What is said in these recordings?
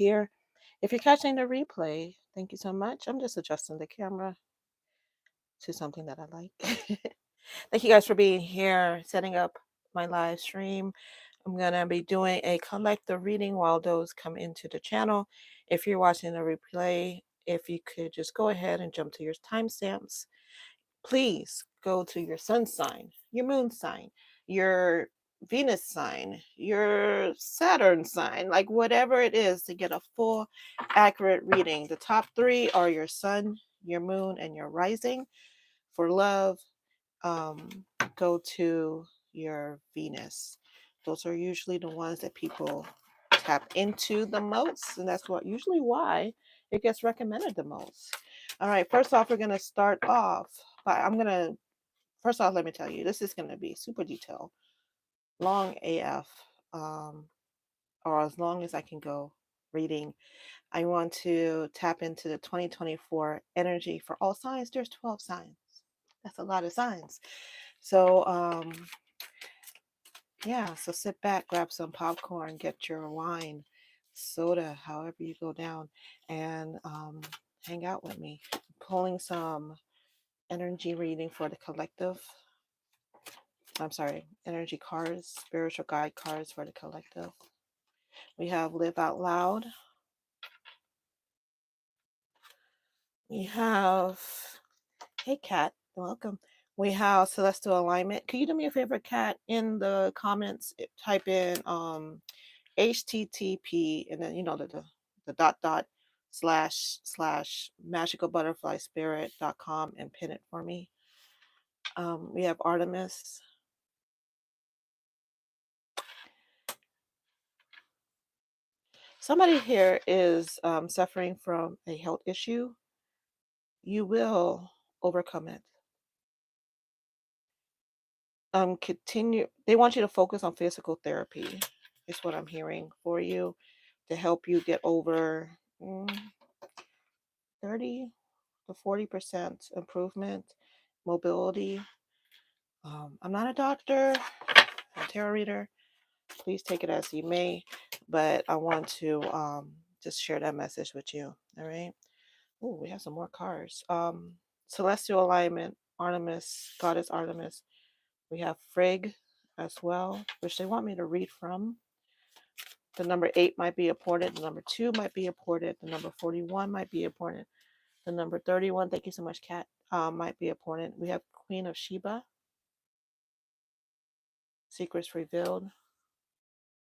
here. If you're catching the replay, thank you so much. I'm just adjusting the camera to something that I like. Thank you guys for being here, setting up my live stream. I'm going to be doing a collective reading while those come into the channel. If you're watching the replay, if you could just go ahead and jump to your timestamps. Please go to your sun sign, your moon sign, your Venus sign, your Saturn sign, like whatever it is to get a full accurate reading. The top three are your sun, your moon, and your rising. For love, go to your Venus. Those are usually the ones that people tap into the most, and that's what usually why it gets recommended the most. All right, first off, we're going to start off by first off, let me tell you, this is going to be super detailed, long AF, or as long as I can go reading. I want to tap into the 2024 energy for all signs. There's 12 signs. That's a lot of signs. So, yeah, so sit back, grab some popcorn, get your wine, soda, however you go down, and hang out with me. I'm pulling some energy reading for the collective. I'm sorry, energy cards, spiritual guide cards for the collective. We have Live Out Loud. We have, hey Kat, welcome. We have Celestial Alignment. Can you do me a favor, Kat? In the comments, type in HTTP and then the dot slash magicalbutterflyspirit.com and pin it for me. We have Artemis. Somebody here is suffering from a health issue. You will overcome it. Continue. They want you to focus on physical therapy, is what I'm hearing for you, to help you get over 30 to 40% improvement, mobility. I'm not a doctor, I'm a tarot reader. Please take it as you may, but I want to just share that message with you. All right. Oh, we have some more cards. Celestial Alignment, Artemis, Goddess Artemis. We have Frigg as well, which they want me to read from. The number 8 might be important. The number 2 might be important. The number 41 might be important. The number 31, thank you so much, Kat, might be important. We have Queen of Sheba, Secrets Revealed.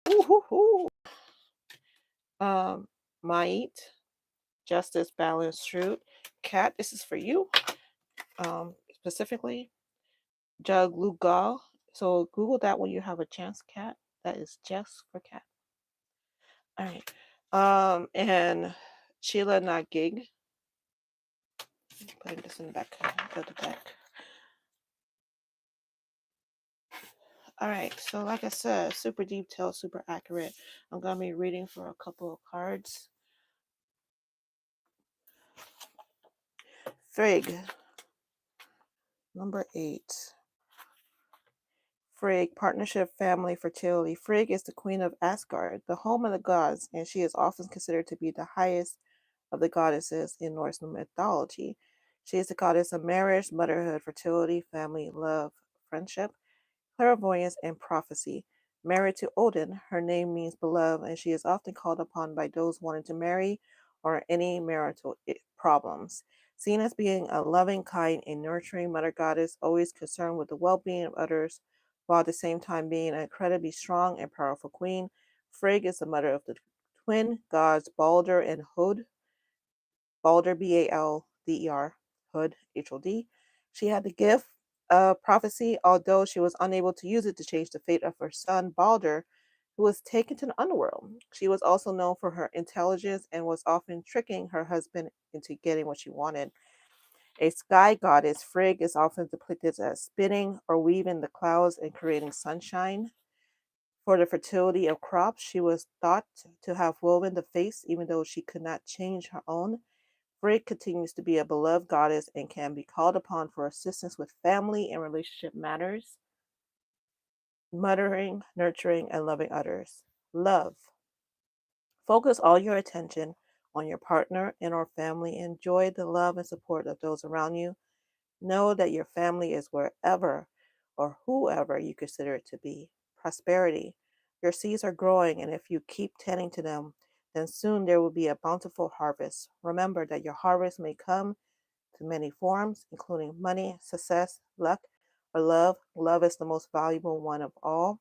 Ooh. Mait, Justice, Balance, Truth. Kat, this is for you. Specifically, Jug Lugal. So Google that when you have a chance, Kat. That is just for Kat. All right. And Sheila Nagig. Putting this in the back of the deck. All right. So like I said, super detailed, super accurate. I'm going to be reading for a couple of cards. Frigg. Number 8. Frigg, partnership, family, fertility. Frigg is the queen of Asgard, the home of the gods, and she is often considered to be the highest of the goddesses in Norse mythology. She is the goddess of marriage, motherhood, fertility, family, love, friendship, clairvoyance, and prophecy. Married to Odin, her name means beloved, and she is often called upon by those wanting to marry or any marital problems. Seen as being a loving, kind, and nurturing mother goddess, always concerned with the well-being of others, while at the same time being an incredibly strong and powerful queen. Frigg is the mother of the twin gods Balder and Hod. Balder, Balder, Hod, Hod. She had the gift of prophecy, although she was unable to use it to change the fate of her son Balder, who was taken to the underworld. She was also known for her intelligence and was often tricking her husband into getting what she wanted. A sky goddess, Frigg is often depicted as spinning or weaving the clouds and creating sunshine. For the fertility of crops, she was thought to have woven the face, even though she could not change her own. Frigg continues to be a beloved goddess and can be called upon for assistance with family and relationship matters, mothering, nurturing, and loving others. Love. Focus all your attention on your partner and or family. Enjoy the love and support of those around you. Know that your family is wherever or whoever you consider it to be. Prosperity. Your seeds are growing, and if you keep tending to them, then soon there will be a bountiful harvest. Remember that your harvest may come to many forms, including money, success, luck, or love. Love is the most valuable one of all.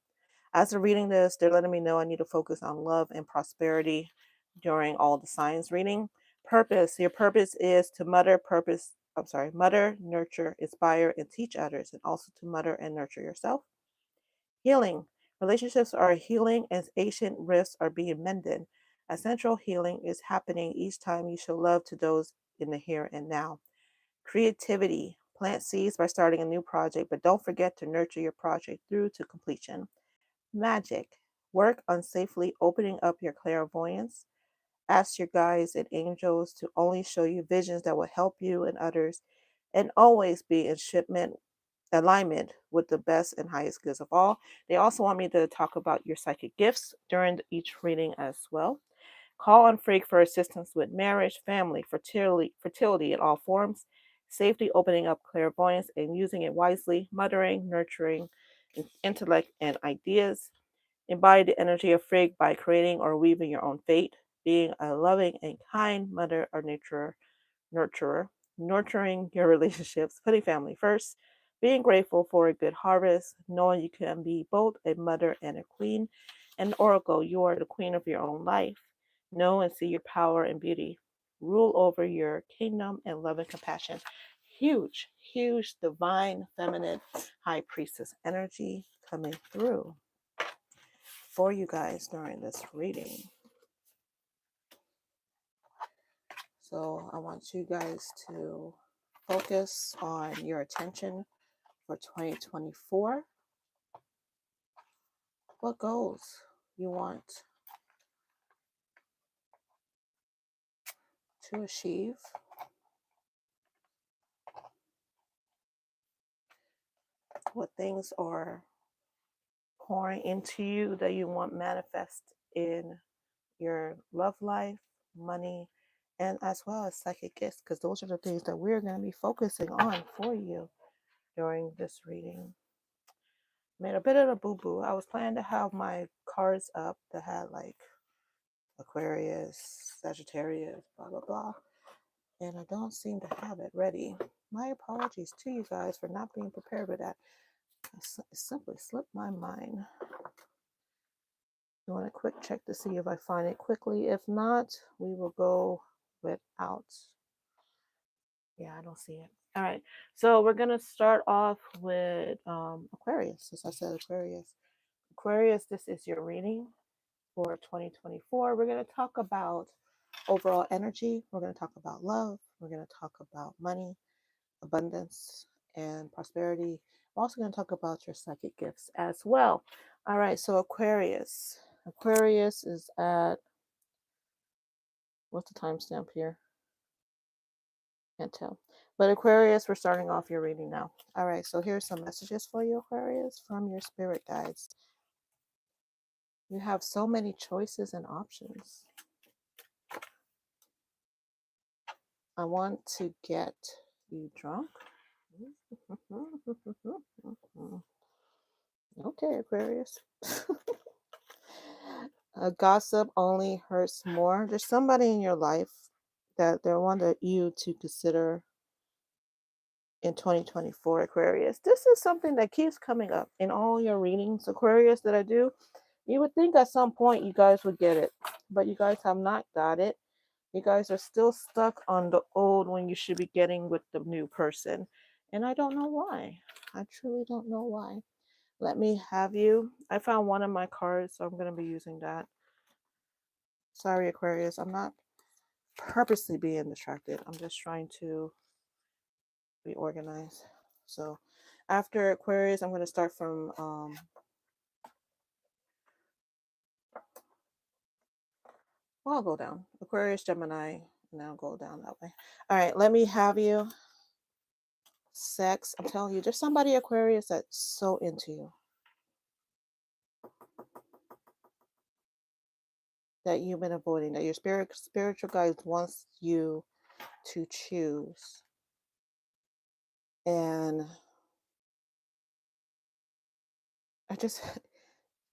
As I'm reading this, they're letting me know I need to focus on love and prosperity during all the signs reading. Purpose. Your purpose is to mother, nurture, inspire, and teach others, and also to mother and nurture yourself. Healing. Relationships are healing as ancient rifts are being mended. Essential healing is happening each time you show love to those in the here and now. Creativity. Plant seeds by starting a new project, but don't forget to nurture your project through to completion. Magic. Work on safely opening up your clairvoyance. Ask your guides and angels to only show you visions that will help you and others, and always be in alignment with the best and highest goods of all. They also want me to talk about your psychic gifts during each reading as well. Call on Freak for assistance with marriage, family, fertility in all forms, safety, opening up clairvoyance and using it wisely, mothering, nurturing, intellect, and ideas. Embody the energy of Frigg by creating or weaving your own fate, being a loving and kind mother or nurturer, nurturing your relationships, putting family first, being grateful for a good harvest, knowing you can be both a mother and a queen. And oracle, you are the queen of your own life. Know and see your power and beauty. Rule over your kingdom and love and compassion. Huge, huge divine feminine high priestess energy coming through for you guys during this reading. So I want you guys to focus on your attention for 2024. What goals you want to achieve? What things are pouring into you that you want manifest in your love life, money, and as well as psychic gifts, because those are the things that we're going to be focusing on for you during this reading. Made a bit of a boo-boo. I was planning to have my cards up that had like Aquarius, Sagittarius, blah, blah, blah. And I don't seem to have it ready. My apologies to you guys for not being prepared with that. It simply slipped my mind. You want a quick check to see if I find it quickly. If not, we will go without. Yeah, I don't see it. All right. So we're going to start off with Aquarius. As I said, Aquarius. Aquarius, this is your reading for 2024. We're going to talk about overall energy. We're going to talk about love. We're going to talk about money, abundance, and prosperity. I'm also going to talk about your psychic gifts as well. All right, so Aquarius. Aquarius is at, what's the timestamp here? Can't tell. But Aquarius, we're starting off your reading now. All right, so here's some messages for you, Aquarius, from your spirit guides. You have so many choices and options. I want to get you drunk. Okay, Aquarius. Gossip only hurts more. There's somebody in your life that they wanted you to consider in 2024, Aquarius. This is something that keeps coming up in all your readings, Aquarius, that I do. You would think at some point you guys would get it, but you guys have not got it. You guys are still stuck on the old when you should be getting with the new person. And I don't know why. I truly don't know why. Let me have you. I found one of my cards, so I'm going to be using that. Sorry, Aquarius. I'm not purposely being distracted. I'm just trying to be organized. So after Aquarius, I'm going to start from well, I'll go down. Aquarius, Gemini, and I'll go down that way. All right, let me have you. Sex. I'm telling you, there's somebody, Aquarius, that's so into you. that you've been avoiding, that your spiritual guides wants you to choose. And I just,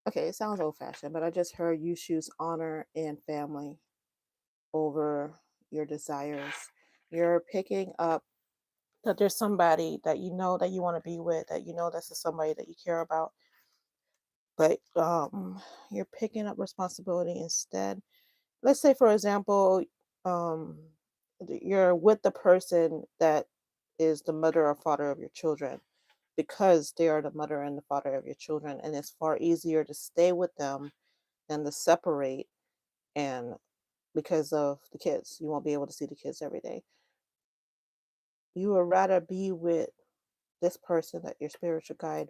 okay, it sounds old-fashioned, but I just heard you choose honor and family over your desires. You're picking up that there's somebody that you know that you want to be with, that you know this is somebody that you care about, but you're picking up responsibility instead. Let's say, for example, um, you're with the person that is the mother or father of your children, because they are the mother and the father of your children, and it's far easier to stay with them than to separate. And because of the kids, you won't be able to see the kids every day. You would rather be with this person that your spiritual guide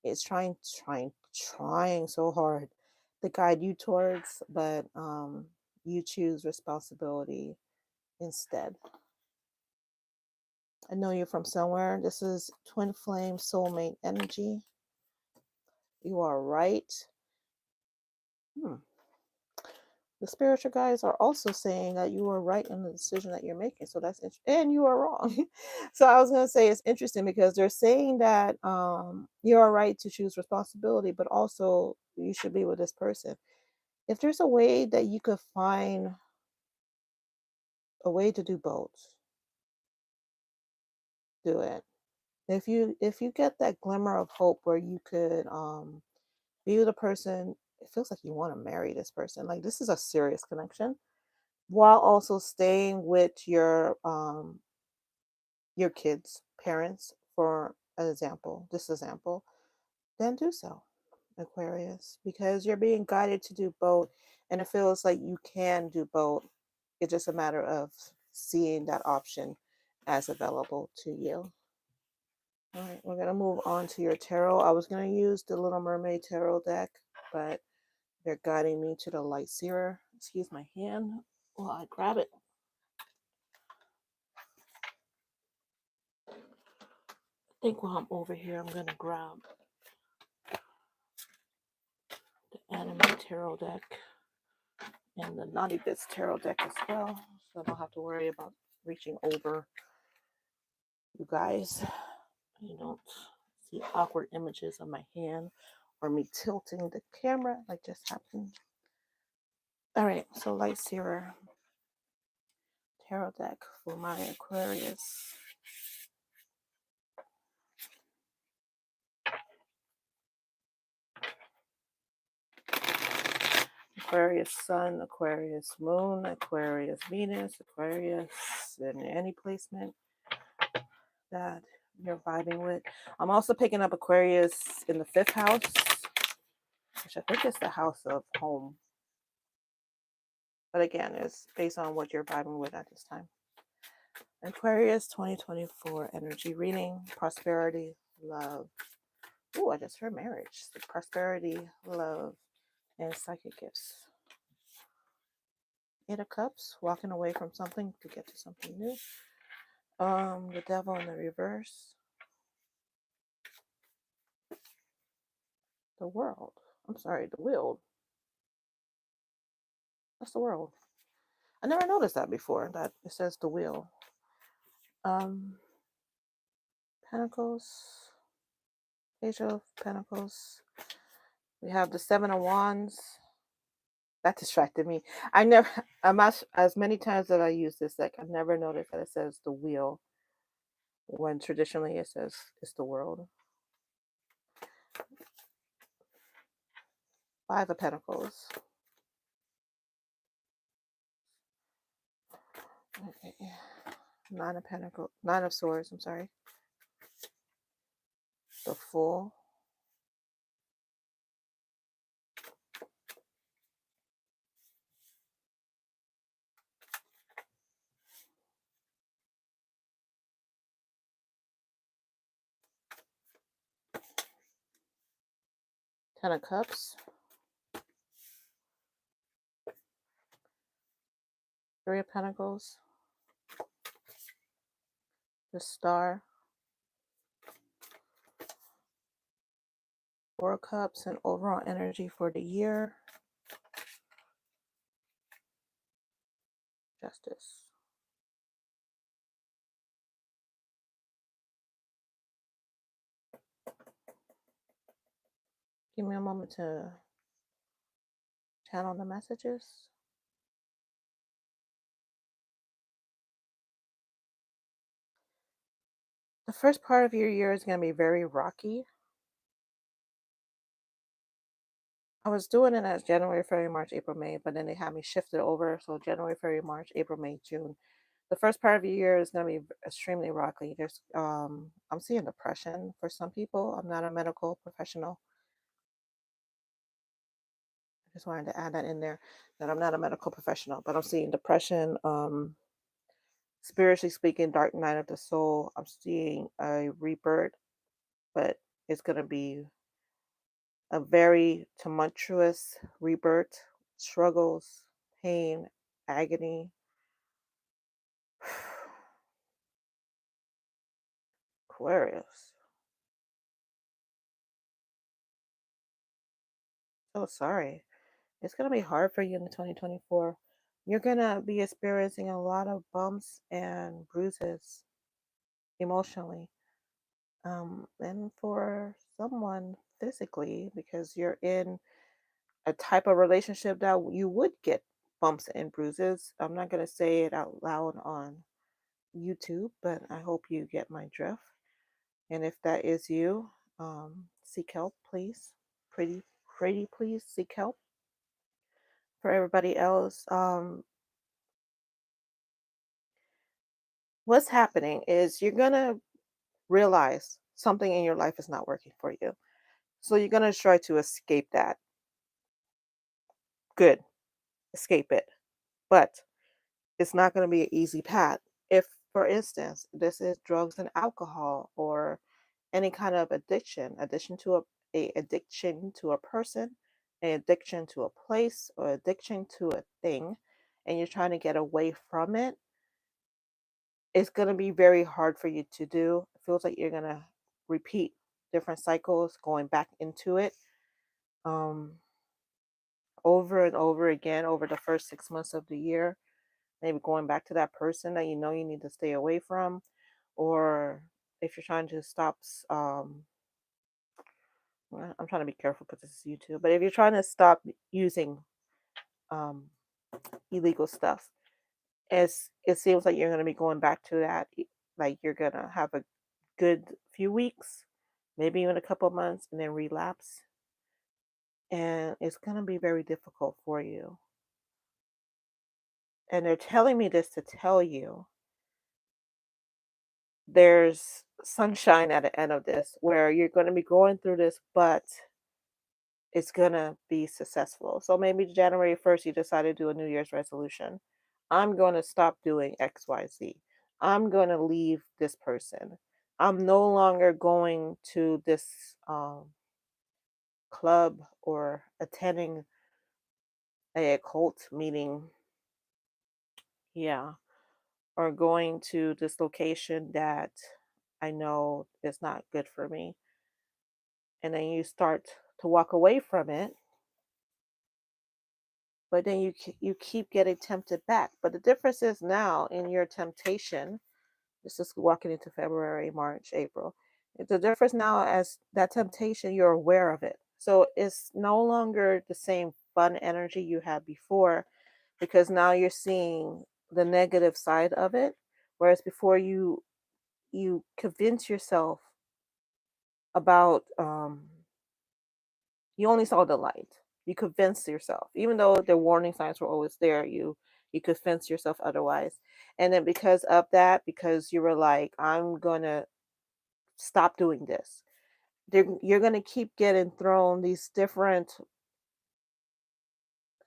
is trying so hard to guide you towards, but you choose responsibility instead. I know you're from somewhere. This is twin flame soulmate energy. You are right. The spiritual guides are also saying that you are right in the decision that you're making. So that's interesting. And you are wrong. So I was going to say it's interesting because they're saying that you are right to choose responsibility, but also you should be with this person. If there's a way that you could find a way to do both, do it. If you get that glimmer of hope where you could be with a person, it feels like you want to marry this person. Like this is a serious connection, while also staying with your kids' parents, for an example, this example, then do so, Aquarius, because you're being guided to do both, and it feels like you can do both. It's just a matter of seeing that option as available to you. All right, we're gonna move on to your tarot. I was gonna use the Little Mermaid tarot deck, but they're guiding me to the Light Seer. Excuse my hand while I grab it. I think while I'm over here, I'm gonna grab the Anime Tarot deck and the Naughty Bits Tarot deck as well, so I don't have to worry about reaching over you guys. You don't see awkward images of my hand or me tilting the camera like just happened. All right, so Light Seer Tarot deck for my Aquarius. Aquarius Sun, Aquarius Moon, Aquarius Venus, Aquarius in any placement that you're vibing with. I'm also picking up Aquarius in the 5th house, which I think is the house of home. But again, it's based on what you're vibing with at this time. Aquarius 2024 energy reading, prosperity, love. Oh, I just heard marriage. So prosperity, love, and psychic gifts. 8 of Cups, walking away from something to get to something new. The Devil in the reverse. The World. I'm sorry, the Wheel. That's the World. I never noticed that before, that it says the Wheel. Pentacles. Page of Pentacles. We have the 7 of Wands. That distracted me. As many times that I use this deck, I've never noticed that it says the Wheel when traditionally it says it's the World. 5 of Pentacles. Okay. 9 of Pentacles. 9 of Swords, I'm sorry. The Fool. Ten of Cups. 3 of Pentacles. The Star. 4 of Cups, and overall energy for the year. Justice. Give me a moment to channel the messages. The first part of your year is going to be very rocky. I was doing it as January, February, March, April, May, but then they had me shifted over. So January, February, March, April, May, June. The first part of the year is going to be extremely rocky. I'm seeing depression for some people. I'm not a medical professional. I just wanted to add that in there, that I'm not a medical professional, but I'm seeing depression. Spiritually speaking, dark night of the soul. I'm seeing a rebirth, but it's going to be a very tumultuous rebirth, struggles, pain, agony. Aquarius. So sorry. It's going to be hard for you in 2024. You're going to be experiencing a lot of bumps and bruises emotionally. And for someone physically, because you're in a type of relationship that you would get bumps and bruises. I'm not going to say it out loud on YouTube, but I hope you get my drift. And if that is you, seek help, please. Pretty, please seek help. For everybody else, what's happening is you're going to realize something in your life is not working for you. So you're going to try to escape that. Good. Escape it. But it's not going to be an easy path. If, for instance, this is drugs and alcohol or any kind of addiction to a addiction to a person, an addiction to a place, or addiction to a thing, and you're trying to get away from it, it's going to be very hard for you to do. It feels like you're going to repeat different cycles going back into it um, over and over again over the first 6 months of the year. Maybe going back to that person that you know you need to stay away from, or if you're trying to stop I'm trying to be careful because this is YouTube, but if you're trying to stop using um, illegal stuff, it seems like you're going to be going back to that. Like you're going to have a good few weeks, maybe even a couple of months, and then relapse. And it's going to be very difficult for you. And they're telling me this to tell you there's sunshine at the end of this, where you're going to be going through this, but it's going to be successful. So maybe January 1st, you decide to do a New Year's resolution. I'm going to stop doing XYZ. I'm going to leave this person. I'm no longer going to this club or attending a occult meeting. Yeah. Or going to this location that I know is not good for me. And then you start to walk away from it, but then you keep getting tempted back. But the difference is now in your temptation, this is walking into February, March, April. The difference now as that temptation, you're aware of it. So it's no longer the same fun energy you had before, because now you're seeing the negative side of it. Whereas before you convince yourself about you only saw the light. You convinced yourself, even though the warning signs were always there. You convinced yourself otherwise, and then because of that, because you were like, I'm gonna stop doing this. You're gonna keep getting thrown these different.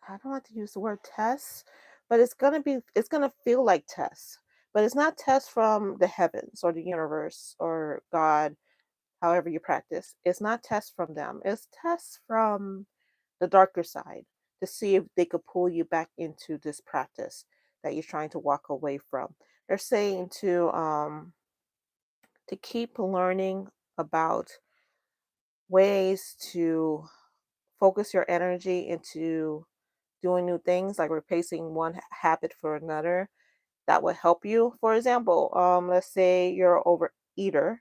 I don't like to use the word tests, but it's gonna feel like tests, but it's not tests from the heavens or the universe or God, however you practice. It's not tests from them. It's tests from the darker side to see if they could pull you back into this practice that you're trying to walk away from. They're saying to keep learning about ways to focus your energy into doing new things, like replacing one habit for another, that would help you. For example, let's say you're an overeater.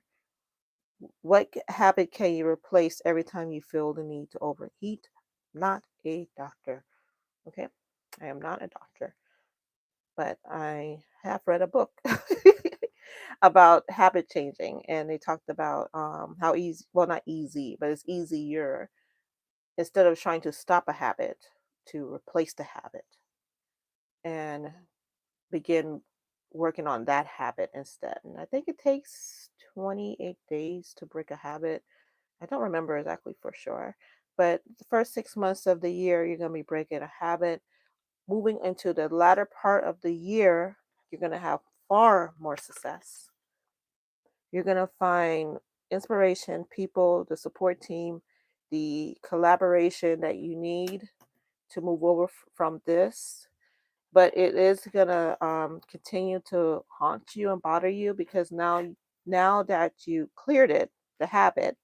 What habit can you replace every time you feel the need to overeat? Not a doctor. Okay, I am not a doctor, but I have read a book about habit changing, and they talked about how easy, well, not easy, but it's easier, instead of trying to stop a habit, to replace the habit and begin working on that habit instead. And I think it takes 28 days to break a habit. I don't remember exactly for sure, but the first 6 months of the year, you're going to be breaking a habit. Moving into the latter part of the year, you're going to have far more success. You're going to find inspiration, people, the support team, the collaboration that you need to move over from this. But it is going to continue to haunt you and bother you, because now that you cleared it, the habit,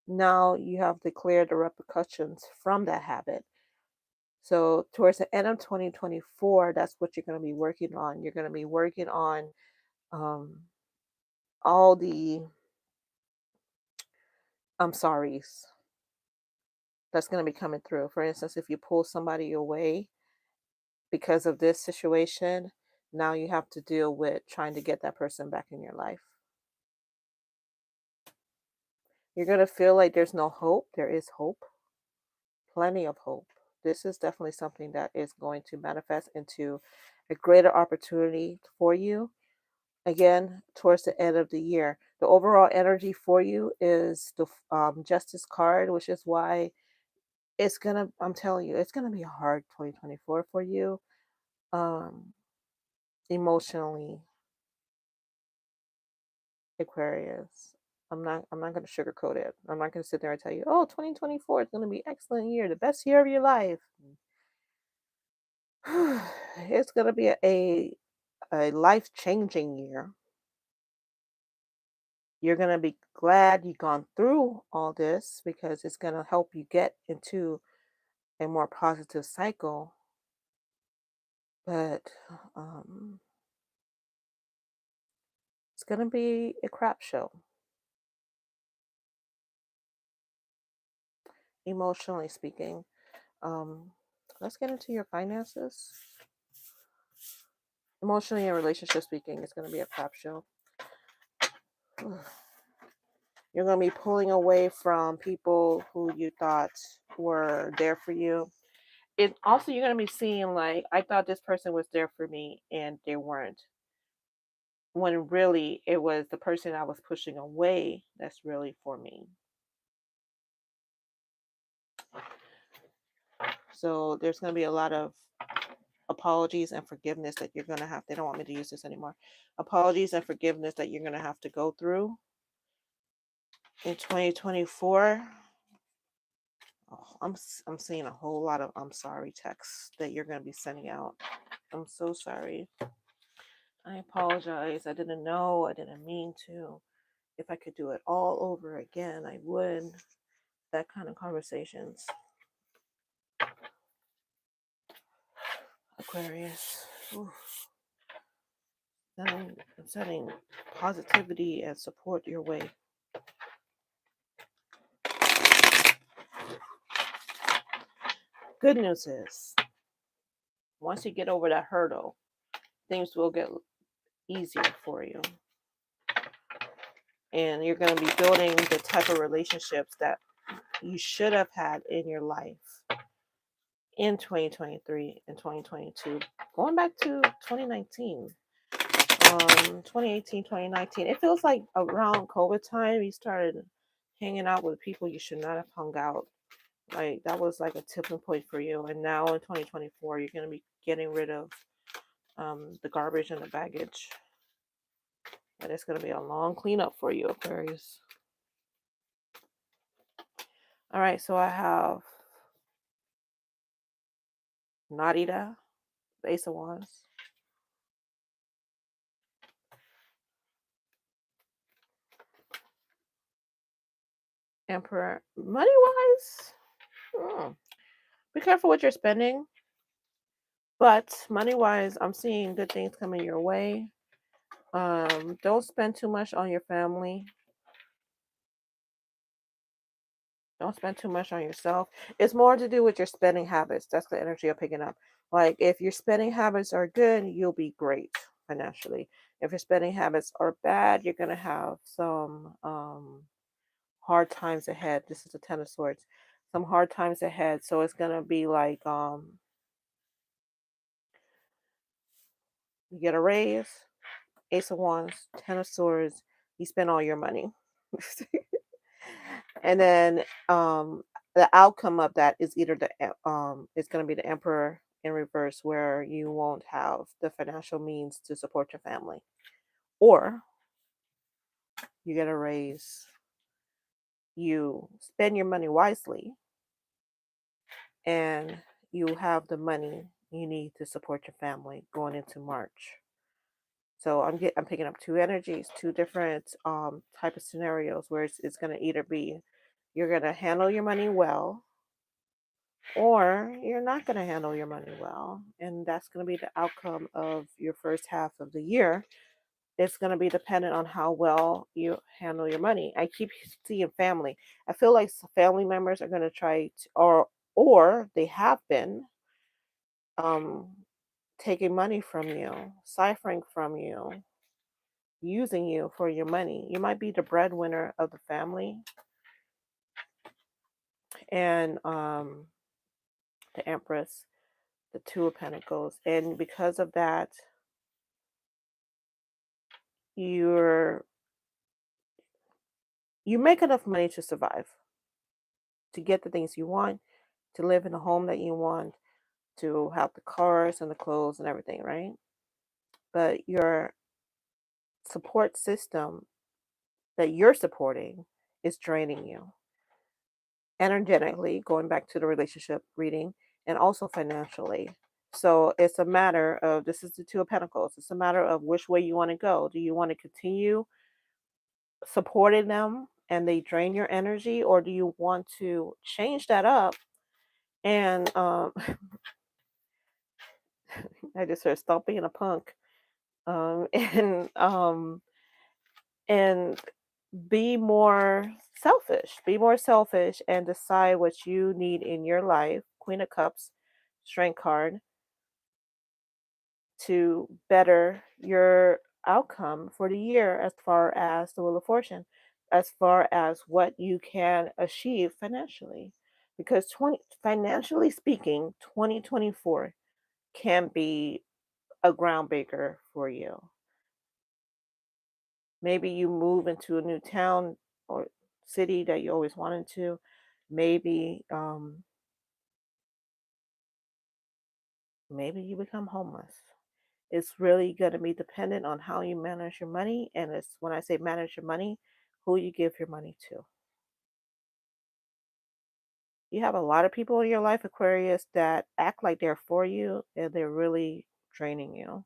now you have to clear the repercussions from that habit. So towards the end of 2024, that's what you're going to be working on. You're going to be working on um, all the I'm sorry's that's going to be coming through. For instance, if you pull somebody away because of this situation, now you have to deal with trying to get that person back in your life. You're going to feel like there's no hope. There is hope, plenty of hope. This is definitely something that is going to manifest into a greater opportunity for you. Again, towards the end of the year, the overall energy for you is the Justice card, which is why I'm telling you, it's gonna be a hard 2024 for you, um, emotionally, Aquarius. I'm not gonna sugarcoat it. I'm not gonna sit there and tell you, oh, 2024 is gonna be an excellent year, the best year of your life. It's gonna be a life-changing year. You're going to be glad you've gone through all this, because it's going to help you get into a more positive cycle. But um, it's going to be a crap show, emotionally speaking. Um, let's get into your finances. Emotionally and relationship speaking, it's going to be a crap show. You're going to be pulling away from people who you thought were there for you. It also, you're going to be seeing, like, I thought this person was there for me and they weren't, when really it was the person I was pushing away that's really for me. So there's going to be a lot of apologies and forgiveness that you're going to have. They don't want me to use this anymore. Apologies and forgiveness that you're going to have to go through in 2024. Oh, I'm seeing a whole lot of I'm sorry texts that you're going to be sending out. I'm so sorry. I apologize. I didn't know. I didn't mean to. If I could do it all over again, I would. That kind of conversations. Aquarius. Ooh. Sending positivity and support your way. Good news is, once you get over that hurdle, things will get easier for you. And you're going to be building the type of relationships that you should have had in your life in 2023 and 2022. Going back to 2019. 2018, 2019. It feels like around COVID time, you started hanging out with people you should not have hung out. Like, that was like a tipping point for you. And now in 2024, you're going to be getting rid of the garbage and the baggage. And it's going to be a long cleanup for you, Aquarius. All right, so I have Narita, the Ace of Wands. Emperor. Money-wise, be careful what you're spending. But money-wise, I'm seeing good things coming your way. Don't spend too much on your family. Don't spend too much on yourself. It's more to do with your spending habits. That's the energy I'm picking up. Like if your spending habits are good, you'll be great financially. If your spending habits are bad, you're gonna have some hard times ahead. This is the Ten of Swords. Some hard times ahead. So it's gonna be like you get a raise, Ace of Wands, Ten of Swords, you spend all your money. And then the outcome of that is either it's going to be the Emperor in reverse, where you won't have the financial means to support your family, or you get a raise, you spend your money wisely, and you have the money you need to support your family going into March. So I'm picking up two energies, two different type of scenarios where it's going to either be you're going to handle your money well, or you're not going to handle your money well. And that's going to be the outcome of your first half of the year. It's going to be dependent on how well you handle your money. I keep seeing family. I feel like family members are going to try to, or they have been um, taking money from you, ciphering from you, using you for your money. You might be the breadwinner of the family, and the Empress, the Two of Pentacles, and because of that, you're you make enough money to survive, to get the things you want, to live in the home that you want, to have the cars and the clothes and everything, right? But your support system that you're supporting is draining you energetically, going back to the relationship reading, and also financially. So it's a matter of, this is the Two of Pentacles. It's a matter of which way you want to go. Do you want to continue supporting them and they drain your energy, or do you want to change that up and I just heard stomping in a punk, and and be more selfish and decide what you need in your life. Queen of Cups, Strength card, to better your outcome for the year as far as the Wheel of Fortune, as far as what you can achieve financially. Because financially speaking, 2024 can be a groundbreaker for you. Maybe you move into a new town or city that you always wanted to. Maybe maybe you become homeless. It's really going to be dependent on how you manage your money, and it's, when I say manage your money, who you give your money to. You have a lot of people in your life, Aquarius, that act like they're for you and they're really draining you.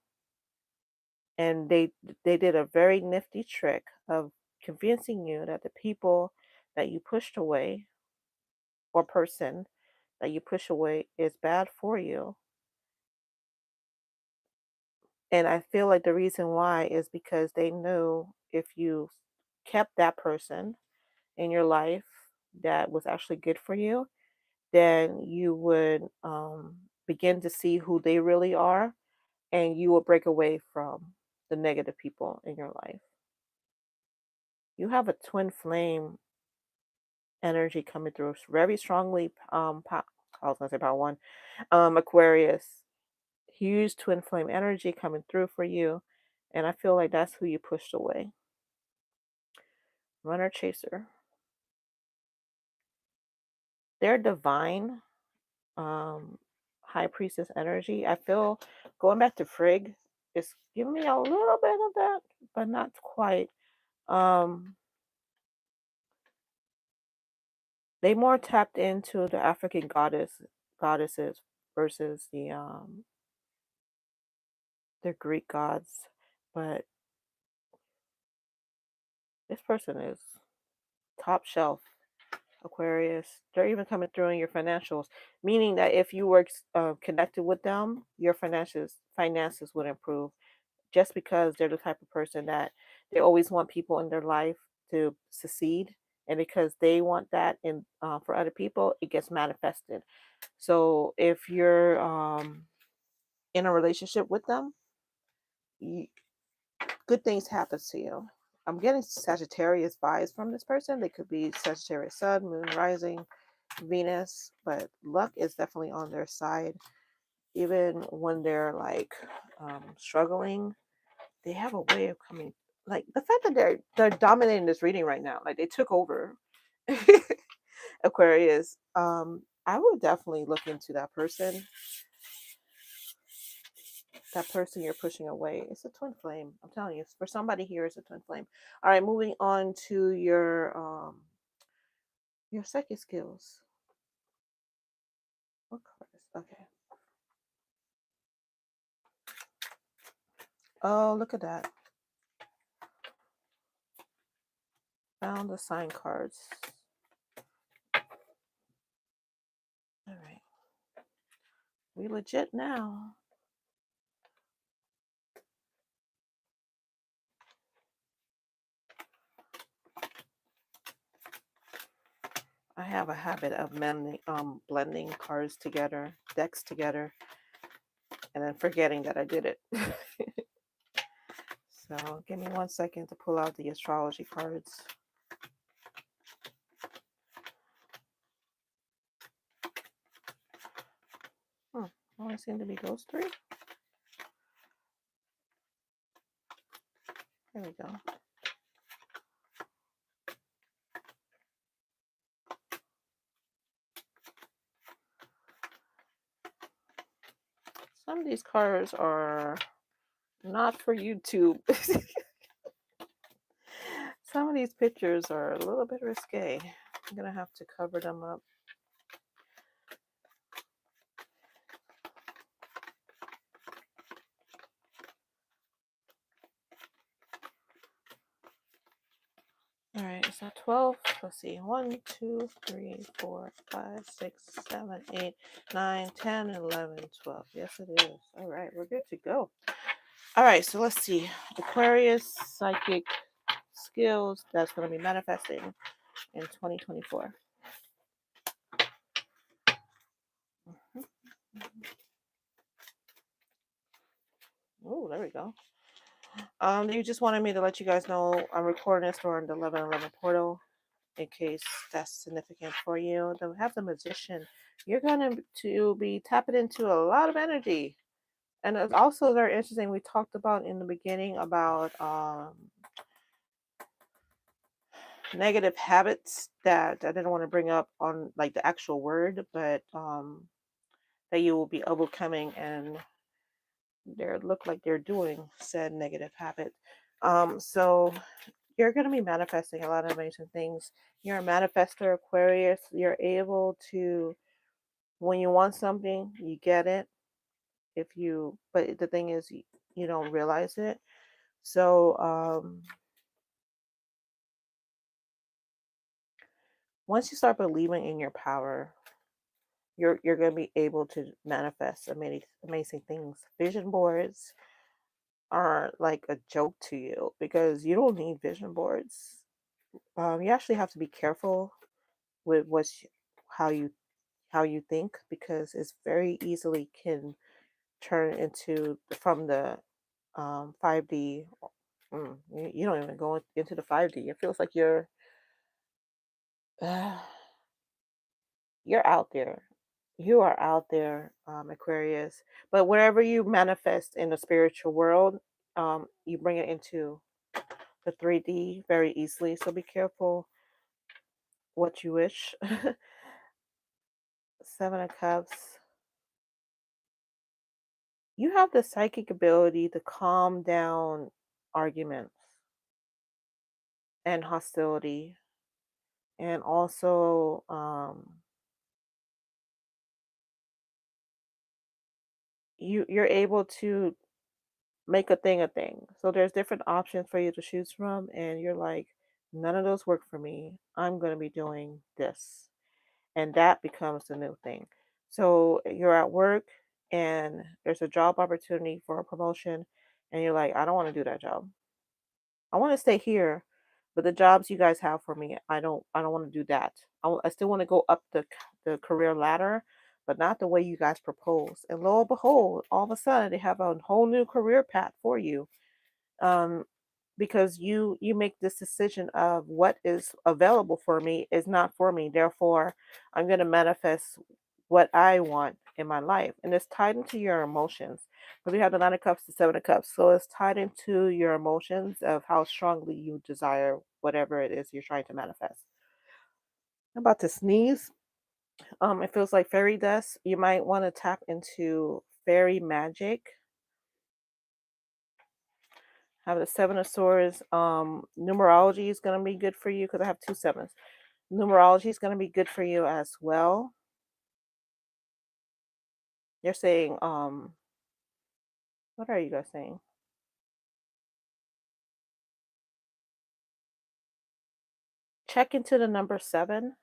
And they did a very nifty trick of convincing you that the people that you pushed away, or person that you push away, is bad for you. And I feel like the reason why is because they knew if you kept that person in your life that was actually good for you, then you would begin to see who they really are, and you will break away from the negative people in your life. You have a twin flame energy coming through very strongly. I was gonna say power one, Aquarius, huge twin flame energy coming through for you, and I feel like that's who you pushed away. Runner chaser, they're divine, um, high priestess energy. I feel, going back to Frigg, it's giving me a little bit of that, but not quite. Um, they more tapped into the African goddesses versus the Greek gods, but this person is top shelf. Aquarius. They're even coming through in your financials, meaning that if you were connected with them, your finances would improve just because they're the type of person that they always want people in their life to succeed. And because they want that in for other people, it gets manifested. So if you're in a relationship with them, you, good things happen to you. I'm getting Sagittarius vibes from this person. They could be Sagittarius Sun, Moon, Rising, Venus, but luck is definitely on their side. Even when they're like struggling, they have a way of coming. Like the fact that they're dominating this reading right now, like they took over Aquarius. I would definitely look into that person. That person you're pushing away. It's a twin flame. I'm telling you, for somebody here, it's a twin flame. All right, moving on to your psychic skills. What colors? Okay. Oh, look at that. Found the sign cards. All right. We legit now. I have a habit of blending cards together, decks together, and then forgetting that I did it. So give me 1 second to pull out the astrology cards. Only seem to be those three. There we go. Some of these cards are not for YouTube. Some of these pictures are a little bit risque. I'm gonna have to cover them up. All right, so 12. Let's see. 1, 2, 3, 4, 5, 6, 7, 8, 9, 10, 11, 12. Yes, it is. All right, we're good to go. All right, so let's see. Aquarius psychic skills that's going to be manifesting in 2024. Oh, there we go. You just wanted me to let you guys know I'm recording this during the 11/11 portal in case that's significant for you. Then we have the magician. You're going to be tapping into a lot of energy. And it's also very interesting. We talked about in the beginning about negative habits that I didn't want to bring up on like the actual word, but that you will be overcoming and they look like they're doing said negative habit. So you're going to be manifesting a lot of amazing things. You're a manifestor, Aquarius. You're able to, when you want something, you get it. But the thing is, you don't realize it. So once you start believing in your power, you're going to be able to manifest amazing things. Vision boards are like a joke to you because you don't need vision boards. You actually have to be careful with how you think because it's very easily can turn into from the 5D. You don't even go into the 5D. It feels like uh, you're out there. You are out there, Aquarius. But wherever you manifest in the spiritual world, you bring it into the 3D very easily. So be careful what you wish. Seven of Cups. You have the psychic ability to calm down arguments and hostility, and also you're able to make a thing a thing. So there's different options for you to choose from, and you're like, None of those work for me. I'm going to be doing this. And that becomes the new thing. So you're at work and there's a job opportunity for a promotion, and you're like, I don't want to do that job. I want to stay here, but the jobs you guys have for me, I don't want to do that. I still want to go up the career ladder, but not the way you guys propose. And lo and behold, all of a sudden they have a whole new career path for you. Um, because you make this decision of what is available for me is not for me. Therefore, I'm going to manifest what I want in my life, and it's tied into your emotions. Because we have the Nine of Cups, the Seven of Cups, so it's tied into your emotions of how strongly you desire whatever it is you're trying to manifest. I'm about to sneeze. It feels like fairy dust. You might want to tap into fairy magic. Have the Seven of Swords. Numerology is going to be good for you because I have two sevens. Numerology is going to be good for you as well. You're saying, what are you guys saying? Check into the number 7,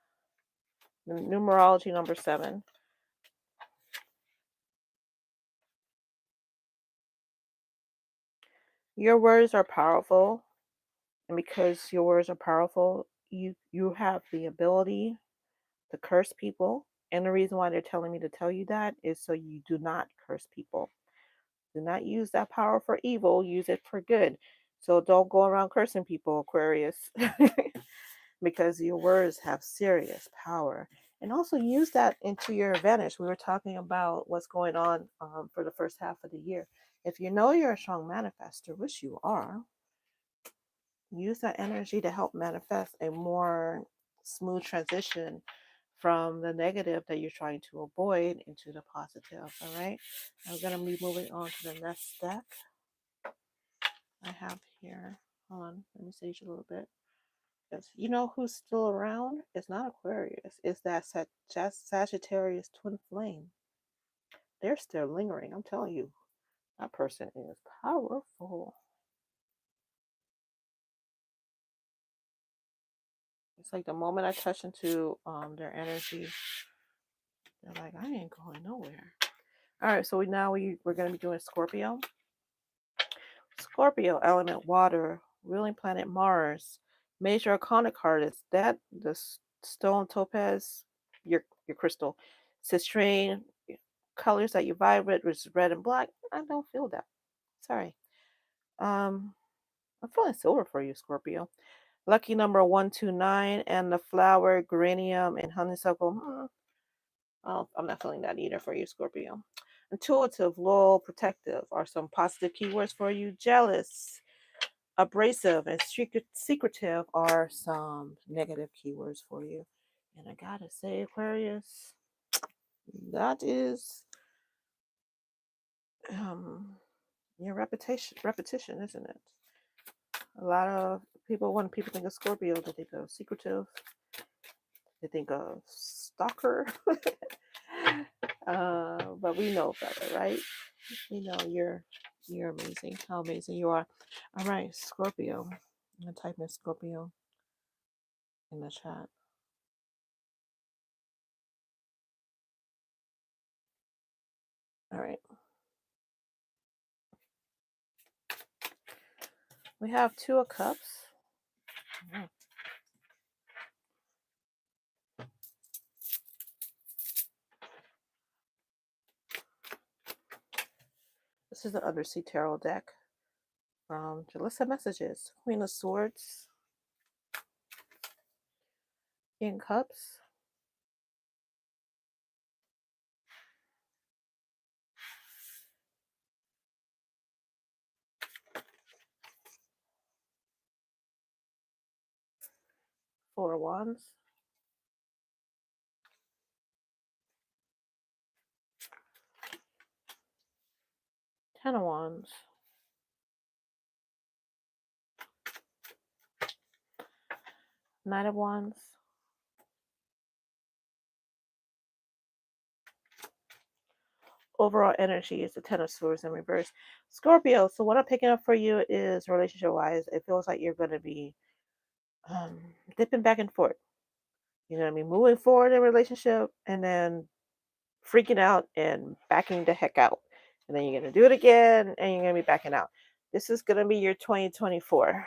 the numerology number 7. Your words are powerful, and because your words are powerful, you have the ability to curse people. And the reason why they're telling me to tell you that is so you do not curse people. Do not use that power for evil, use it for good. So don't go around cursing people, Aquarius, because your words have serious power. And also use that into your advantage. We were talking about what's going on for the first half of the year. If you know you're a strong manifester, which you are, use that energy to help manifest a more smooth transition from the negative that you're trying to avoid into the positive. All right. I'm going to be moving on to the next deck I have here. Hold on. Let me sage a little bit. Because you know who's still around? It's not Aquarius. It's that Sagittarius twin flame. They're still lingering. I'm telling you, that person is powerful. It's like the moment I touch into their energy, they're like, I ain't going nowhere. All right, so we're going to be doing Scorpio. Scorpio, element water, ruling planet Mars. Major arcana card is that the stone topaz, your crystal. Citrine, colors that you vibrate, which is red and black. I don't feel that. Sorry. I'm feeling silver for you, Scorpio. Lucky number 129, and the flower, geranium, and honeysuckle. Oh, I'm not feeling that either for you, Scorpio. Intuitive, loyal, protective are some positive keywords for you. Jealous, abrasive, and secretive are some negative keywords for you. And I gotta say, Aquarius, that is your repetition, isn't it? A lot of people, when people think of Scorpio, they think of secretive, they think of stalker. But we know better, right? We know you're amazing. How amazing you are. All right, Scorpio. I'm gonna type in Scorpio in the chat. All right. We have Two of Cups. Oh. This is the Undersea Tarot deck from Jalissa Messages. Queen of Swords. King Cups. Four of Wands. Ten of Wands. Knight of Wands. Overall energy is the Ten of Swords in reverse. Scorpio, so what I'm picking up for you is relationship wise, it feels like you're going to be dipping back and forth. You know what I mean? Moving forward in a relationship and then freaking out and backing the heck out. And then you're going to do it again and you're going to be backing out. This is going to be your 2024.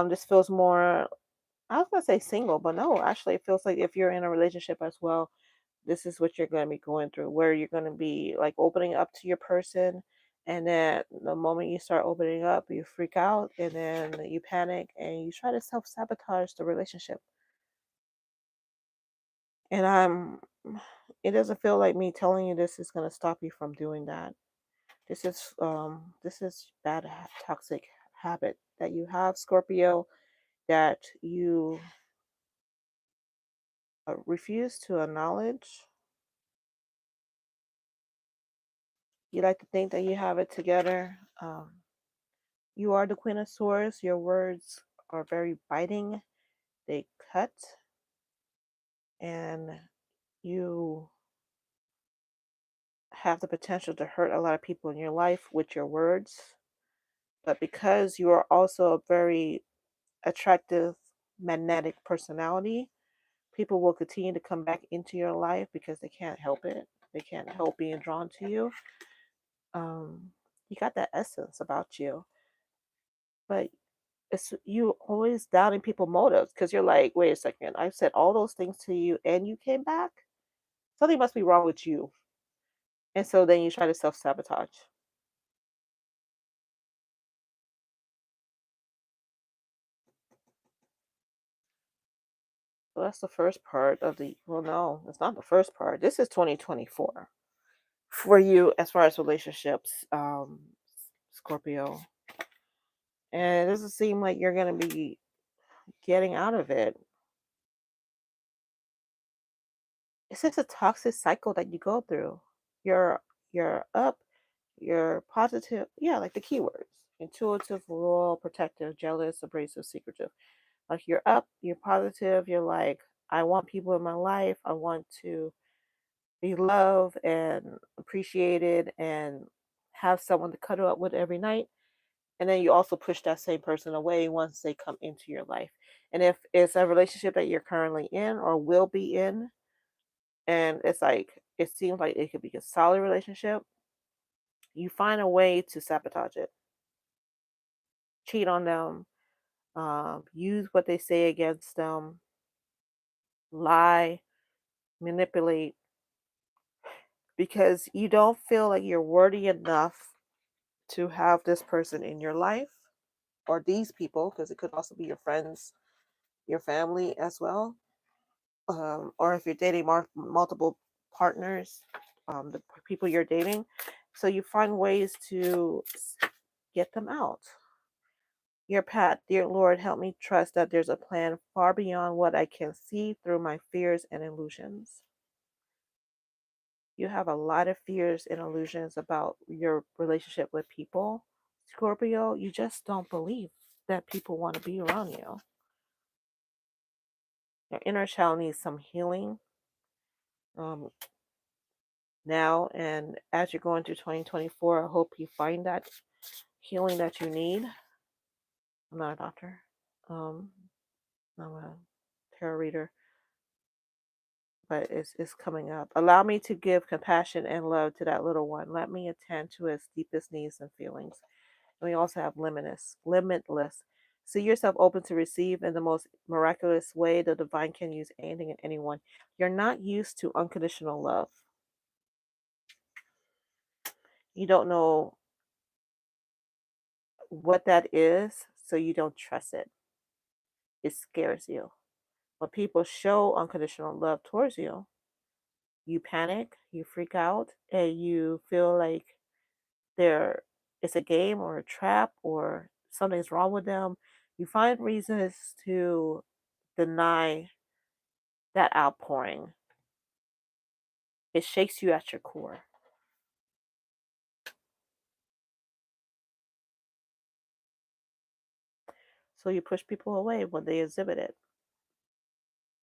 This feels more, I was going to say single, but no, actually, it feels like if you're in a relationship as well, this is what you're going to be going through, where you're going to be like opening up to your person. And then the moment you start opening up, you freak out and then you panic and you try to self sabotage the relationship. And it doesn't feel like me telling you this is going to stop you from doing that. This is bad toxic habit that you have, Scorpio, that you refuse to acknowledge. You like to think that you have it together. You are the Queen of Swords. Your words are very biting. They cut, and you have the potential to hurt a lot of people in your life with your words. But because you are also a very attractive, magnetic personality, people will continue to come back into your life because they can't help it. They can't help being drawn to you. You got that essence about you, but it's you always doubting people's motives because you're like, wait a second, I said all those things to you and you came back. Something must be wrong with you, and so then you try to self sabotage. So that's the first part of the. Well, no, it's not the first part. This is 2024 for you as far as relationships, Scorpio. And it doesn't seem like you're going to be getting out of it. It's just a toxic cycle that you go through. You're up, you're positive, yeah, like the keywords: intuitive, loyal, protective, jealous, abrasive, secretive. Like you're up, you're positive, you're like, I want people in my life, I want to be loved and appreciated and have someone to cuddle up with every night. And then you also push that same person away once they come into your life. And if it's a relationship that you're currently in or will be in, and it's like it seems like it could be a solid relationship, you find a way to sabotage it, cheat on them, use what they say against them, lie, manipulate, because you don't feel like you're worthy enough to have this person in your life or these people, because it could also be your friends, your family as well, or if you're dating multiple partners, the people you're dating. So you find ways to get them out. Your path, dear Lord, help me trust that there's a plan far beyond what I can see through my fears and illusions. You have a lot of fears and illusions about your relationship with people, Scorpio. You just don't believe that people want to be around you. Your inner child needs some healing um, now, and as you're going through 2024, I hope you find that healing that you need. I'm not a doctor. I'm a tarot reader, but it's coming up. Allow me to give compassion and love to that little one. Let me attend to its deepest needs and feelings. And we also have limitless. See yourself open to receive in the most miraculous way. The divine can use anything and anyone. You're not used to unconditional love. You don't know what that is, so you don't trust it. It scares you. When people show unconditional love towards you, you panic, you freak out, and you feel like there it's a game or a trap or something's wrong with them. You find reasons to deny that outpouring. It shakes you at your core. So you push people away when they exhibit it.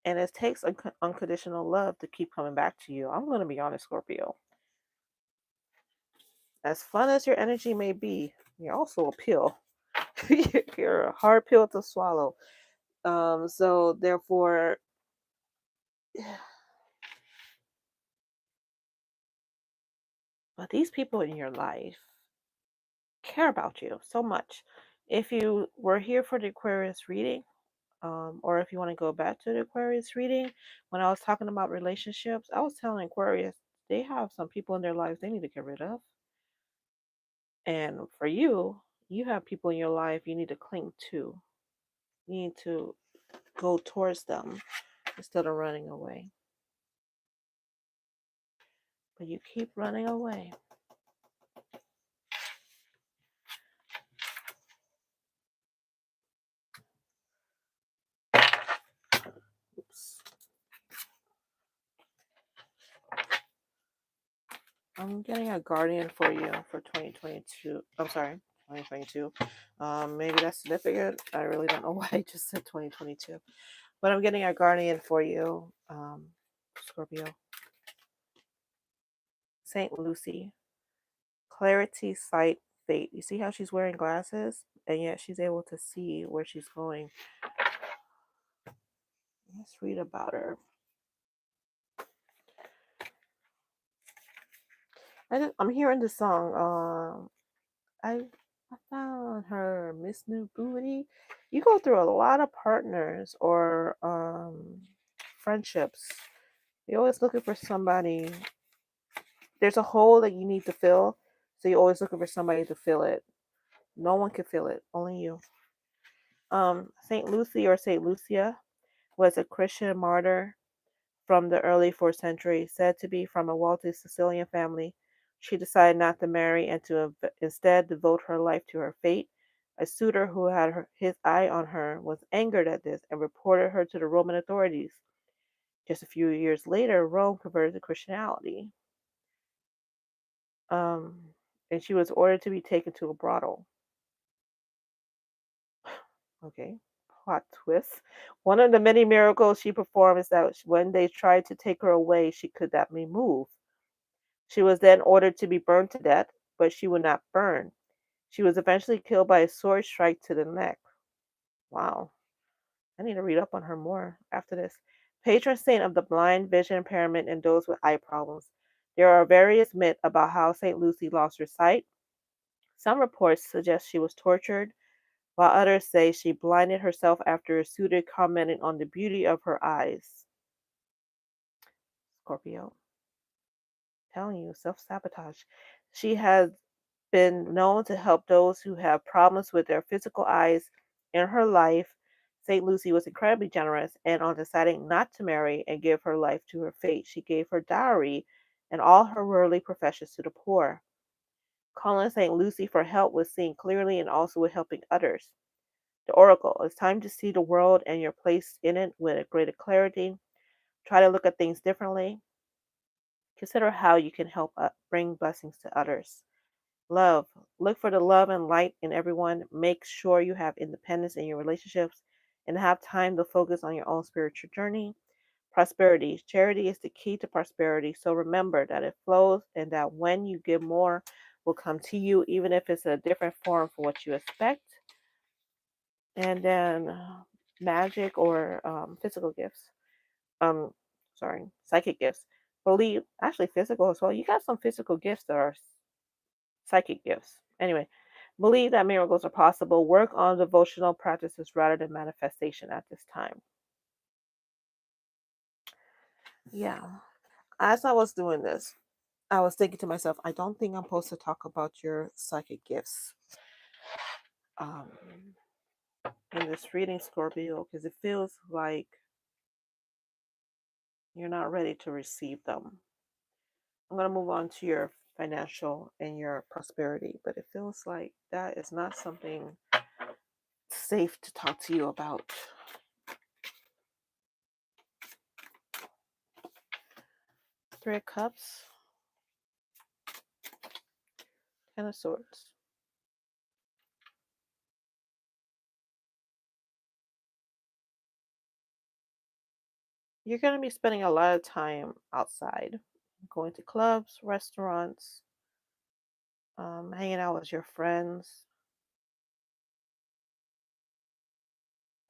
And it takes unconditional love to keep coming back to you. I'm going to be honest, Scorpio. As fun as your energy may be, you're also a pill. You're a hard pill to swallow. So therefore, but these people in your life care about you so much. If you were here for the Aquarius reading, or if you want to go back to the Aquarius reading, when I was talking about relationships, I was telling Aquarius they have some people in their lives they need to get rid of. And for you, you have people in your life you need to cling to. You need to go towards them instead of running away. But you keep running away. Oops. I'm getting a guardian for you for 2022. I'm sorry, 2022. Maybe that's significant. I really don't know why I just said 2022. But I'm getting a guardian for you, Scorpio. Saint Lucy. Clarity, sight, fate. You see how she's wearing glasses? And yet she's able to see where she's going. Let's read about her. I'm hearing the song. I found her, Miss New Booty. You go through a lot of partners or friendships. You're always looking for somebody. There's a hole that you need to fill, so you're always looking for somebody to fill it. No one can fill it, only you. Saint Lucy or Saint Lucia was a Christian martyr from the early 4th century, said to be from a wealthy Sicilian family. She decided not to marry and to instead devote her life to her fate. A suitor who had his eye on her was angered at this and reported her to the Roman authorities. Just a few years later, Rome converted to Christianity, and she was ordered to be taken to a brothel. Okay, plot twist. One of the many miracles she performed is that when they tried to take her away, she could not be moved. She was then ordered to be burned to death, but she would not burn. She was eventually killed by a sword strike to the neck. Wow. I need to read up on her more after this. Patron saint of the blind, vision impairment, and those with eye problems. There are various myths about how St. Lucy lost her sight. Some reports suggest she was tortured, while others say she blinded herself after a suitor commented on the beauty of her eyes. Scorpio. Telling you, self-sabotage. She has been known to help those who have problems with their physical eyes. In her life, St. Lucy was incredibly generous, and on deciding not to marry and give her life to her fate, she gave her dowry and all her worldly possessions to the poor. Calling St. Lucy for help was seeing clearly and also with helping others. The Oracle. It's time to see the world and your place in it with a greater clarity. Try to look at things differently. Consider how you can help bring blessings to others. Love. Look for the love and light in everyone. Make sure you have independence in your relationships and have time to focus on your own spiritual journey. Prosperity. Charity is the key to prosperity. So remember that it flows and that when you give more will come to you, even if it's a different form for what you expect. And then magic or physical gifts. Um, psychic gifts. Believe, actually physical as well. You got some physical gifts that are psychic gifts. Anyway, believe that miracles are possible. Work on devotional practices rather than manifestation at this time. Yeah. As I was doing this, I was thinking to myself, I don't think I'm supposed to talk about your psychic gifts um, in this reading, Scorpio, because it feels like you're not ready to receive them. I'm going to move on to your financial and your prosperity, but it feels like that is not something safe to talk to you about. Three of Cups, Ten of Swords. You're going to be spending a lot of time outside, going to clubs, restaurants, hanging out with your friends.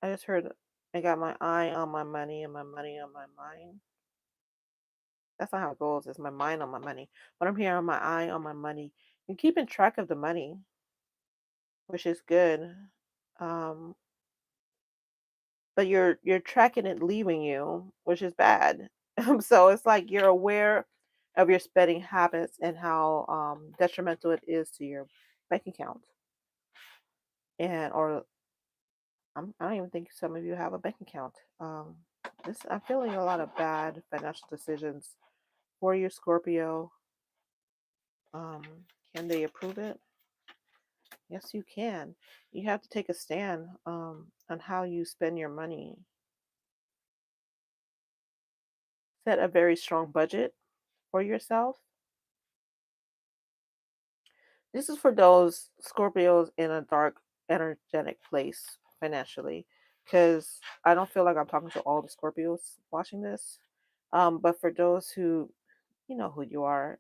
I just heard I got my eye on my money and my money on my mind. That's not how it goes. It's my mind on my money. But I'm here on my eye on my money. You're keeping track of the money, which is good. Um, but you're tracking it leaving you, which is bad. So it's like you're aware of your spending habits and how detrimental it is to your bank account. And or I don't even think some of you have a bank account. This I'm feeling a lot of bad financial decisions for you, Scorpio. Um, can they approve it? Yes, you can. You have to take a stand on how you spend your money. Set a very strong budget for yourself. This is for those Scorpios in a dark, energetic place financially, because I don't feel like I'm talking to all the Scorpios watching this. But for those who, you know who you are,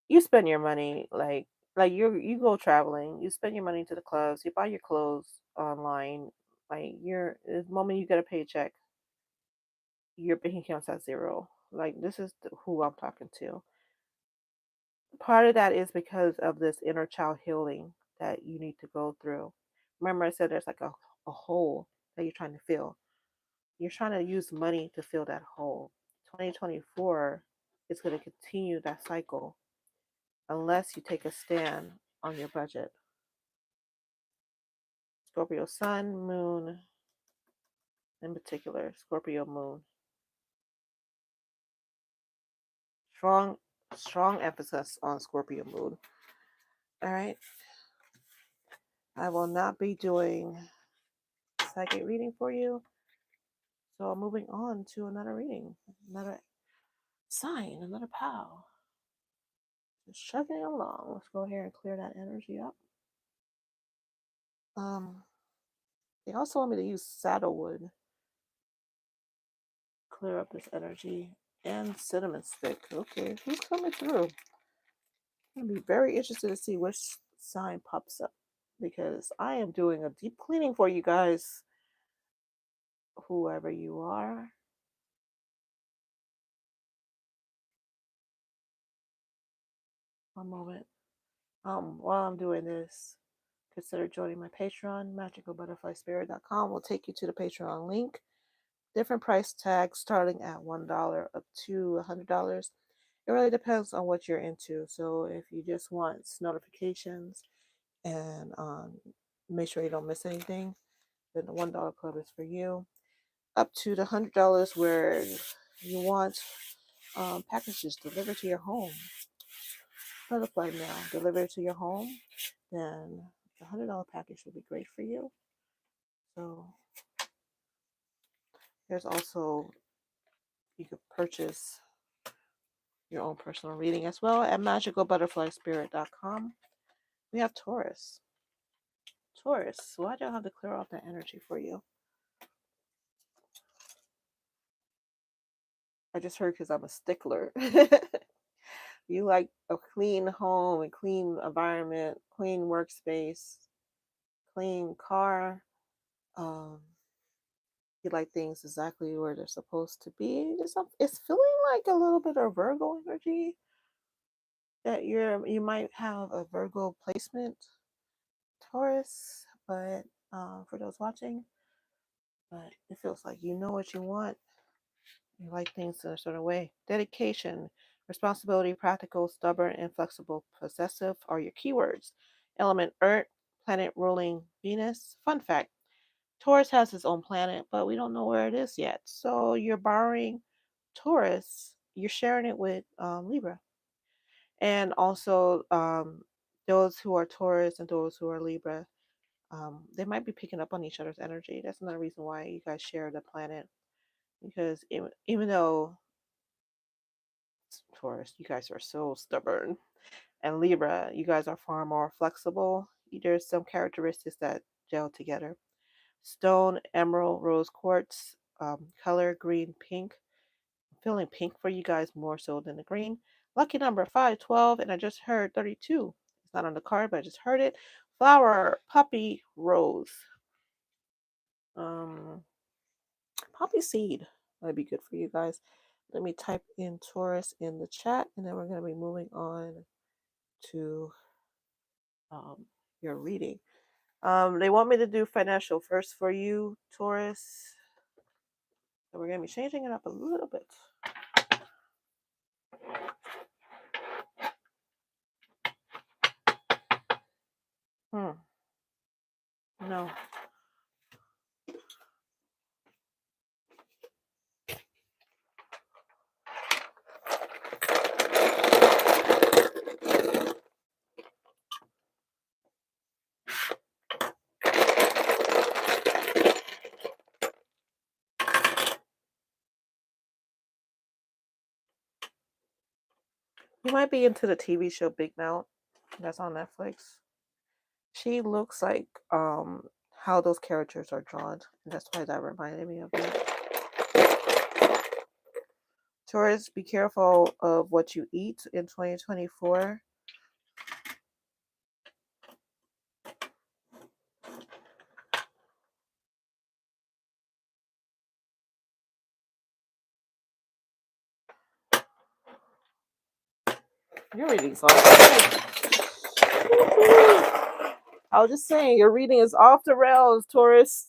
you spend your money like you go traveling, you spend your money to the clubs, you buy your clothes online. Like you're the moment you get a paycheck, your bank account's at zero. Like this is who I'm talking to. Part of that is because of this inner child healing that you need to go through. Remember, I said there's like a hole that you're trying to fill. You're trying to use money to fill that hole. 2024 is going to continue that cycle unless you take a stand on your budget. Scorpio sun, moon, in particular, Scorpio moon. Strong, strong emphasis on Scorpio moon. All right. I will not be doing psychic reading for you. So moving on to another reading, another sign, another pal. Just chugging along. Let's go here and clear that energy up. Um, they also want me to use saddlewood, clear up this energy, and cinnamon stick. Okay, who's coming through? I'm gonna be very interested to see which sign pops up because I am doing a deep cleaning for you guys, whoever you are. One moment. While I'm doing this, consider joining my Patreon, magicalbutterflyspirit.com will take you to the Patreon link. Different price tags starting at $1 up to $100. It really depends on what you're into. So if you just want notifications and make sure you don't miss anything, then the $1 club is for you. Up to the $100 where you want packages delivered to your home. Butterfly mail delivered to your home, then the $100 package will be great for you. So there's also, you could purchase your own personal reading as well at magicalbutterflyspirit.com. We have Taurus. Taurus, why do I have to clear off that energy for you? I just heard because I'm a stickler. You like a clean home, a clean environment, clean workspace, clean car. Um, you like things exactly where they're supposed to be. It's feeling like a little bit of Virgo energy that you might have a Virgo placement, Taurus, but for those watching, but it feels like you know what you want. You like things in a certain way. Dedication, responsibility, practical, stubborn, inflexible, possessive are your keywords. Element Earth, planet ruling Venus. Fun fact, Taurus has its own planet, but we don't know where it is yet. So you're borrowing Taurus, you're sharing it with Libra. And also, those who are Taurus and those who are Libra, they might be picking up on each other's energy. That's another reason why you guys share the planet. Because even though Taurus, you guys are so stubborn, and Libra, you guys are far more flexible, there's some characteristics that gel together. Stone, emerald, rose quartz, color green, pink. I'm feeling pink for you guys more so than the green. Lucky number 512, and I just heard 32. It's not on the card, but I just heard it. Flower, puppy, rose. Poppy seed. That'd be good for you guys. Let me type in Taurus in the chat, and then we're going to be moving on to your reading. They want me to do financial first for you, Taurus. So we're going to be changing it up a little bit. No. You might be into the TV show Big Mouth. That's on Netflix. She looks like how those characters are drawn. And that's why that reminded me of it. Taurus, be careful of what you eat in 2024. Your reading's off. I was just saying, your reading is off the rails, Taurus.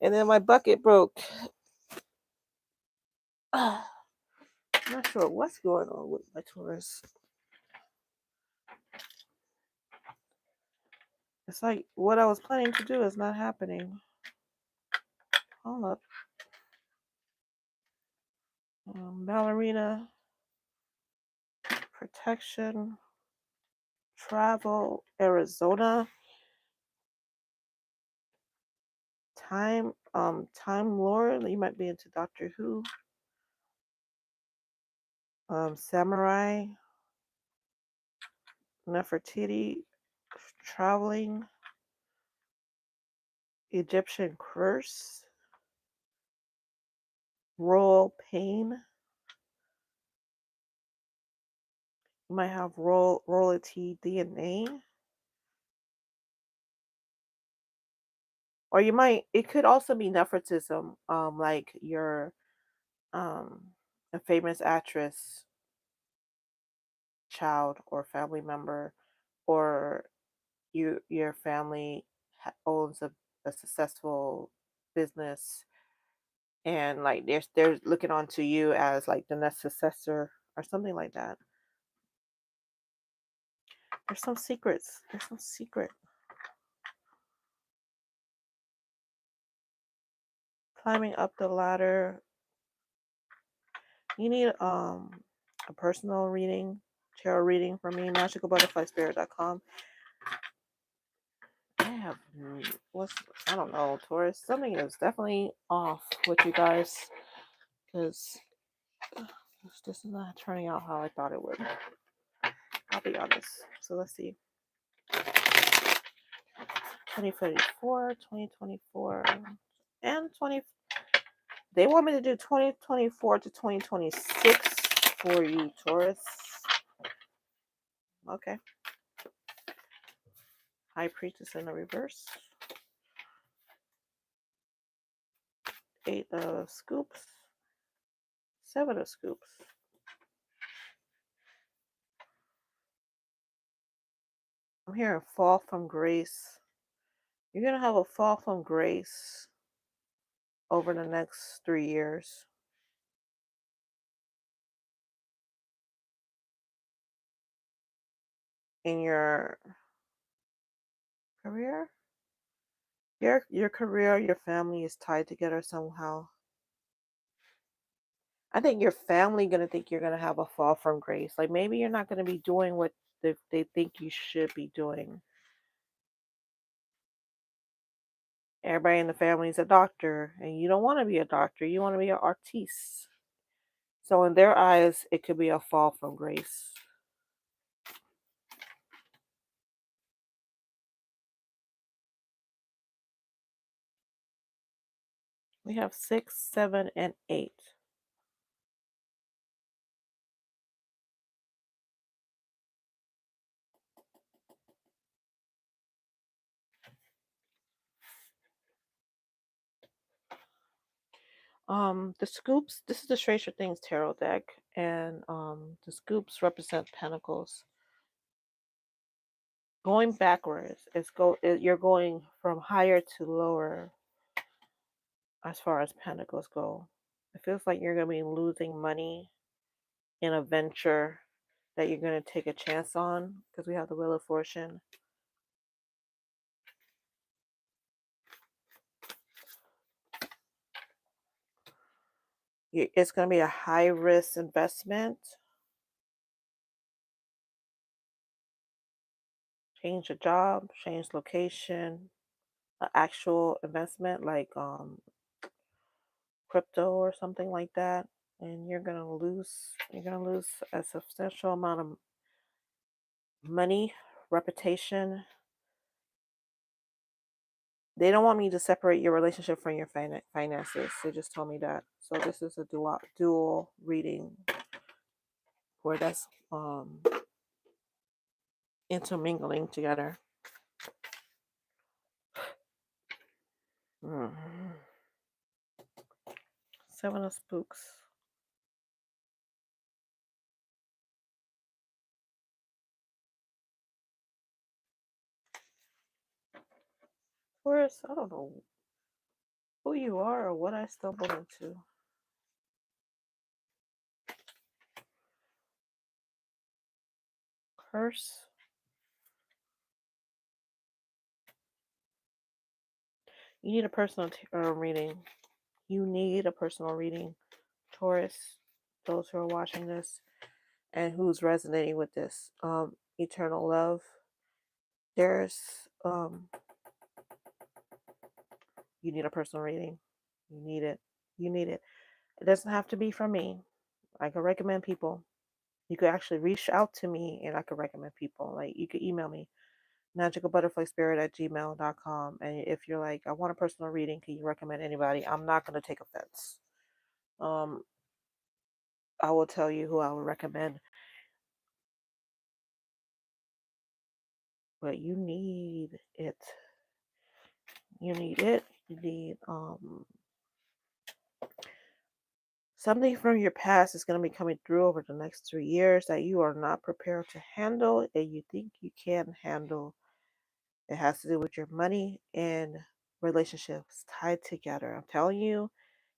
And then my bucket broke. I'm not sure what's going on with my Taurus. It's like what I was planning to do is not happening. Hold up. Ballerina, protection, travel, Arizona, time lord. You might be into Doctor Who. Samurai, Nefertiti, traveling, Egyptian curse, royal pain. You might have royalty DNA. Or you might, it could also be nepotism, like you're a famous actress child or family member, or your family owns a successful business, and like they're looking onto you as like the next successor or something like that. There's some secrets. There's some secret. Climbing up the ladder. You need a personal reading, tarot reading from me, magicalbutterflyspirit.com. I don't know, Taurus. Something is definitely off with you guys, because this is not turning out how I thought it would. I'll be honest. So let's see. 2024, 2024, and 20. They want me to do 2024 to 2026 for you, Taurus. Okay. High Priestess in the reverse. 8 of scoops. 7 of scoops. I'm hearing fall from grace. You're going to have a fall from grace over the next 3 years. In your career? Your career, your family is tied together somehow. I think your family going to think you're going to have a fall from grace. Like maybe you're not going to be doing what they think you should be doing. Everybody in the family is a doctor, and you don't want to be a doctor. You want to be an artiste. So in their eyes, it could be a fall from grace. We have 6, 7, and 8. The scoops, this is the Stranger Things tarot deck, and the scoops represent pentacles. Going backwards, you're going from higher to lower as far as pentacles go. It feels like you're going to be losing money in a venture that you're going to take a chance on, because we have the Wheel of Fortune. It's going to be a high risk investment. Change a job, change location, an actual investment like crypto or something like that, and you're going to lose a substantial amount of money, reputation. They don't want me to separate your relationship from your finances. They just told me that. So this is a dual reading where that's intermingling together. Seven of Spooks. Taurus, I don't know who you are or what I stumbled into. Curse. You need a personal reading. You need a personal reading, Taurus. Those who are watching this and who's resonating with this, eternal love. There's you need a personal reading. You need it. You need it. It doesn't have to be from me. I can recommend people. You could actually reach out to me and I could recommend people. Like, you could email me, magicalbutterflyspirit@gmail.com. And if you're like, I want a personal reading, can you recommend anybody? I'm not going to take offense. I will tell you who I would recommend. But you need it. You need it. You need something from your past is going to be coming through over the next 3 years that you are not prepared to handle and you think you can handle. It has to do with your money and relationships tied together. I'm telling you,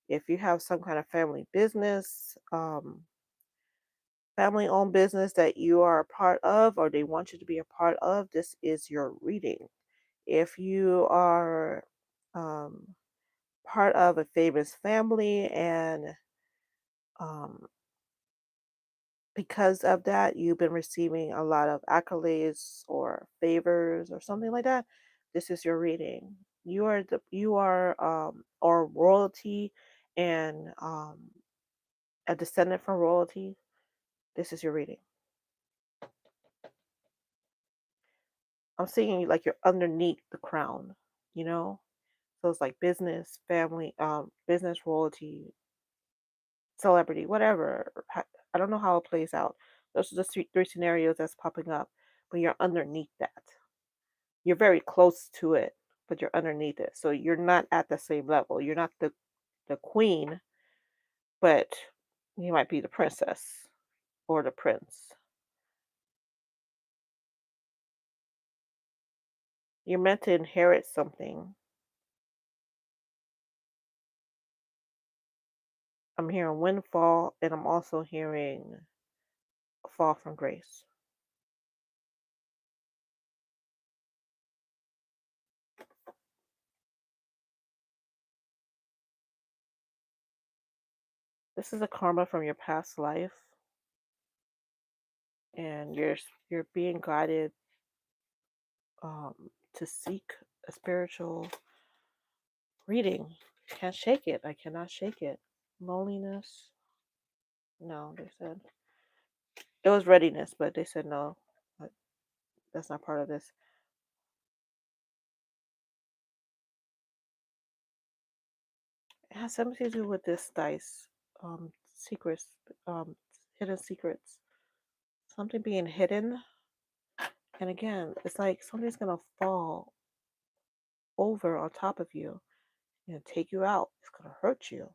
if you have some kind of family business, family owned business that you are a part of or they want you to be a part of, this is your reading. If you are part of a famous family and because of that you've been receiving a lot of accolades or favors or something like that, this is your reading. You are or royalty and a descendant from royalty. This is your reading. I'm seeing like you're underneath the crown, you know? So it's like business, family, business, royalty, celebrity, whatever. I don't know how it plays out. Those are the three scenarios that's popping up, but you're underneath that. You're very close to it, but you're underneath it. So you're not at the same level. You're not the queen, but you might be the princess or the prince. You're meant to inherit something. I'm hearing windfall, and I'm also hearing fall from grace. This is a karma from your past life, and you're being guided to seek a spiritual reading. Can't shake it. I cannot shake it. Loneliness. No, they said it was readiness, but they said no. That's not part of this. It has something to do with this dice. Secrets, hidden secrets. Something being hidden. And again, it's like something's gonna fall over on top of you and take you out. It's gonna hurt you.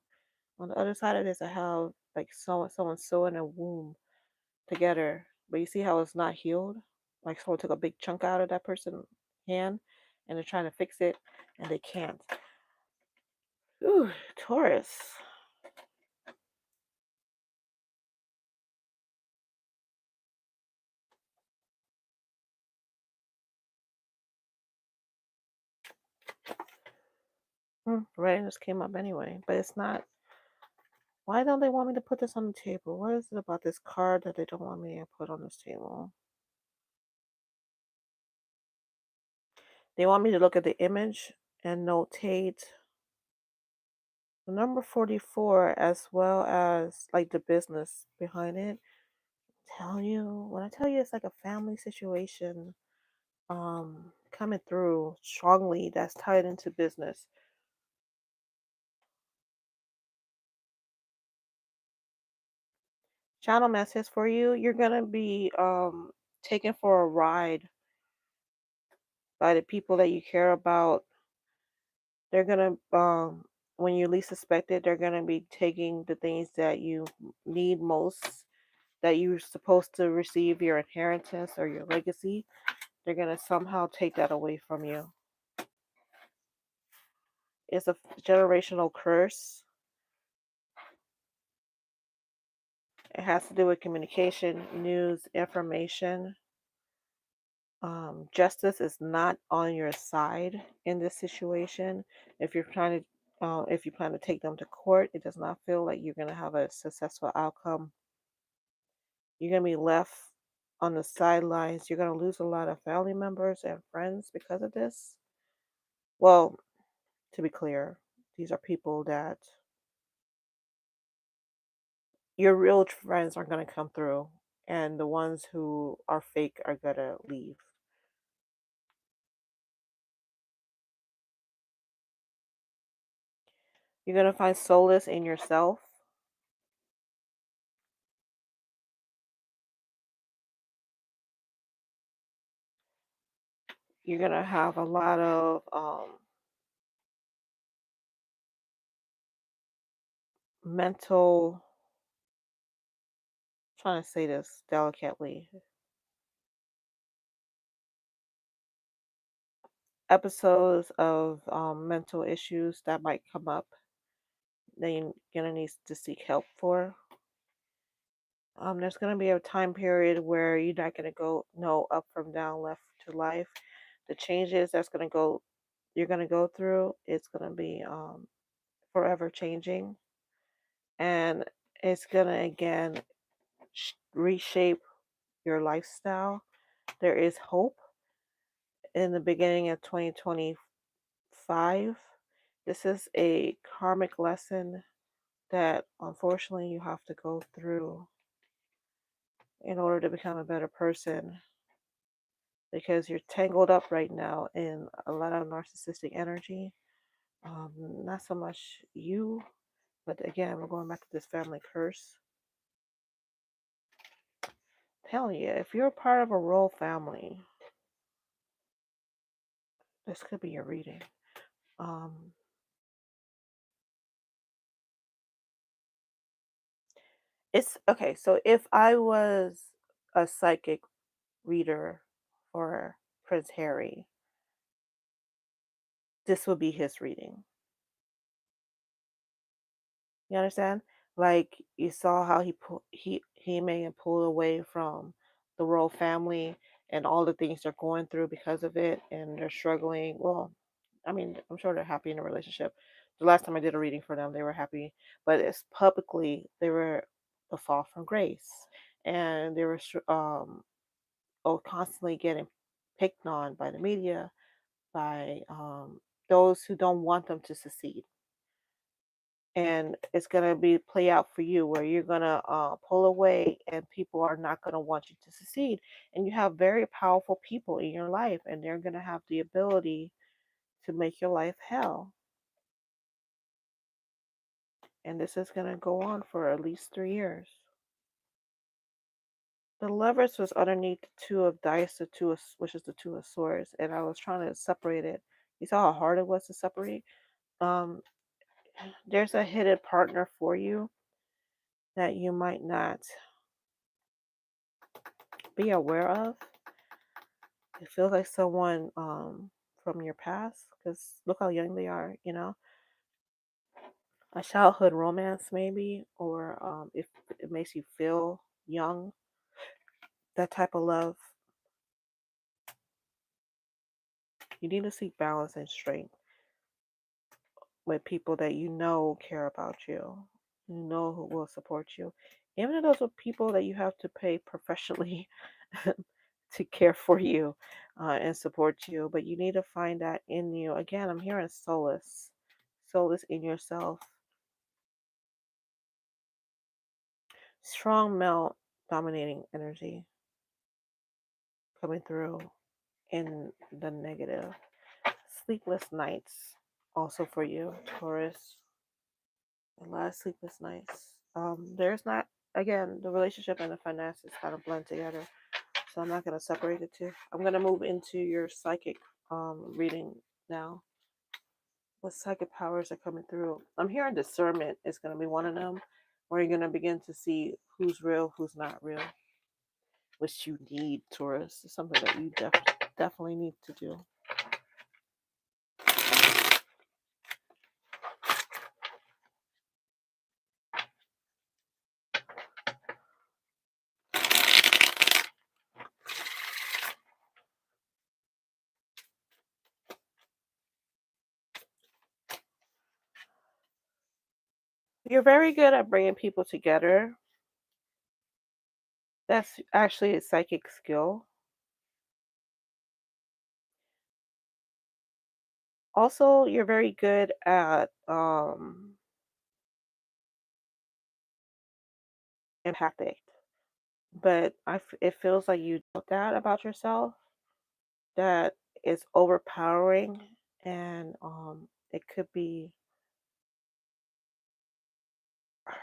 On the other side of this, I have like someone sewing a womb together, but you see how it's not healed? Like someone took a big chunk out of that person's hand and they're trying to fix it and they can't. Ooh, Taurus. Right, this came up anyway, but it's not. Why don't they want me to put this on the table? What is it about this card that they don't want me to put on this table? They want me to look at the image and notate the number 44 as well as like the business behind it. When I tell you it's like a family situation coming through strongly that's tied into business. Channel message for you. You're gonna be taken for a ride by the people that you care about. They're gonna when you least suspect it, they're gonna be taking the things that you need most, that you're supposed to receive your inheritance or your legacy. They're gonna somehow take that away from you. It's a generational curse. It has to do with communication, news, information. Justice is not on your side in this situation. If you're trying to, if you plan to take them to court, it does not feel like you're going to have a successful outcome. You're going to be left on the sidelines. You're going to lose a lot of family members and friends because of this. Well, to be clear, these are people that your real friends are going to come through, and the ones who are fake are going to leave. You're going to find solace in yourself. You're going to have a lot of mental, trying to say this delicately, episodes of mental issues that might come up that you're going to need to seek help for. There's going to be a time period where you're not going to go no up from down, left to life. The changes you're going to go through, it's going to be forever changing, and it's going to again reshape your lifestyle. There is hope in the beginning of 2025. This is a karmic lesson that unfortunately you have to go through in order to become a better person, because you're tangled up right now in a lot of narcissistic energy. Not so much you, but again, we're going back to this family curse. I'm telling you, if you're part of a royal family, this could be your reading. It's okay. So if I was a psychic reader for Prince Harry, this would be his reading. You understand? Like you saw how he may have pulled away from the royal family and all the things they're going through because of it, and they're struggling. Well, I mean, I'm sure they're happy in a relationship. The last time I did a reading for them, they were happy, but it's publicly they were a fall from grace, and they were constantly getting picked on by the media, by those who don't want them to succeed. And it's gonna be play out for you where you're gonna pull away, and people are not gonna want you to succeed. And you have very powerful people in your life, and they're gonna have the ability to make your life hell. And this is gonna go on for at least 3 years. The lovers was underneath the two of dice, which is the two of swords, and I was trying to separate it. You saw how hard it was to separate. Um, There's a hidden partner for you that you might not be aware of. It feels like someone from your past, because look how young they are, you know? A childhood romance, maybe, or if it makes you feel young, that type of love. You need to seek balance and strength with people that you know care about you know who will support you. Even if those are people that you have to pay professionally to care for you and support you, but you need to find that in you. Again, I'm hearing solace, solace in yourself. Strong male dominating energy coming through in the negative. Sleepless nights also for you, Taurus. A lot of sleepless nights. There's not, again, the relationship and the finances kind of blend together. So I'm not going to separate the two. I'm going to move into your psychic reading now. What psychic powers are coming through? I'm hearing discernment is going to be one of them, where you're going to begin to see who's real, who's not real, which you need, Taurus. It's something that you definitely need to do. You're very good at bringing people together. That's actually a psychic skill. Also, you're very good at empathic, but it feels like you doubt that about yourself, that it's overpowering, and it could be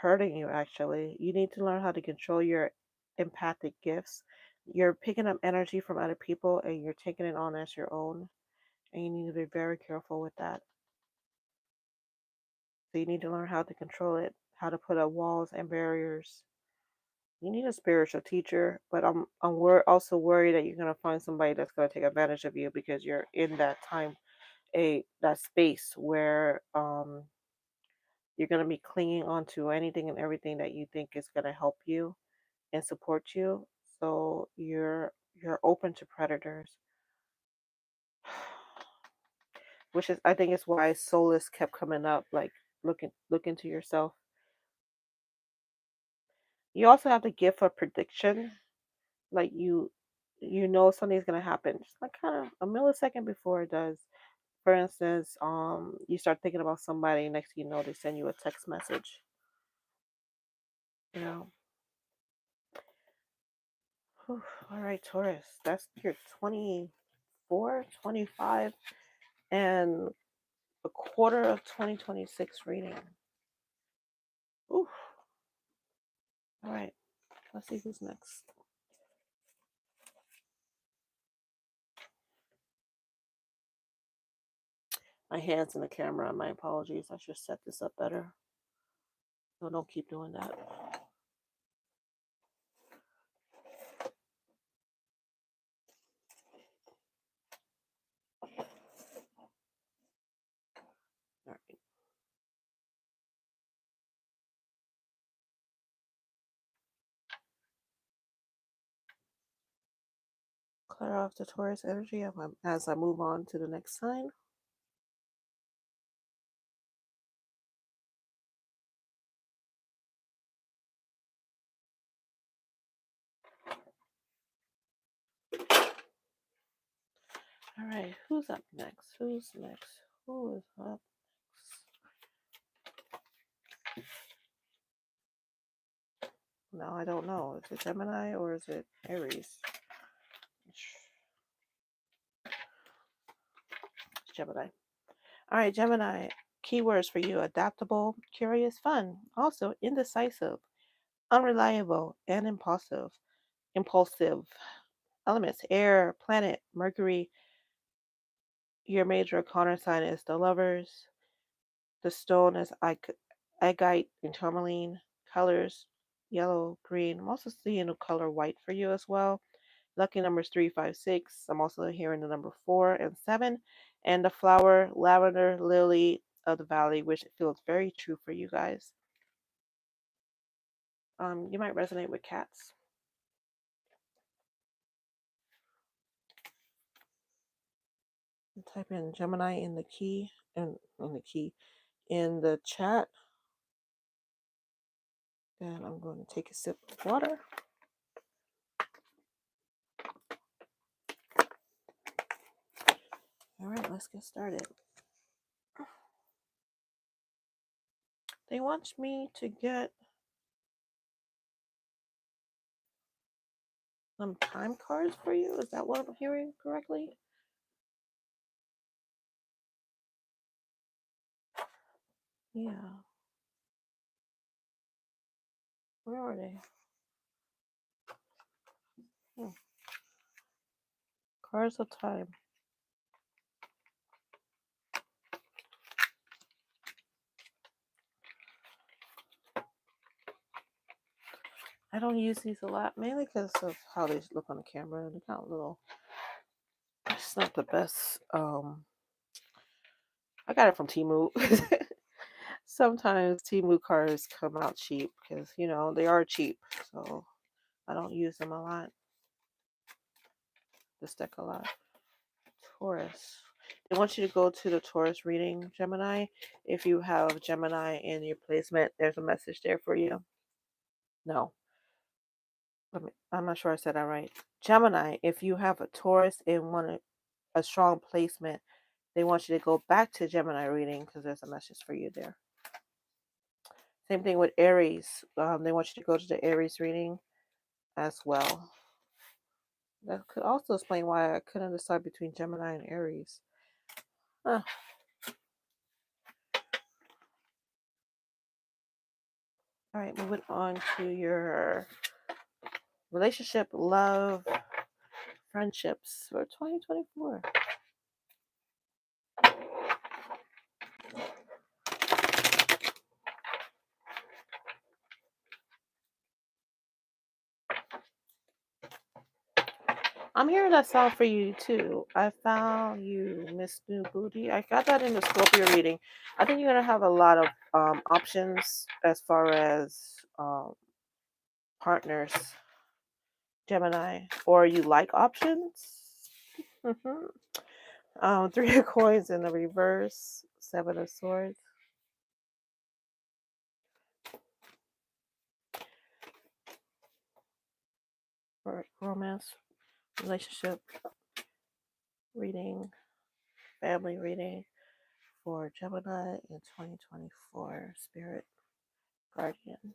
hurting you actually. You need to learn how to control your empathic gifts. You're picking up energy from other people and you're taking it on as your own, and you need to be very careful with that. So you need to learn how to control it, how to put up walls and barriers. You need a spiritual teacher, but also worried that you're gonna find somebody that's gonna take advantage of you, because you're in that time, that space where you're gonna be clinging onto anything and everything that you think is gonna help you and support you. So you're open to predators, which is, I think, is why solace kept coming up. Like, look into yourself. You also have the gift of prediction. Like, you know something's gonna happen, just like kind of a millisecond before it does. For instance, you start thinking about somebody, next thing you know, they send you a text message. You know. Whew. All right, Taurus. That's your 24, 25, and a quarter of 2026 reading. Ooh. All right. Let's see who's next. My hand's in the camera. My apologies. I should set this up better. So don't keep doing that. All right. Clear off the Taurus energy as I move on to the next sign. All right. Who's up next? Who's next? Who is up next? No, I don't know. Is it Gemini or is it Aries? It's Gemini. All right, Gemini. Keywords for you: adaptable, curious, fun. Also indecisive, unreliable, and impulsive. Impulsive. Elements: air, planet, Mercury. Your major Connor sign is the Lovers. The stone is agate and tourmaline. Colors yellow, green. I'm also seeing the color white for you as well. Lucky numbers 3, 5, 6. I'm also hearing the number 4 and 7. And the flower, lavender lily of the valley, which feels very true for you guys. You might resonate with cats. Type in Gemini in the key and in the chat. And I'm going to take a sip of water. All right, let's get started. They want me to get some time cards for you. Is that what I'm hearing correctly? Yeah. Where are they? Cards of time. I don't use these a lot, mainly because of how they look on the camera. They're kind of little. It's not the best. I got it from Temu. Sometimes Temu cards come out cheap because, you know, they are cheap. So I don't use them a lot. This deck a lot. Taurus. They want you to go to the Taurus reading, Gemini. If you have Gemini in your placement, there's a message there for you. No. I'm not sure I said that right. Gemini, if you have a Taurus in a strong placement, they want you to go back to Gemini reading because there's a message for you there. Same thing with Aries. They want you to go to the Aries reading as well. That could also explain why I couldn't decide between Gemini and Aries. Huh. All right, moving on to your relationship, love, friendships for 2024. I'm hearing that song for you too. I found you, Miss New Booty. I got that in the Scorpio reading. I think you're gonna have a lot of options as far as partners, Gemini, or you like options. Mm-hmm. 3 of coins in the reverse, 7 of swords. For romance, relationship reading, family reading for Gemini in 2024. Spirit guardians,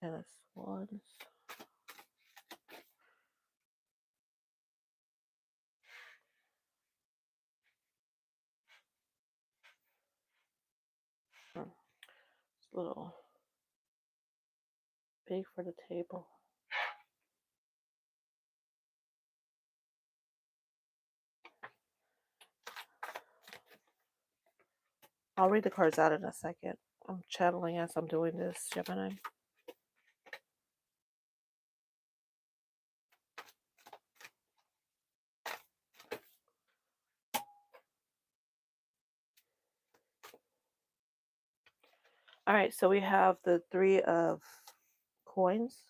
10 of swords. It's a little big for the table. I'll read the cards out in a second. I'm channeling as I'm doing this, Gemini. All right, so we have the 3 of coins,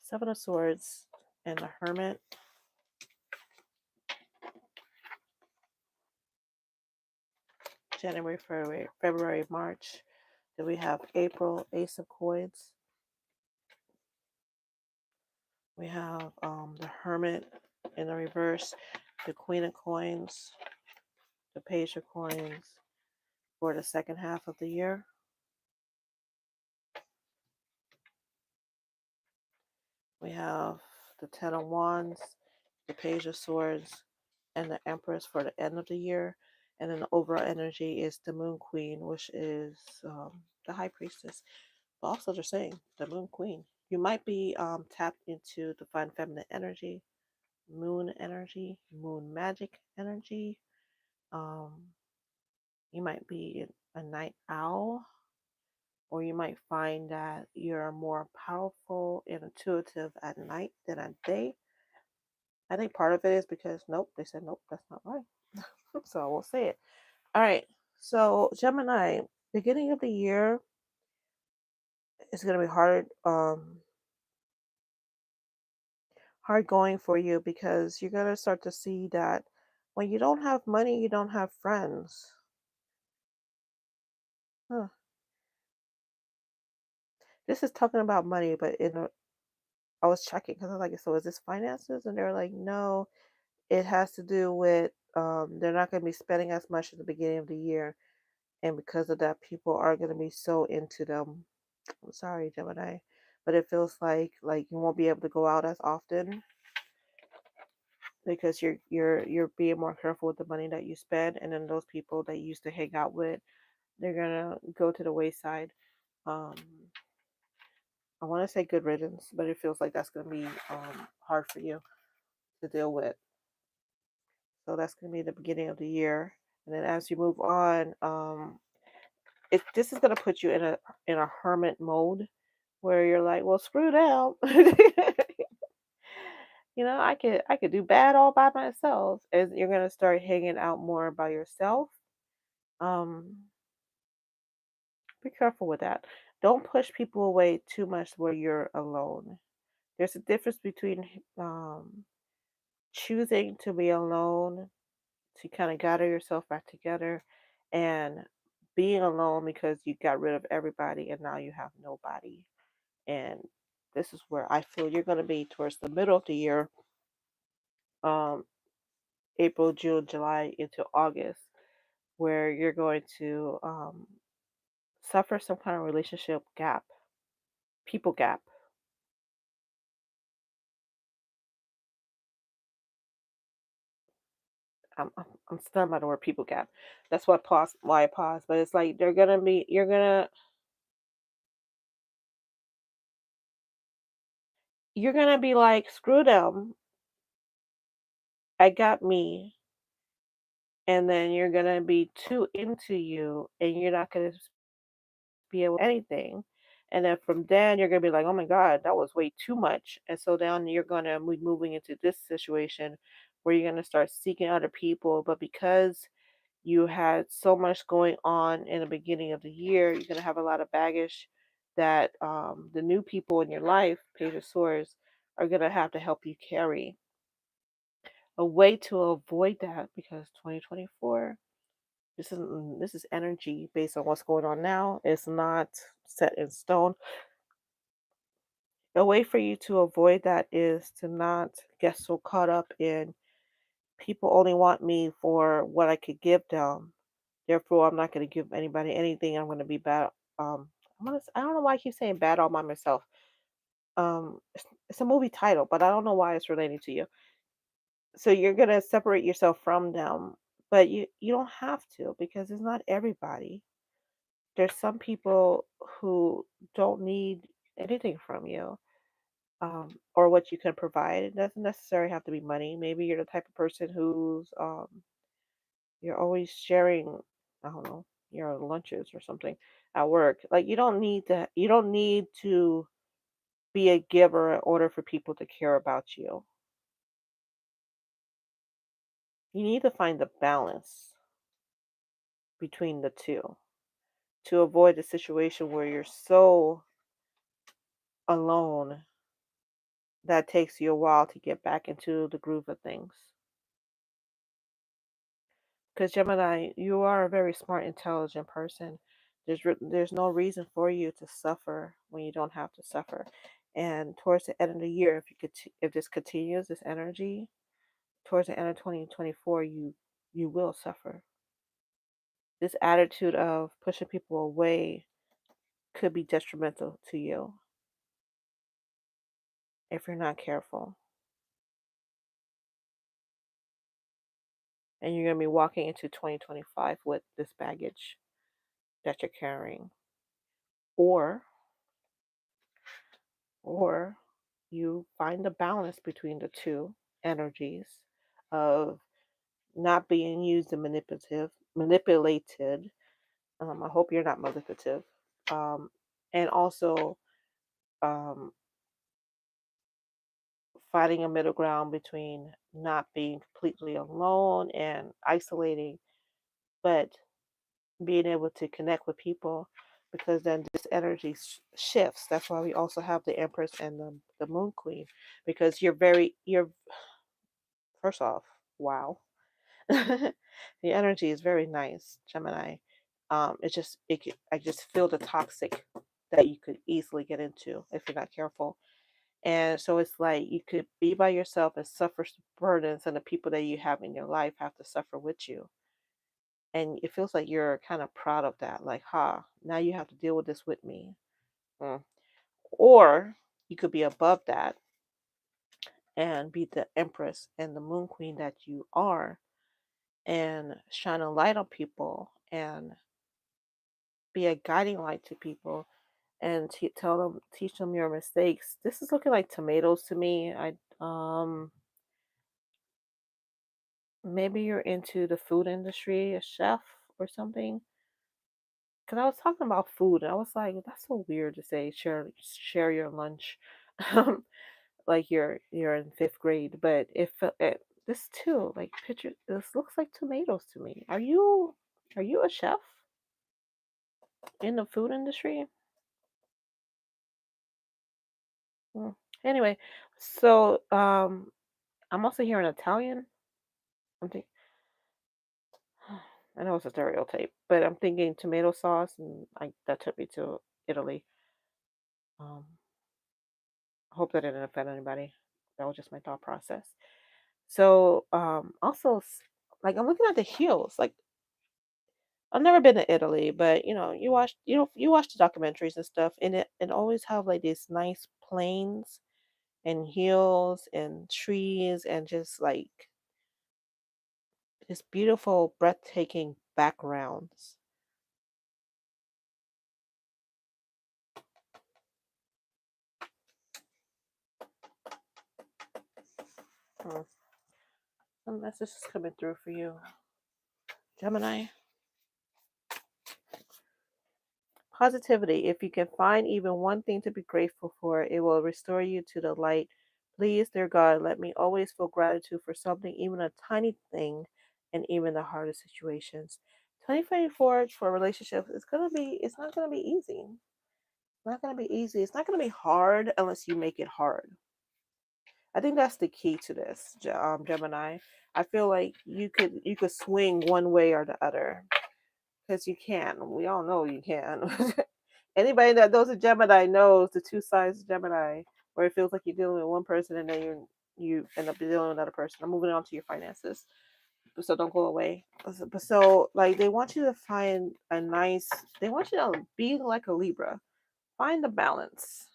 7 of swords, and the hermit. January, February, March. Then we have April, Ace of coins. We have the hermit in the reverse, the Queen of coins, the Page of coins for the second half of the year. We have the 10 of wands, the Page of swords, and the Empress for the end of the year. And then the overall energy is the Moon Queen, which is the High Priestess. But also they're saying the Moon Queen. You might be tapped into divine feminine energy, moon magic energy. You might be a night owl, or you might find that you're more powerful and intuitive at night than at day. I think part of it is because nope, they said nope, that's not right. So I will say it. All right. So Gemini, beginning of the year is going to be hard going for you because you're going to start to see that when you don't have money, you don't have friends. Huh. This is talking about money, but I was checking because I was like, so is this finances? And they're like, no, it has to do with they're not going to be spending as much at the beginning of the year, and because of that, people are going to be so into them. I'm sorry, Gemini, but it feels like you won't be able to go out as often because you're being more careful with the money that you spend, and then those people that you used to hang out with, they're gonna go to the wayside. Um, I want to say good riddance, but it feels like that's gonna be hard for you to deal with. So that's gonna be the beginning of the year, and then as you move on, this is gonna put you in a hermit mode where you're like, well, screw them. I could do bad all by myself. As you're gonna start hanging out more by yourself. Um, be careful with that. Don't push people away too much where you're alone. There's a difference between choosing to be alone to kind of gather yourself back together and being alone because you got rid of everybody and now you have nobody. And this is where I feel you're going to be towards the middle of the year, um, April, June, July into August, where you're going to suffer some kind of relationship gap, people gap. I'm stunned by the word people gap. That's why I paused. But it's like you're gonna be like, screw them, I got me, and then you're gonna be too into you, and you're not gonna be able to do anything. And then from then you're gonna be like, oh my god, that was way too much. And so then you're gonna be moving into this situation where you're gonna start seeking other people, but because you had so much going on in the beginning of the year, you're going to have a lot of baggage that the new people in your life, Page of Swords, are going to have to help you carry. A way to avoid that, because 2024, this is energy based on what's going on now. It's not set in stone. A way for you to avoid that is to not get so caught up in people only want me for what I could give them. Therefore, I'm not going to give anybody anything. I'm going to be bad. I don't know why I keep saying bad all by myself. It's a movie title, but I don't know why it's relating to you. So you're going to separate yourself from them, but you don't have to because it's not everybody. There's some people who don't need anything from you, or what you can provide. It doesn't necessarily have to be money. Maybe you're the type of person who's you're always sharing, I don't know, your lunches or something at work. Like you don't need to be a giver in order for people to care about you. You need to find the balance between the two to avoid a situation where you're so alone that takes you a while to get back into the groove of things. Because Gemini, you are a very smart, intelligent person. There's no reason for you to suffer when you don't have to suffer. And towards the end of the year, if this continues, this energy, towards the end of 2024, you will suffer. This attitude of pushing people away could be detrimental to you if you're not careful. And you're going to be walking into 2025 with this baggage that you're carrying. Or or you find the balance between the two energies of not being used and manipulative, manipulated. I hope you're not manipulative. And also um, finding a middle ground between not being completely alone and isolating, but being able to connect with people, because then this energy shifts. That's why we also have the Empress and the Moon Queen, because you're first off, wow. The energy is very nice, Gemini. I just feel the toxic that you could easily get into if you're not careful. And so it's like you could be by yourself and suffer burdens, and the people that you have in your life have to suffer with you. And it feels like you're kind of proud of that. Like, now you have to deal with this with me. Mm. Or you could be above that and be the Empress and the Moon Queen that you are, and shine a light on people and be a guiding light to people, and teach them your mistakes. This is looking like tomatoes to me. Maybe you're into the food industry, a chef or something. Because I was talking about food, and I was like, that's so weird to say share your lunch, like you're in fifth grade. But this too, like picture, this looks like tomatoes to me. Are you a chef in the food industry? Hmm. Anyway, so I'm also hearing Italian. I'm thinking, I know it's a stereotype, but I'm thinking tomato sauce, and that took me to Italy. Um, I hope that didn't offend anybody. That was just my thought process. So, also, like I'm looking at the hills. Like I've never been to Italy, but you watch the documentaries and stuff, and it always have like these nice plains and hills and trees and just like this beautiful, breathtaking backgrounds. Hmm. Some message is coming through for you, Gemini. Positivity. If you can find even one thing to be grateful for, it will restore you to the light. Please, dear God, let me always feel gratitude for something, even a tiny thing, and even the hardest situations. 2024 for relationships, it's not gonna be easy. It's not gonna be easy. It's not gonna be hard unless you make it hard. I think that's the key to this, Gemini. I feel like you could swing one way or the other, because you can. We all know you can. Anybody that knows a Gemini knows the two sides of Gemini, where it feels like you're dealing with one person and then you end up dealing with another person. I'm moving on to your finances, so don't go away. So like they want you to find a nice. They want you to be like a Libra. Find the balance.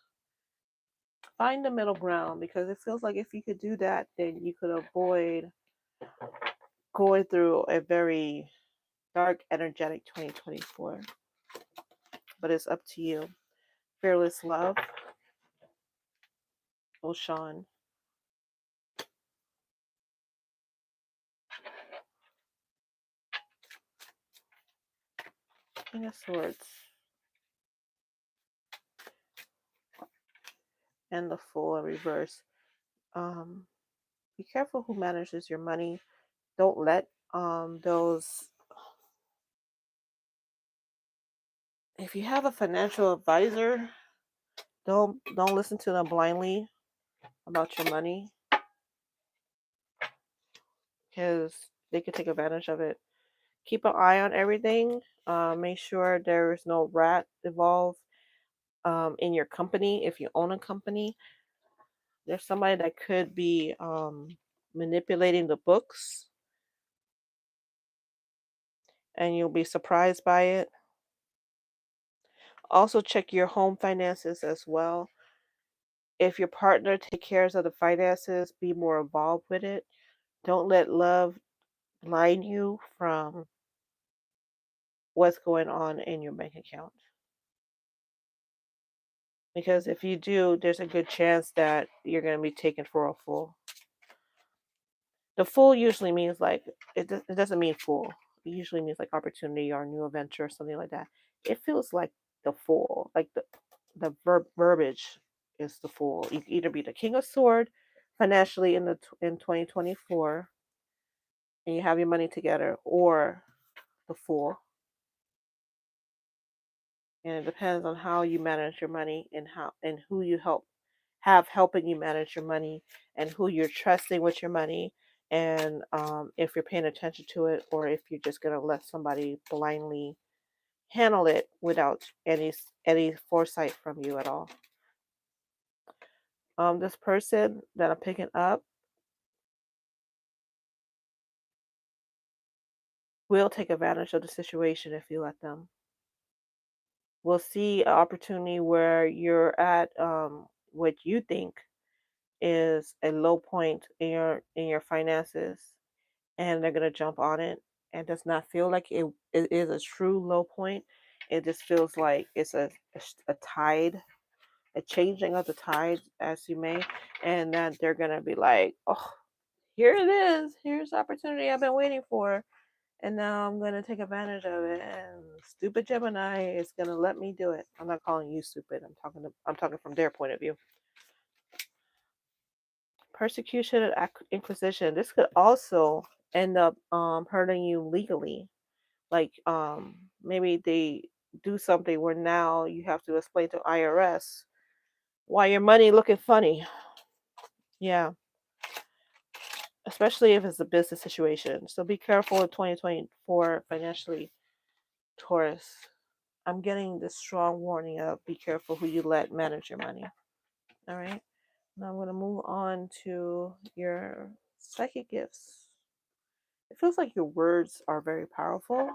Find the middle ground, because it feels like if you could do that, then you could avoid going through a very dark, energetic 2024. But it's up to you. Fearless love, Oshan. King of Swords. And the Fool in reverse. Um, be careful who manages your money. Don't let those. If you have a financial advisor, don't listen to them blindly about your money, because they could take advantage of it. Keep an eye on everything. Make sure there is no rat involved in your company. If you own a company, there's somebody that could be manipulating the books, and you'll be surprised by it. Also, check your home finances as well. If your partner takes care of the finances, be more involved with it. Don't let love blind you from what's going on in your bank account. Because if you do, there's a good chance that you're going to be taken for a fool. The fool usually means like, it doesn't mean fool. usually means like opportunity or new adventure or something like that. It feels like the Fool, like the verbiage is the Fool. You can either be the King of Sword financially in 2024 and you have your money together, or the Fool. And it depends on how you manage your money and who you have helping you manage your money, and who you're trusting with your money, and if you're paying attention to it, or if you're just going to let somebody blindly handle it without any foresight from you at all. This person that I'm picking up will take advantage of the situation if you let them. We'll see an opportunity where you're at what you think is a low point in your finances, and they're gonna jump on it, and does not feel like it is a true low point. It just feels like it's a tide, a changing of the tide, as you may, and that they're gonna be like, oh, here it is, here's the opportunity I've been waiting for, and now I'm gonna take advantage of it. And stupid Gemini is gonna let me do it. I'm not calling you stupid. I'm talking from their point of view. Persecution and inquisition. This could also end up hurting you legally. Like maybe they do something where now you have to explain to IRS why your money looking funny. Yeah, especially if it's a business situation. So be careful in 2024 financially, Taurus. I'm getting this strong warning of be careful who you let manage your money. All right. Now I'm going to move on to your psychic gifts. It feels like your words are very powerful.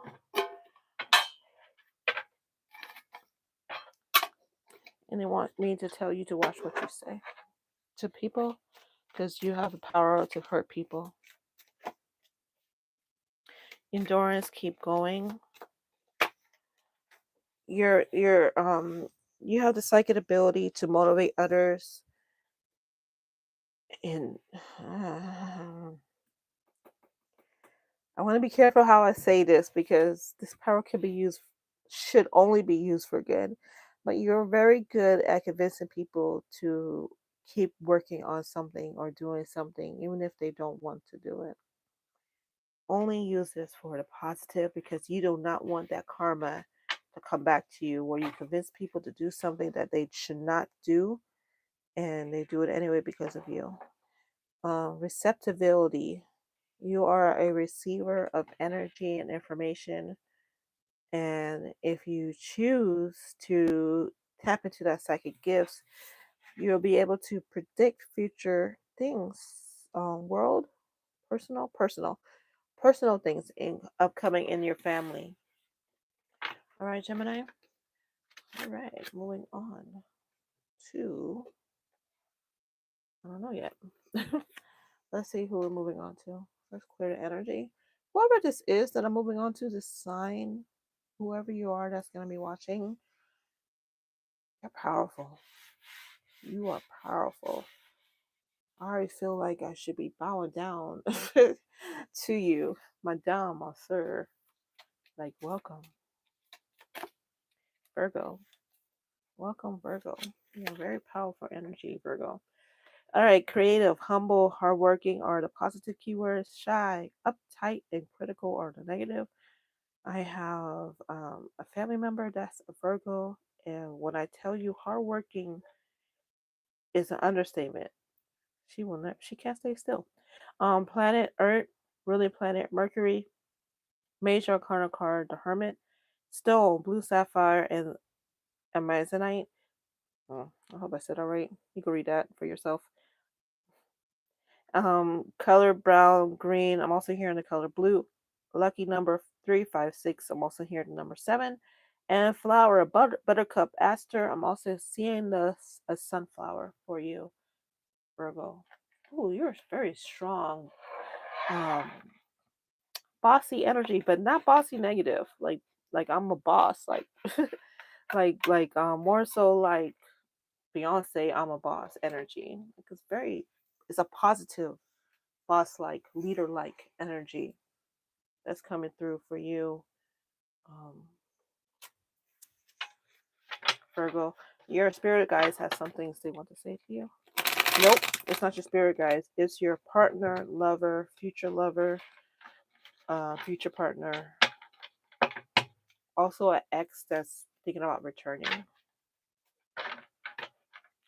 And they want me to tell you to watch what you say to people, because you have the power to hurt people. Endurance, keep going. You have the psychic ability to motivate others, and I want to be careful how I say this, because this power should only be used for good. But you're very good at convincing people to keep working on something or doing something, even if they don't want to do it. Only use this for the positive, because you do not want that karma to come back to you where you convince people to do something that they should not do, and they do it anyway because of you. Receptibility. You are a receiver of energy and information, and if you choose to tap into that psychic gifts, you'll be able to predict future things, world, personal things upcoming in your family. All right, Gemini. All right, moving on to, I don't know yet. Let's see who we're moving on to. Let's clear the energy. Whoever this is that I'm moving on to, this sign, whoever you are that's going to be watching, you're powerful. You are powerful. I already feel like I should be bowing down to you, madame or sir. Like, welcome, Virgo. Welcome, Virgo. You're very powerful energy, Virgo. All right, creative, humble, hardworking are the positive keywords. Shy, uptight, and critical are the negative. I have a family member that's a Virgo, and when I tell you hardworking is an understatement. She will not. She can't stay still. Planet Earth, really planet Mercury. Major Arcana card, the Hermit. Stone, blue sapphire, and amazonite. I hope I said all right. You can read that for yourself. Color brown, green. I'm also hearing the color blue. Lucky number 356. I'm also hearing the number 7. And flower, buttercup, aster. I'm also seeing a sunflower for you, Virgo. Oh, you're very strong. Bossy energy, but not bossy negative. Like I'm a boss. Like more so like Beyonce, I'm a boss energy. It's a positive boss like, leader like energy that's coming through for you, Virgo. Your spirit guides have some things they want to say to you. Nope, it's not your spirit guides. It's your partner, lover, future partner. Also, an ex that's thinking about returning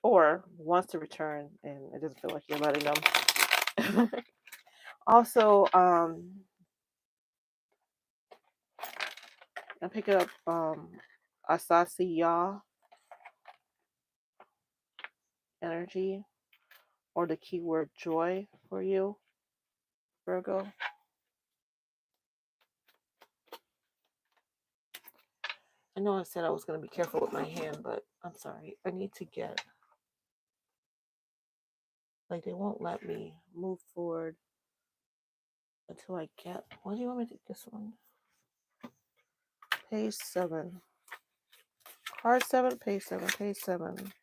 or wants to return and it doesn't feel like you're letting them. Also, I pick up Asasiya energy or the keyword joy for you, Virgo. I know I said I was going to be careful with my hand, but I'm sorry. I need to get, like, they won't let me move forward until I get, what do you want me to get this one? Page 7. Card 7, page 7, page 7.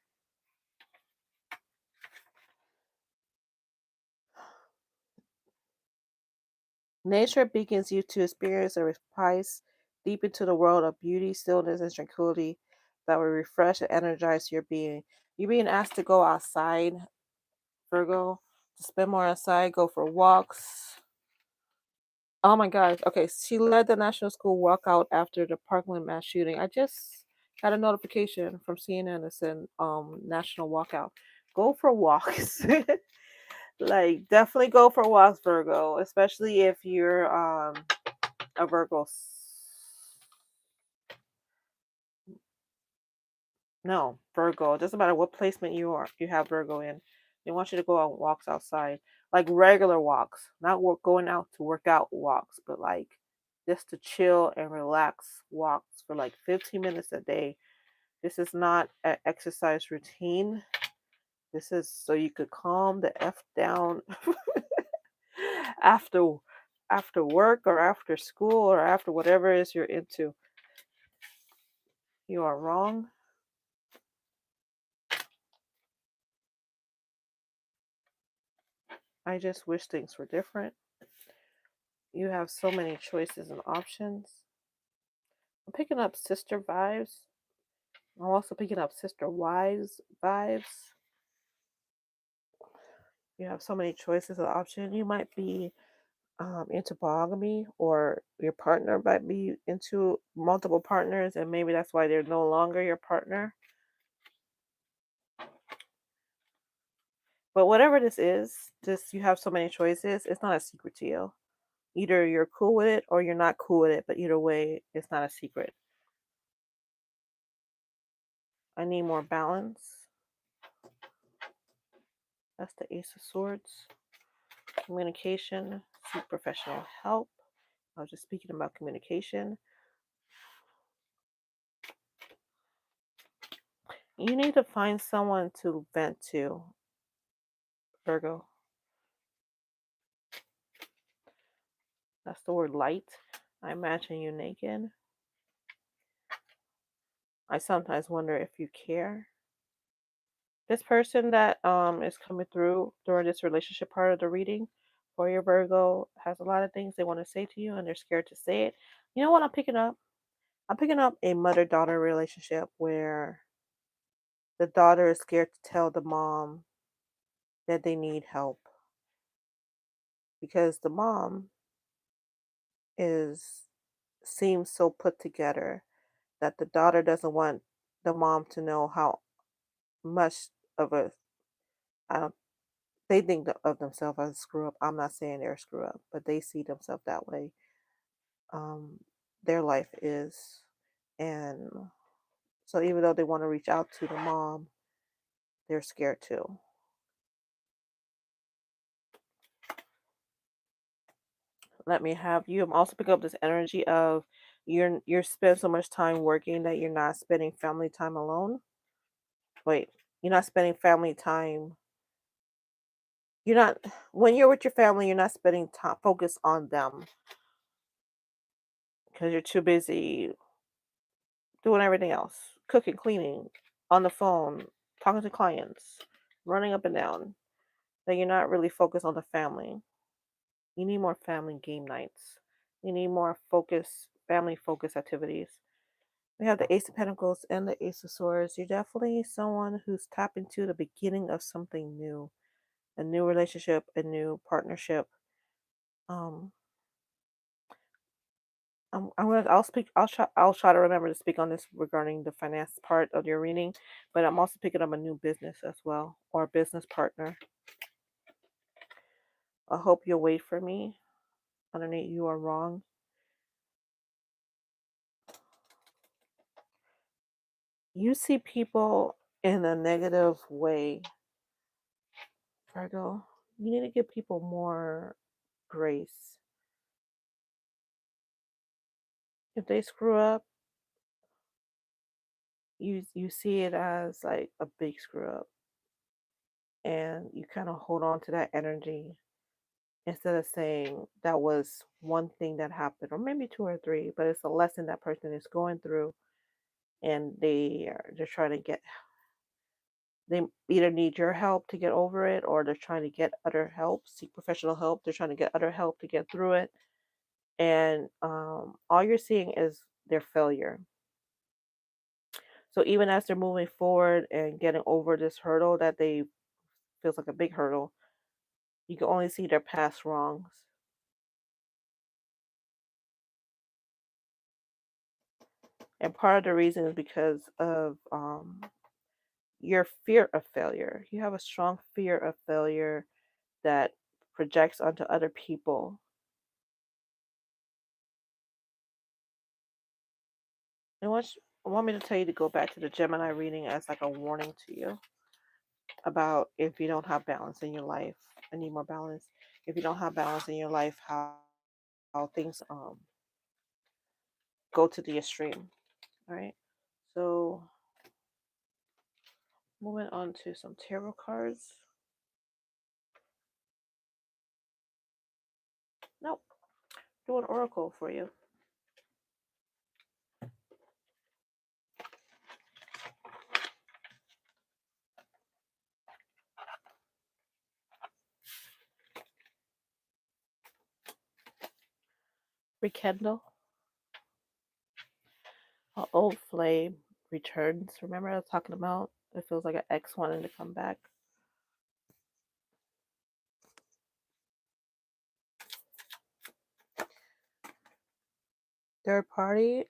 Nature beckons you to experience a reprise deep into the world of beauty, stillness, and tranquility that will refresh and energize your being. You're being asked to go outside, Virgo, to spend more outside, go for walks. Oh my gosh. Okay, she led the national school walkout after the Parkland mass shooting. I just got a notification from CNN that said national walkout. Go for walks. Like definitely go for walks, Virgo, especially if you're a Virgo. No, Virgo. It doesn't matter what placement you have Virgo in. They want you to go on walks outside, like regular walks, not going out to work out walks, but like just to chill and relax walks for like 15 minutes a day. This is not an exercise routine. This is so you could calm the F down after work or after school or after whatever it is you're into. You are wrong. I just wish things were different. You have so many choices and options. I'm picking up sister vibes. I'm also picking up sister wives vibes. You have so many choices and options. You might be into monogamy, or your partner might be into multiple partners, and maybe that's why they're no longer your partner. But whatever this is, just you have so many choices. It's not a secret to you. Either you're cool with it or you're not cool with it, but either way, it's not a secret. I need more balance. That's the Ace of Swords. Communication, seek professional help. I was just speaking about communication. You need to find someone to vent to, Virgo. That's the word light. I imagine you naked. I sometimes wonder if you care. This person that is coming through during this relationship part of the reading for your Virgo has a lot of things they want to say to you and they're scared to say it. You know what I'm picking up? I'm picking up a mother-daughter relationship where the daughter is scared to tell the mom that they need help because the mom is seems so put together that the daughter doesn't want the mom to know how much of a I don't they think of themselves as a screw up. I'm not saying they're a screw up, but they see themselves that way. Um, their life is, and so even though they want to reach out to the mom, they're scared too. Let me have you. I'm also picking up this energy of you're spend so much time working that you're not spending family time alone. Wait, you're not spending family time. You're not when you're with your family. You're not spending time focus on them because you're too busy doing everything else, cooking, cleaning, on the phone, talking to clients, running up and down. That you're not really focused on the family. You need more family game nights. You need more focus, family focus activities. We have the Ace of Pentacles and the Ace of Swords. You're definitely someone who's tapped into the beginning of something new, a new relationship, a new partnership. Um, I'll try to remember to speak on this regarding the finance part of your reading, but I'm also picking up a new business as well, or a business partner. I hope you'll wait for me. Underneath, you are wrong. You see people in a negative way, Virgo. You need to give people more grace. If they screw up, you see it as like a big screw up, and you kind of hold on to that energy instead of saying that was one thing that happened, or maybe two or three, but it's a lesson that person is going through, and they're trying to get. They either need your help to get over it, or they're trying to get other help, seek professional help. They're trying to get other help to get through it, and all you're seeing is their failure. So even as they're moving forward and getting over this hurdle that they feels like a big hurdle, you can only see their past wrongs. And part of the reason is because of your fear of failure. You have a strong fear of failure that projects onto other people. And I want me to tell you to go back to the Gemini reading as like a warning to you about if you don't have balance in your life. I need more balance. If you don't have balance in your life, how things go to the extreme. All right. So moving on to some tarot cards. Nope. Do an oracle for you. Rekindle. An old flame returns. Remember I was talking about it feels like an ex wanting to come back. Third party.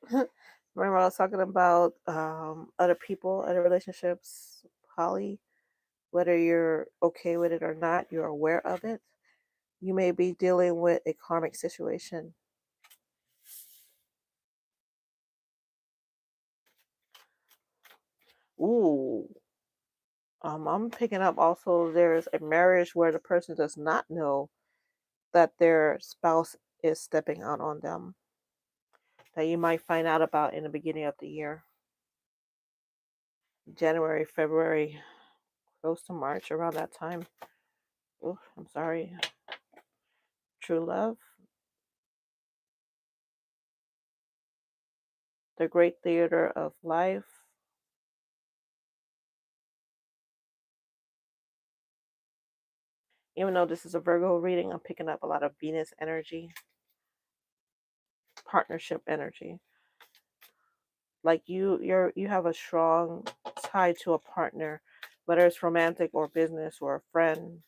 Remember I was talking about other people, other relationships, poly, whether you're okay with it or not, you're aware of it. You may be dealing with a karmic situation. Ooh. I'm picking up also there's a marriage where the person does not know that their spouse is stepping out on them, that you might find out about in the beginning of the year. January, February, close to March, around that time. Ooh, I'm sorry. True love. The great theater of life. Even though this is a Virgo reading, I'm picking up a lot of Venus energy, partnership energy. Like you have a strong tie to a partner, whether it's romantic or business or a friend,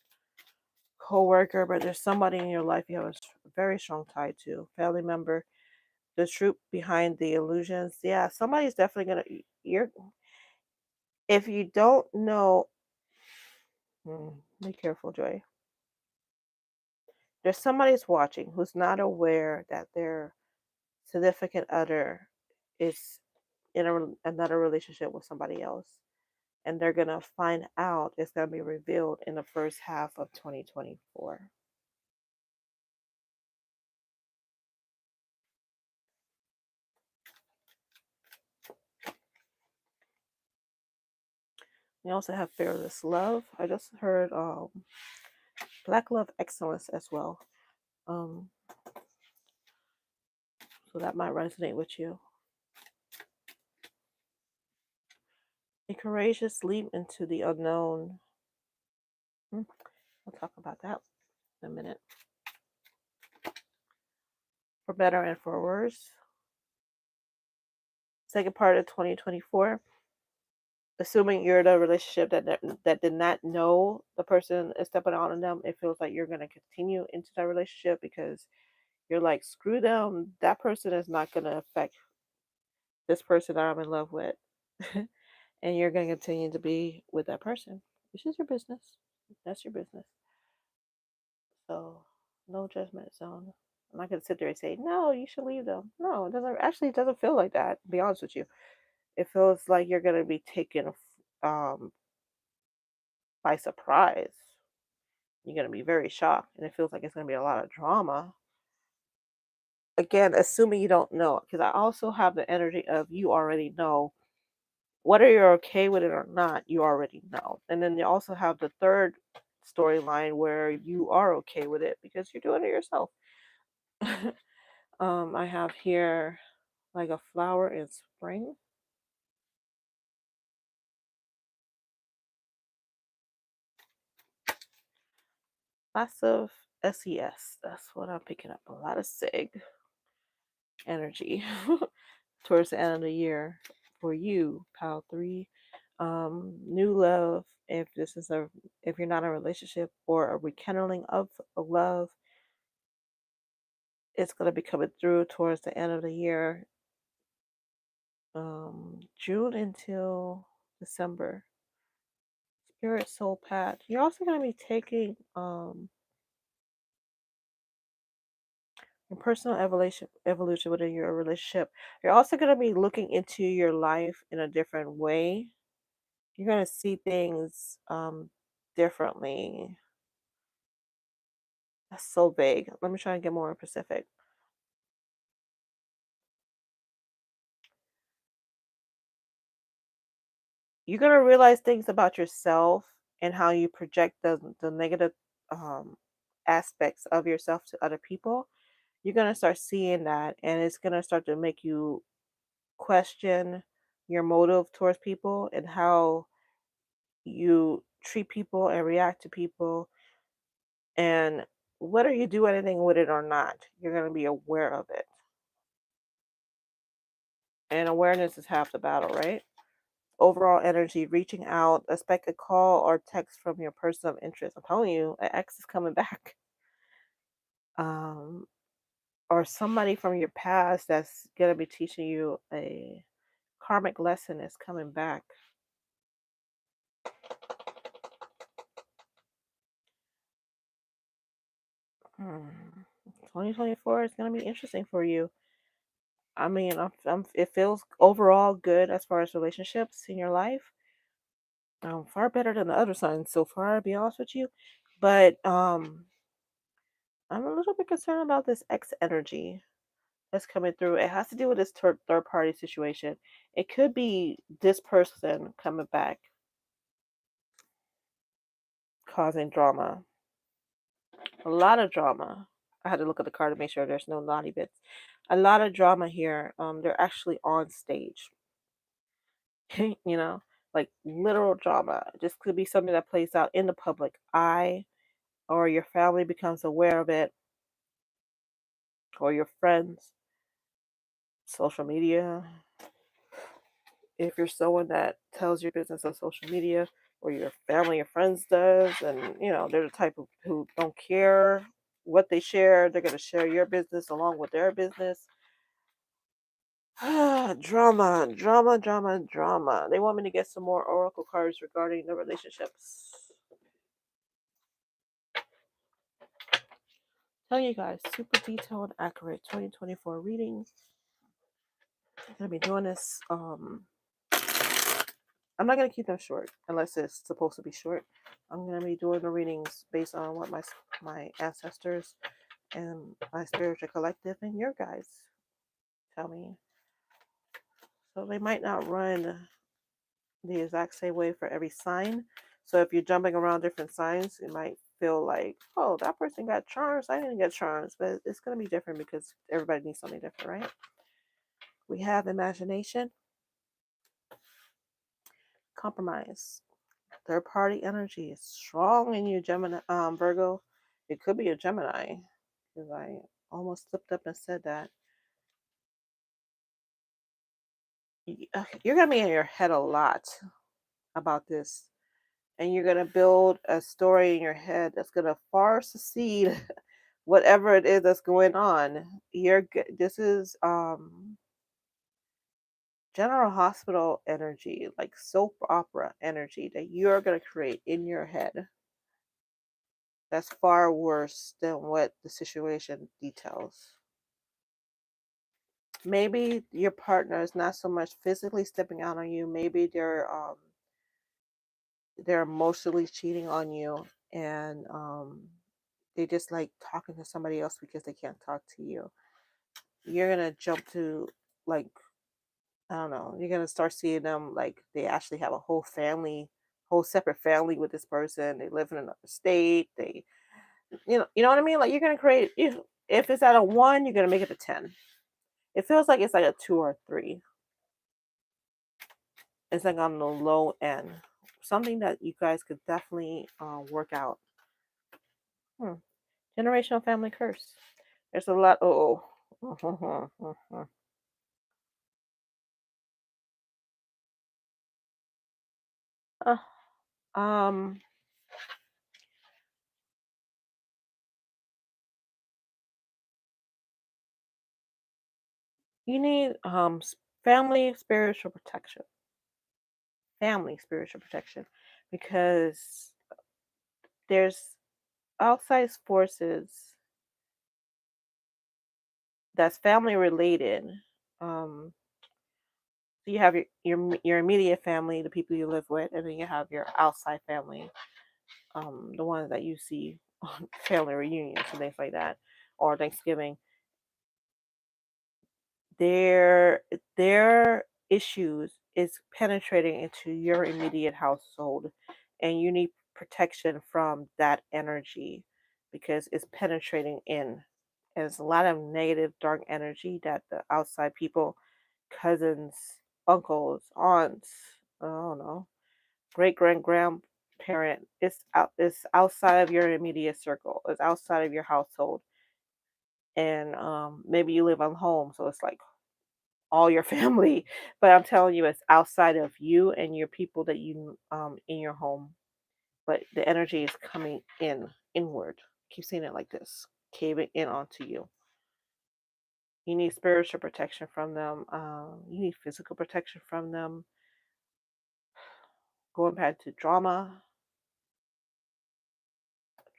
coworker, but there's somebody in your life you have a very strong tie to, family member, the truth behind the illusions. Yeah, somebody's definitely gonna. You're if you don't know. Be careful, Joy. There's somebody's watching who's not aware that their significant other is in another relationship with somebody else, and they're gonna find out. It's gonna be revealed in the first half of 2024. We also have fearless love. I just heard black love excellence as well. Um, so that might resonate with you. A courageous leap into the unknown. We'll talk about that in a minute. for better and for worse. Second part of 2024, assuming you're in a relationship that did not know the person is stepping out on them, it feels like you're going to continue into that relationship because you're like, screw them. That person is not going to affect this person that I'm in love with. And you're going to continue to be with that person, which is your business. That's your business. So, no judgment zone. I'm not going to sit there and say, no, you should leave them. No, it doesn't feel like that, to be honest with you. It feels like you're going to be taken by surprise. You're going to be very shocked, and it feels like it's going to be a lot of drama. Again, assuming you don't know, because I also have the energy of you already know. Whether you're okay with it or not, you already know. And then you also have the third storyline where you are okay with it because you're doing it yourself. I have here like a flower in spring. Lots of SES. That's what I'm picking up. A lot of SIG energy towards the end of the year for you, Pal 3. New love. If you're not in a relationship or a rekindling of a love, it's going to be coming through towards the end of the year, June until December. Spirit soul path. You're also going to be taking your personal evolution within your relationship. You're also going to be looking into your life in a different way. You're going to see things differently. That's so vague. Let me try and get more specific. You're going to realize things about yourself and how you project the negative aspects of yourself to other people. You're going to start seeing that, and it's going to start to make you question your motive towards people and how you treat people and react to people. And whether you do anything with it or not, you're going to be aware of it. And awareness is half the battle, right? Overall energy, reaching out, expect a call or text from your person of interest. I'm telling you, an ex is coming back. Or somebody from your past that's going to be teaching you a karmic lesson is coming back. Hmm. 2024 is going to be interesting for you. I mean, it feels overall good as far as relationships in your life. Far better than the other signs so far, to be honest with you. But I'm a little bit concerned about this X energy that's coming through. It has to do with this third party situation. It could be this person coming back, causing drama. A lot of drama. I had to look at the card to make sure there's no naughty bits. A lot of drama here. They're actually on stage. you know, like literal drama. This could be something that plays out in the public eye, or your family becomes aware of it, or your friends, social media. If you're someone that tells your business on social media, or your family or friends does, and they're the type of who don't care what they share, they're going to share your business along with their business. Drama, drama, drama, drama. They want me to get some more oracle cards regarding the relationships. Tell you guys, super detailed, accurate 2024 reading. I'm gonna be doing this. I'm not gonna keep them short unless it's supposed to be short. I'm gonna be doing the readings based on what my ancestors and my spiritual collective and your guys tell me. So they might not run the exact same way for every sign. So if you're jumping around different signs, it might feel like, oh, that person got charms, I didn't get charms. But it's going to be different because everybody needs something different, right? We have imagination, compromise. Third party energy is strong in you, Gemini, Virgo. It could be a Gemini, because almost slipped up and said that. You're going to be in your head a lot about this. And you're going to build a story in your head that's going to far succeed whatever it is that's going on. This is General Hospital energy, like soap opera energy that you're going to create in your head. That's far worse than what the situation details. Maybe your partner is not so much physically stepping out on you. Maybe they're emotionally cheating on you, and they just like talking to somebody else because they can't talk to you. You're gonna jump to, like, I don't know, you're gonna start seeing them like they actually have a whole family, whole separate family with this person. They live in another state. They, you know what I mean? Like, you're gonna create, if it's at a 1, you're gonna make it a 10. It feels like it's like a 2 or 3. It's like on the low end. Something that you guys could definitely work out. Generational family curse. There's a lot. Oh. Uh, um, you need family spiritual protection. Family spiritual protection, because there's outside forces that's family related. Um, so you have your immediate family, the people you live with, and then you have your outside family, the ones that you see on family reunions and things like that, or Thanksgiving. Their issues is penetrating into your immediate household, and you need protection from that energy because it's penetrating in. And there's a lot of negative dark energy that the outside people, cousins, uncles, aunts, I don't know, great grandparent, it's outside of your immediate circle, it's outside of your household. And maybe you live on home, so it's like all your family, but I'm telling you, it's outside of you and your people that you in your home. But the energy is coming inward. Keep saying it like this, caving in onto you. You need spiritual protection from them. You need physical protection from them. Going back to drama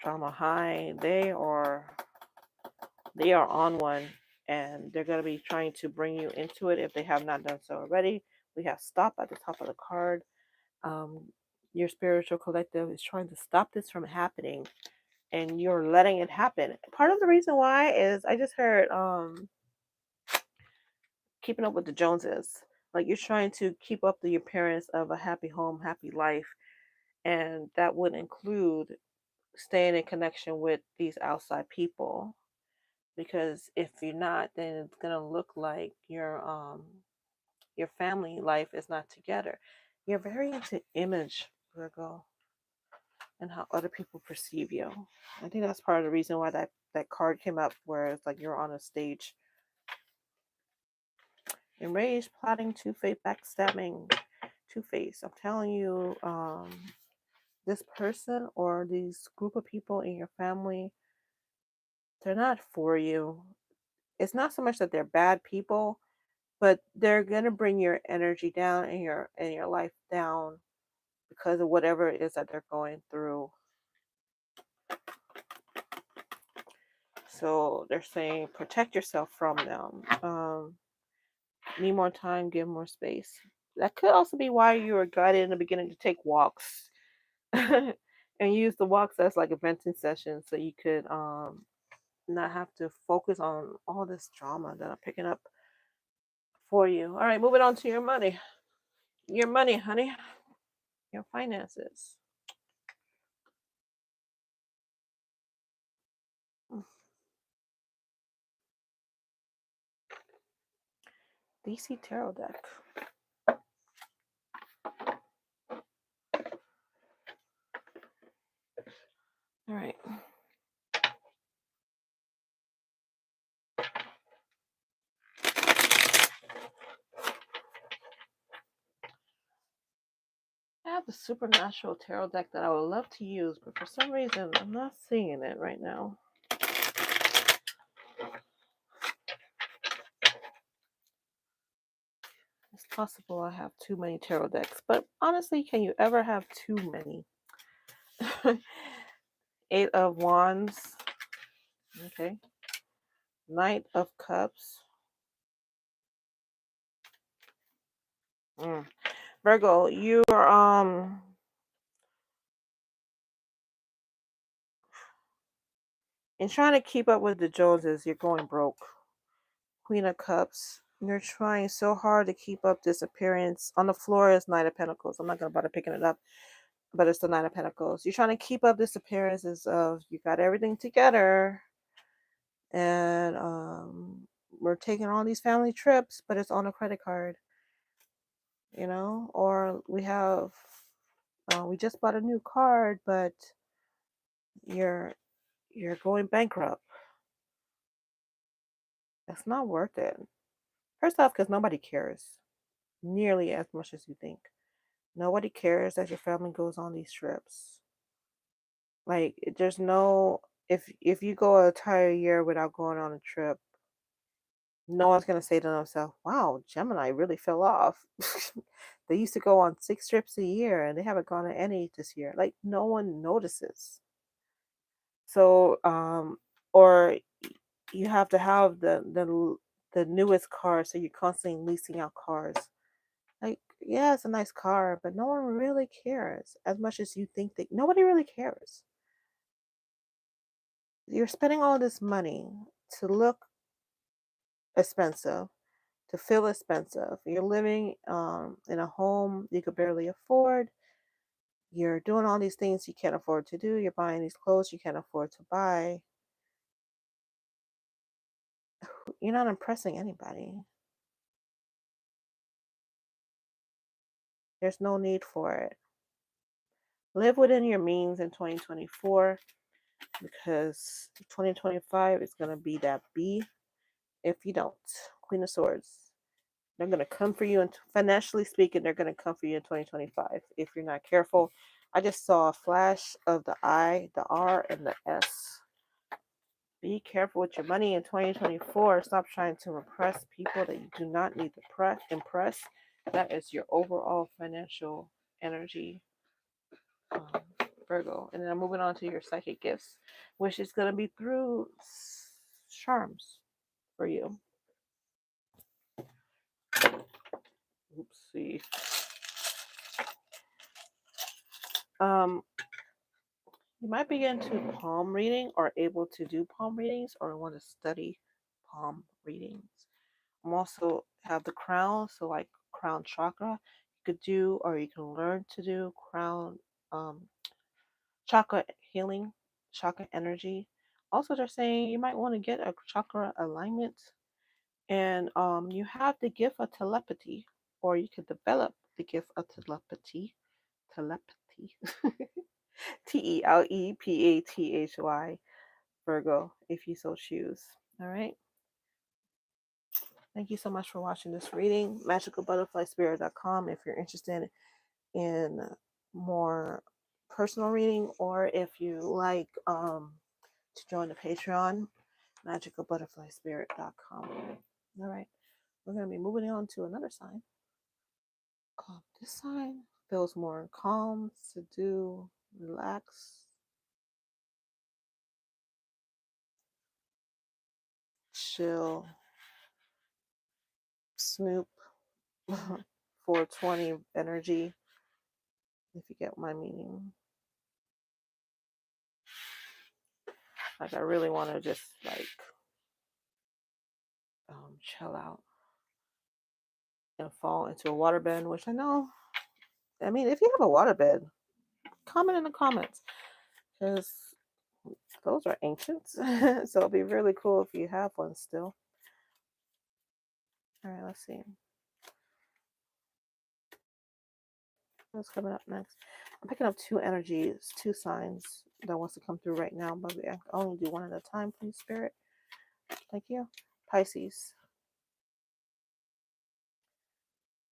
high. They are on one, and they're going to be trying to bring you into it if they have not done so already. We have stop at the top of the card. um, your spiritual collective is trying to stop this from happening, and you're letting it happen. Part of the reason why is I just heard keeping up with the Joneses. Like, you're trying to keep up the appearance of a happy home, happy life, and that would include staying in connection with these outside people. Because if you're not, then it's gonna look like your family life is not together. You're very into image, Virgo, and how other people perceive you. I think that's part of the reason why that card came up, where it's like you're on a stage. Enraged, plotting, two-faced, backstabbing, two-faced. I'm telling you, this person or these group of people in your family, they're not for you. It's not so much that they're bad people, but they're gonna bring your energy down and your life down because of whatever it is that they're going through. So they're saying protect yourself from them. Need more time, give more space. That could also be why you were guided in the beginning to take walks and use the walks as like a venting session, so you could not have to focus on all this drama that I'm picking up for you. All right, moving on to your money. Your money, honey. Your finances. DC Tarot deck. All right. the supernatural tarot deck that I would love to use, but for some reason I'm not seeing it right now. It's possible I have too many tarot decks, but honestly, can you ever have too many? Eight of Wands. Okay. Knight of Cups. Virgo, you're in trying to keep up with the Joneses, you're going broke. Queen of Cups. You're trying so hard to keep up this appearance. On the floor is Knight of Pentacles. I'm not going to bother picking it up, but it's the Knight of Pentacles. You're trying to keep up this appearances of you got everything together, and we're taking all these family trips, but it's on a credit card, you know. Or we have we just bought a new card, but you're going bankrupt. That's not worth it. First off, because nobody cares nearly as much as you think. Nobody cares that your family goes on these trips. Like, there's no, if you go an entire year without going on a trip, no one's gonna say to themselves, "Wow, Gemini really fell off." They used to go on 6 trips a year, and they haven't gone on any this year. Like, no one notices. So, or you have to have the newest car, so you're constantly leasing out cars. Like, yeah, it's a nice car, but no one really cares as much as you think that nobody really cares. You're spending all this money to look expensive, to feel expensive. You're living in a home you could barely afford. You're doing all these things you can't afford to do. You're buying these clothes you can't afford to buy. You're not impressing anybody. There's no need for it. Live within your means in 2024, because 2025 is going to be that B if you don't. Queen of Swords. They're going to come for you, and financially speaking, they're going to come for you in 2025 if you're not careful. I just saw a flash of the I, the R, and the S. Be careful with your money in 2024. Stop trying to impress people that you do not need to impress. That is your overall financial energy, Virgo. And then I'm moving on to your psychic gifts, which is going to be through charms for you. Oopsie. You might be into palm reading, or able to do palm readings, or want to study palm readings. I'm also have the crown, so like crown chakra, you could do, or you can learn to do crown chakra healing, chakra energy. Also, they're saying you might want to get a chakra alignment, and you have the gift of telepathy, or you could develop the gift of telepathy. Telepathy, Virgo, if you so choose. All right. Thank you so much for watching this reading. MagicalButterflySpirit.com if you're interested in more personal reading, or if you like to join the Patreon, MagicalButterflySpirit.com. All right. We're going to be moving on to another sign. This sign feels more calm, subdued, relax, chill, Snoop, 420 energy, if you get my meaning. Like, I really want to just like chill out and fall into a waterbed, which I know, I mean, if you have a waterbed, comment in the comments, because those are ancient. So it'll be really cool if you have one still. All right, let's see. What's coming up next? I'm picking up 2 energies, 2 signs that wants to come through right now, but I can only do one at a time, please, Spirit. Thank you. Pisces.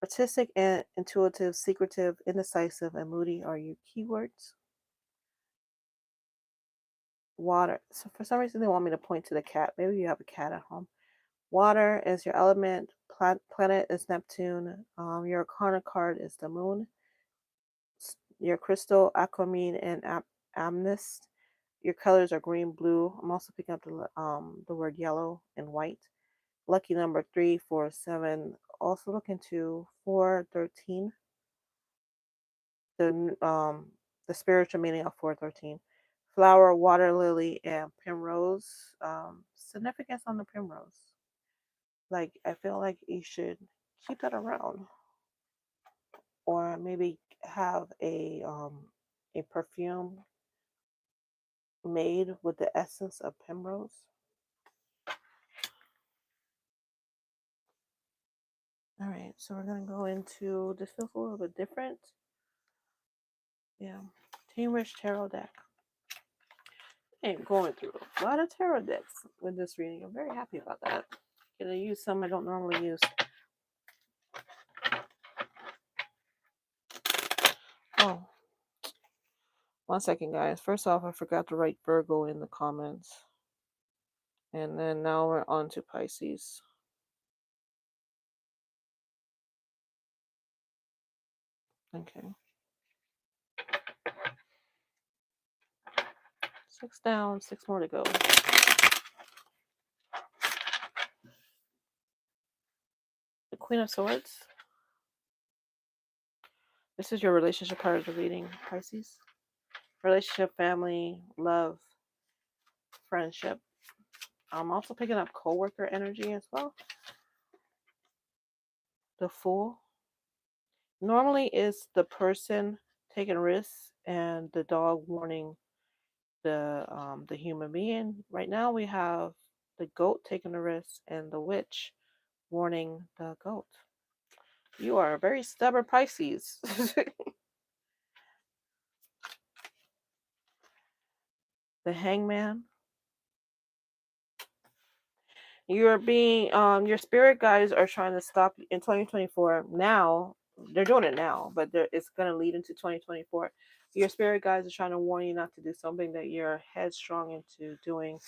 Artistic and intuitive, secretive, indecisive, and moody are your keywords. Water. So for some reason they want me to point to the cat. Maybe you have a cat at home. Water is your element. Planet is Neptune. Your Arcana card is the moon. Your crystal, aquamarine, and amethyst. Your colors are green, blue. I'm also picking up the word yellow and white. Lucky number 3, 4, 7. Also looking to 4, 13. The spiritual meaning of 413. Flower, water lily, and primrose. Significance on the primrose. Like I feel like you should keep that around, or maybe have a perfume made with the essence of primrose. All right, so we're gonna go into this. Feels a little bit different. Yeah, Team Rich Tarot deck. I'm going through a lot of tarot decks with this reading. I'm very happy about that. Gonna use some I don't normally use. Oh, 1 second, guys. First off, I forgot to write Virgo in the comments. And then now we're on to Pisces. Okay. 6 down, 6 more to go. The Queen of Swords. This is your relationship part of the reading, Pisces. Relationship, family, love, friendship. I'm also picking up Coworker energy as well. The Fool. Normally is the person taking risks and the dog warning the human being. Right now we have the goat taking the risk and the witch warning the goat. You are a very stubborn Pisces. The Hangman. You're being your spirit guides are trying to stop you in 2024 now. They're doing it now, but it's going to lead into 2024. Your spirit guides are trying to warn you not to do something that you're headstrong into doing,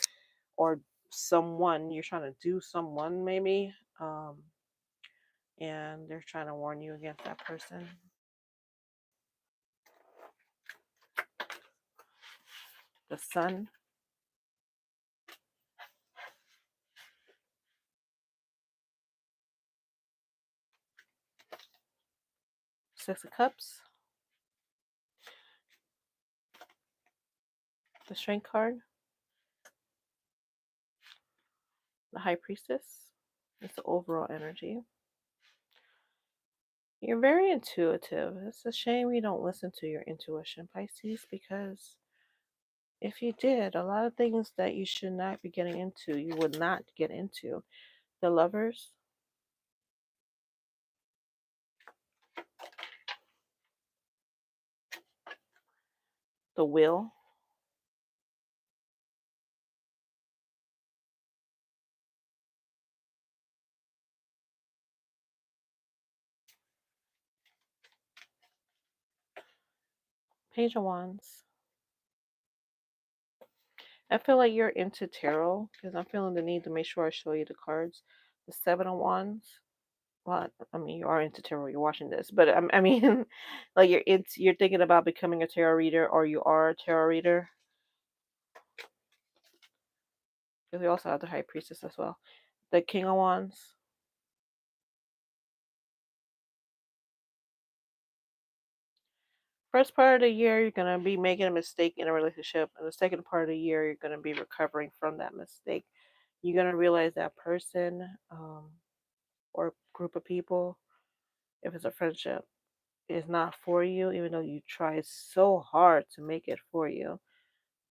or someone you're trying to do someone maybe, and they're trying to warn you against that person. The Sun. Six of Cups. The Strength card. The High Priestess. It's the overall energy. You're very intuitive. It's a shame you don't listen to your intuition, Pisces, because if you did, a lot of things that you should not be getting into, you would not get into. The Lovers. The Will. Page of Wands. I feel like you're into tarot because I'm feeling the need to make sure I show you the cards. The Seven of Wands. Well, I mean, you are into tarot. You're watching this, but I mean, like you're thinking about becoming a tarot reader, or you are a tarot reader. Because we also have the High Priestess as well. The King of Wands. First part of the year, you're going to be making a mistake in a relationship. And the second part of the year, you're going to be recovering from that mistake. You're going to realize that person or group of people, if it's a friendship, is not for you, even though you try so hard to make it for you.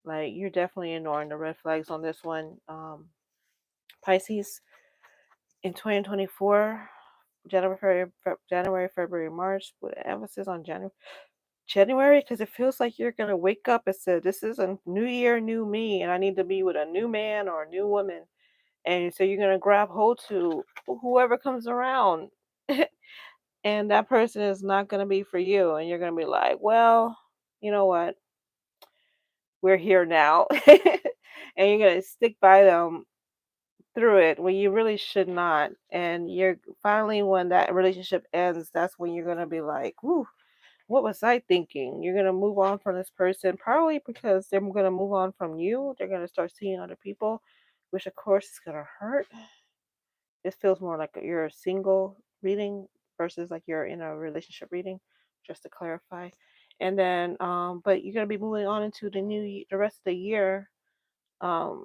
Like, you're definitely ignoring the red flags on this one. Pisces, in 2024, January, February, March, with emphasis on January, because it feels like you're gonna wake up and say, "This is a new year, new me, and I need to be with a new man or a new woman." And so you're gonna grab hold to whoever comes around. and that person is not going to be for you, and you're going to be like, well, you know what, we're here now. And you're going to stick by them through it when you really should not. And you're finally, when that relationship ends, that's when you're going to be like, whoo, what was I thinking? You're going to move on from this person, probably because they're going to move on from you. They're going to start seeing other people, which of course is going to hurt. This feels more like you're a single reading versus like you're in a relationship reading, just to clarify. And then, but you're gonna be moving on into the rest of the year, um,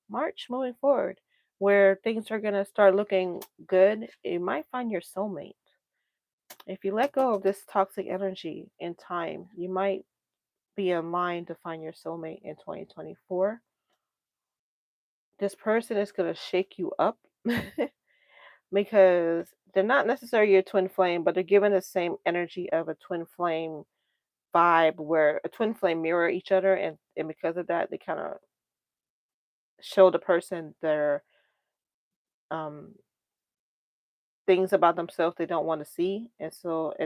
March moving forward, where things are gonna start looking good. You might find your soulmate. If you let go of this toxic energy in time, you might be in line to find your soulmate in 2024. This person is gonna shake you up. Because they're not necessarily your twin flame, but they're given the same energy of a twin flame vibe where a twin flame mirror each other, and because of that they kind of show the person their um things about themselves they don't want to see, and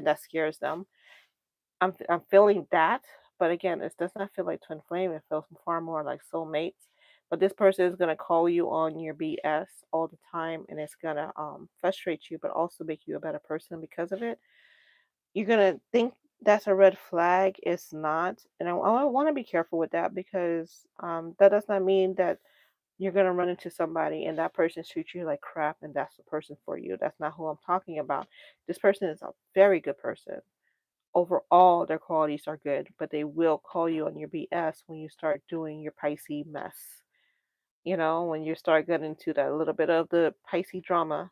that scares them. I'm feeling that, but again, it does not feel like twin flame. It feels far more like soulmates. But this person is gonna call you on your BS all the time, and it's gonna frustrate you, but also make you a better person because of it. You're gonna think that's a red flag. It's not, and I want to be careful with that, because that does not mean that you're gonna run into somebody and that person treats you like crap and that's the person for you. That's not who I'm talking about. This person is a very good person. Overall, their qualities are good, but they will call you on your BS when you start doing your Pisces mess. You know, when you start getting into that little bit of the Pisces drama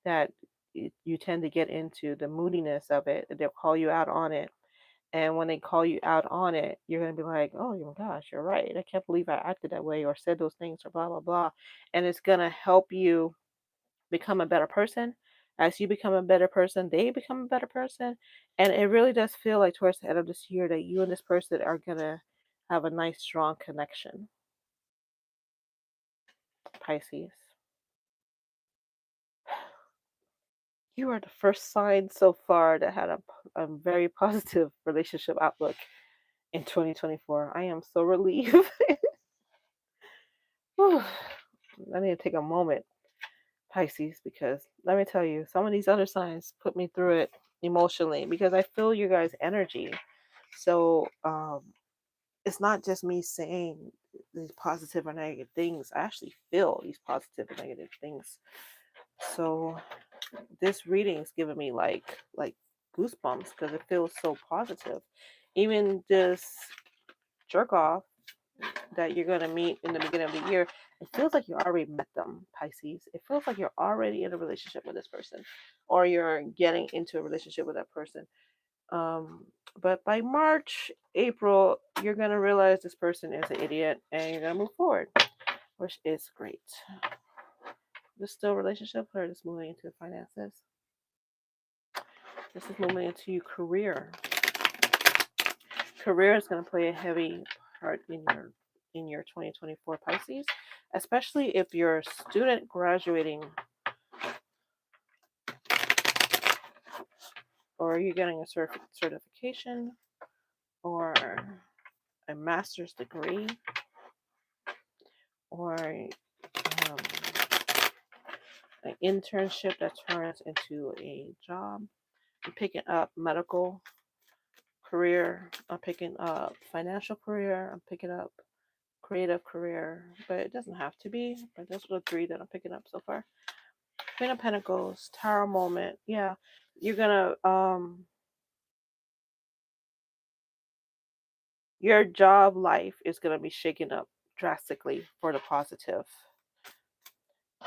that you tend to get into, the moodiness of it, they'll call you out on it. And when they call you out on it, you're going to be like, oh my gosh, you're right. I can't believe I acted that way or said those things or blah, blah, blah. And it's going to help you become a better person. As you become a better person, they become a better person. And it really does feel like towards the end of this year that you and this person are going to have a nice, strong connection. Pisces. You are the first sign so far that had a very positive relationship outlook in 2024. I am so relieved. Whew. I need to take a moment, Pisces, because let me tell you, some of these other signs put me through it emotionally because I feel your guys' energy. So it's not just me saying these positive or negative things. I actually feel these positive and negative things. So this reading is giving me like goosebumps because it feels so positive. Even this jerk off that you're going to meet in the beginning of the year, it feels like you already met them, Pisces. It feels like you're already in a relationship with this person, or you're getting into a relationship with that person. But by March, April, you're going to realize this person is an idiot and you're going to move forward, which is great. This still a relationship, or just moving into finances? This is moving into your career. Career is going to play a heavy part in your 2024 Pisces, especially if you're a student graduating or you're getting a certification or a master's degree or an internship that turns into a job. I'm picking up medical career. I'm picking up financial career. I'm picking up creative career, but it doesn't have to be. But those are the three that I'm picking up so far. Queen of Pentacles, Tower moment. Yeah, you're gonna your job life is gonna be shaken up drastically for the positive.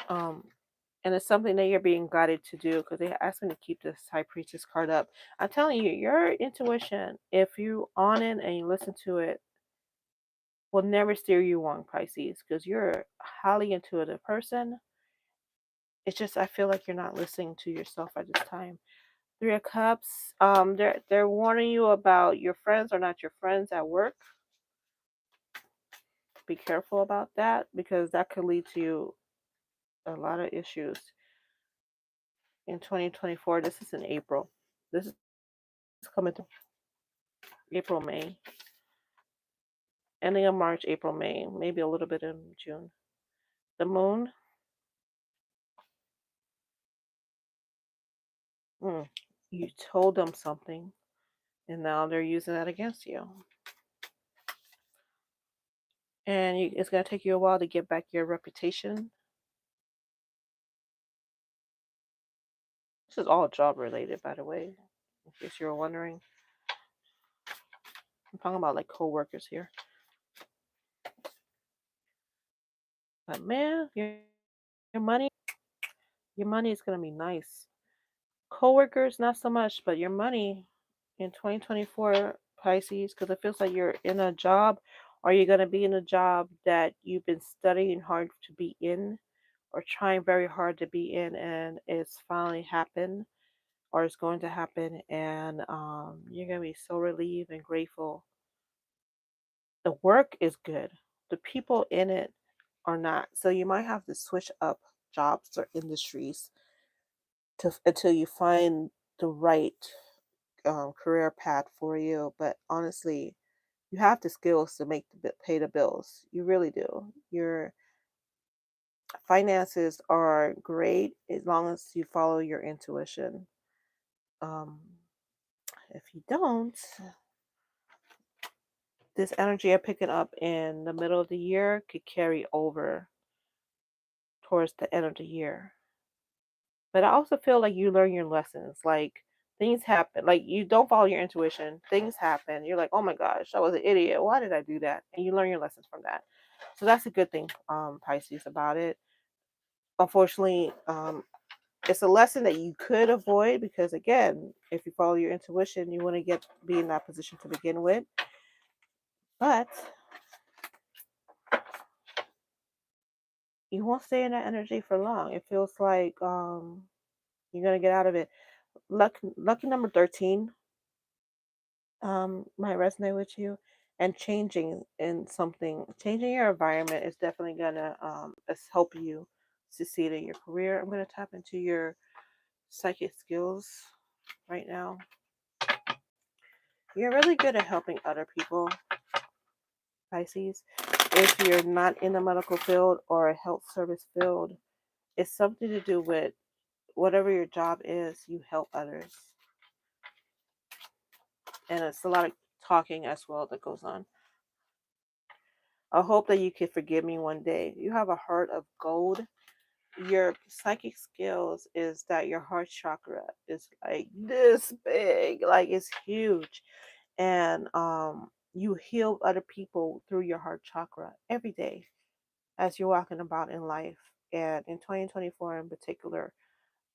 And it's something that you're being guided to do because they asked me to keep this High Priestess card up. I'm telling you, your intuition, if you on it and you listen to it, will never steer you wrong, Pisces, because you're a highly intuitive person. It's just I feel like you're not listening to yourself at this time. Three of Cups. They're warning you about your friends are not your friends at work. Be careful about that because that could lead to a lot of issues. in 2024. This is in April. This is coming through April, May. Ending of March, April, May. Maybe a little bit in June. The moon. You told them something, and now they're using that against you. And it's going to take you a while to get back your reputation. This is all job related, by the way, in case you were wondering. I'm talking about like co-workers here. But man, your money is going to be nice. Co-workers, not so much, but your money in 2024, Pisces, because it feels like you're in a job, or you're going to be in a job that you've been studying hard to be in, or trying very hard to be in, and it's finally happened, or it's going to happen, and you're going to be so relieved and grateful. The work is good. The people in it are not. So you might have to switch up jobs or industries until you find the right career path for you. But honestly, you have the skills to pay the bills. You really do. Your finances are great as long as you follow your intuition. Um, if you don't, this energy I'm picking up in the middle of the year could carry over towards the end of the year. But I also feel like you learn your lessons. Like things happen. Like you don't follow your intuition. Things happen. You're like, oh my gosh, I was an idiot. Why did I do that? And you learn your lessons from that. So that's a good thing, Pisces, about it. Unfortunately, it's a lesson that you could avoid because again, if you follow your intuition, you want to be in that position to begin with. But you won't stay in that energy for long. It feels like you're gonna get out of it. Lucky number 13 might resonate with you, and changing your environment is definitely gonna help you succeed in your career. I'm gonna tap into your psychic skills right now. You're really good at helping other people, Pisces. If you're not in the medical field or a health service field, it's something to do with whatever your job is, you help others. And it's a lot of talking as well that goes on. I hope that you can forgive me one day. You have a heart of gold. Your psychic skills is that your heart chakra is like this big, like it's huge. And you heal other people through your heart chakra every day as you're walking about in life. And in 2024 in particular,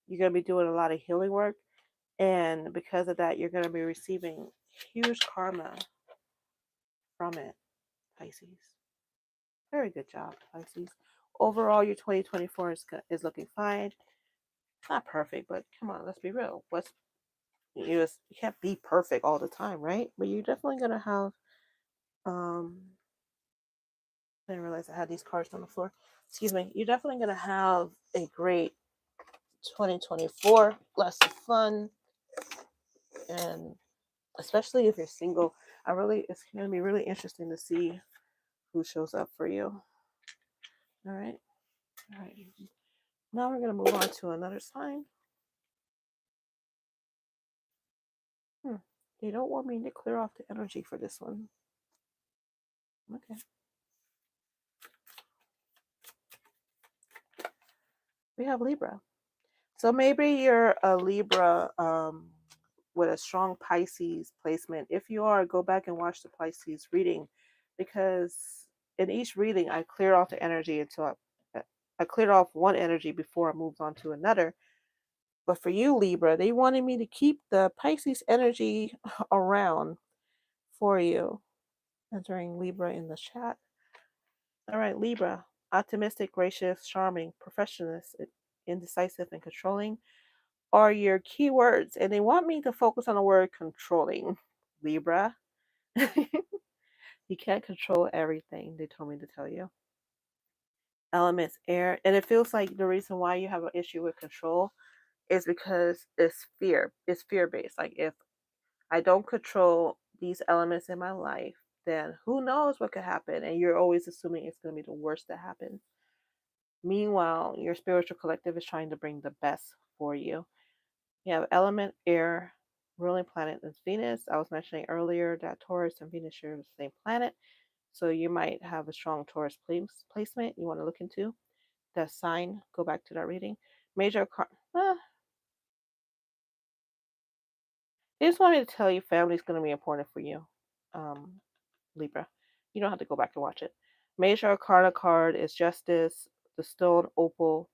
you're going to be doing a lot of healing work. And because of that, you're going to be receiving huge karma from it, Pisces. Very good job, Pisces. Overall, your 2024 is looking fine. Not perfect, but come on, let's be real. You can't be perfect all the time, right? But you're definitely gonna have. I didn't realize I had these cards on the floor. Excuse me. You're definitely gonna have a great 2024. Lots of fun, and especially if you're single, it's gonna be really interesting to see who shows up for you. All right. All right. Now we're going to move on to another sign. They don't want me to clear off the energy for this one. Okay. We have Libra. So maybe you're a Libra with a strong Pisces placement. If you are, go back and watch the Pisces reading because in each reading, I clear off the energy until I cleared off one energy before I moved on to another. But for you, Libra, they wanted me to keep the Pisces energy around for you. Entering Libra in the chat. All right, Libra. Optimistic, gracious, charming, perfectionist, indecisive, and controlling are your keywords. And they want me to focus on the word controlling. Libra. You can't control everything, they told me to tell you. Elements air. And it feels like the reason why you have an issue with control is because it's fear. It's fear-based. Like, if I don't control these elements in my life, then who knows what could happen? And you're always assuming it's going to be the worst that happens. Meanwhile, your spiritual collective is trying to bring the best for you. You have element air, ruling planet is Venus. I was mentioning earlier that Taurus and Venus share the same planet. So you might have a strong Taurus placement you want to look into. That sign, go back to that reading. Major they just want me to tell you family is going to be important for you, Libra. You don't have to go back to watch it. Major Arcana card is Justice, the Stone Opal,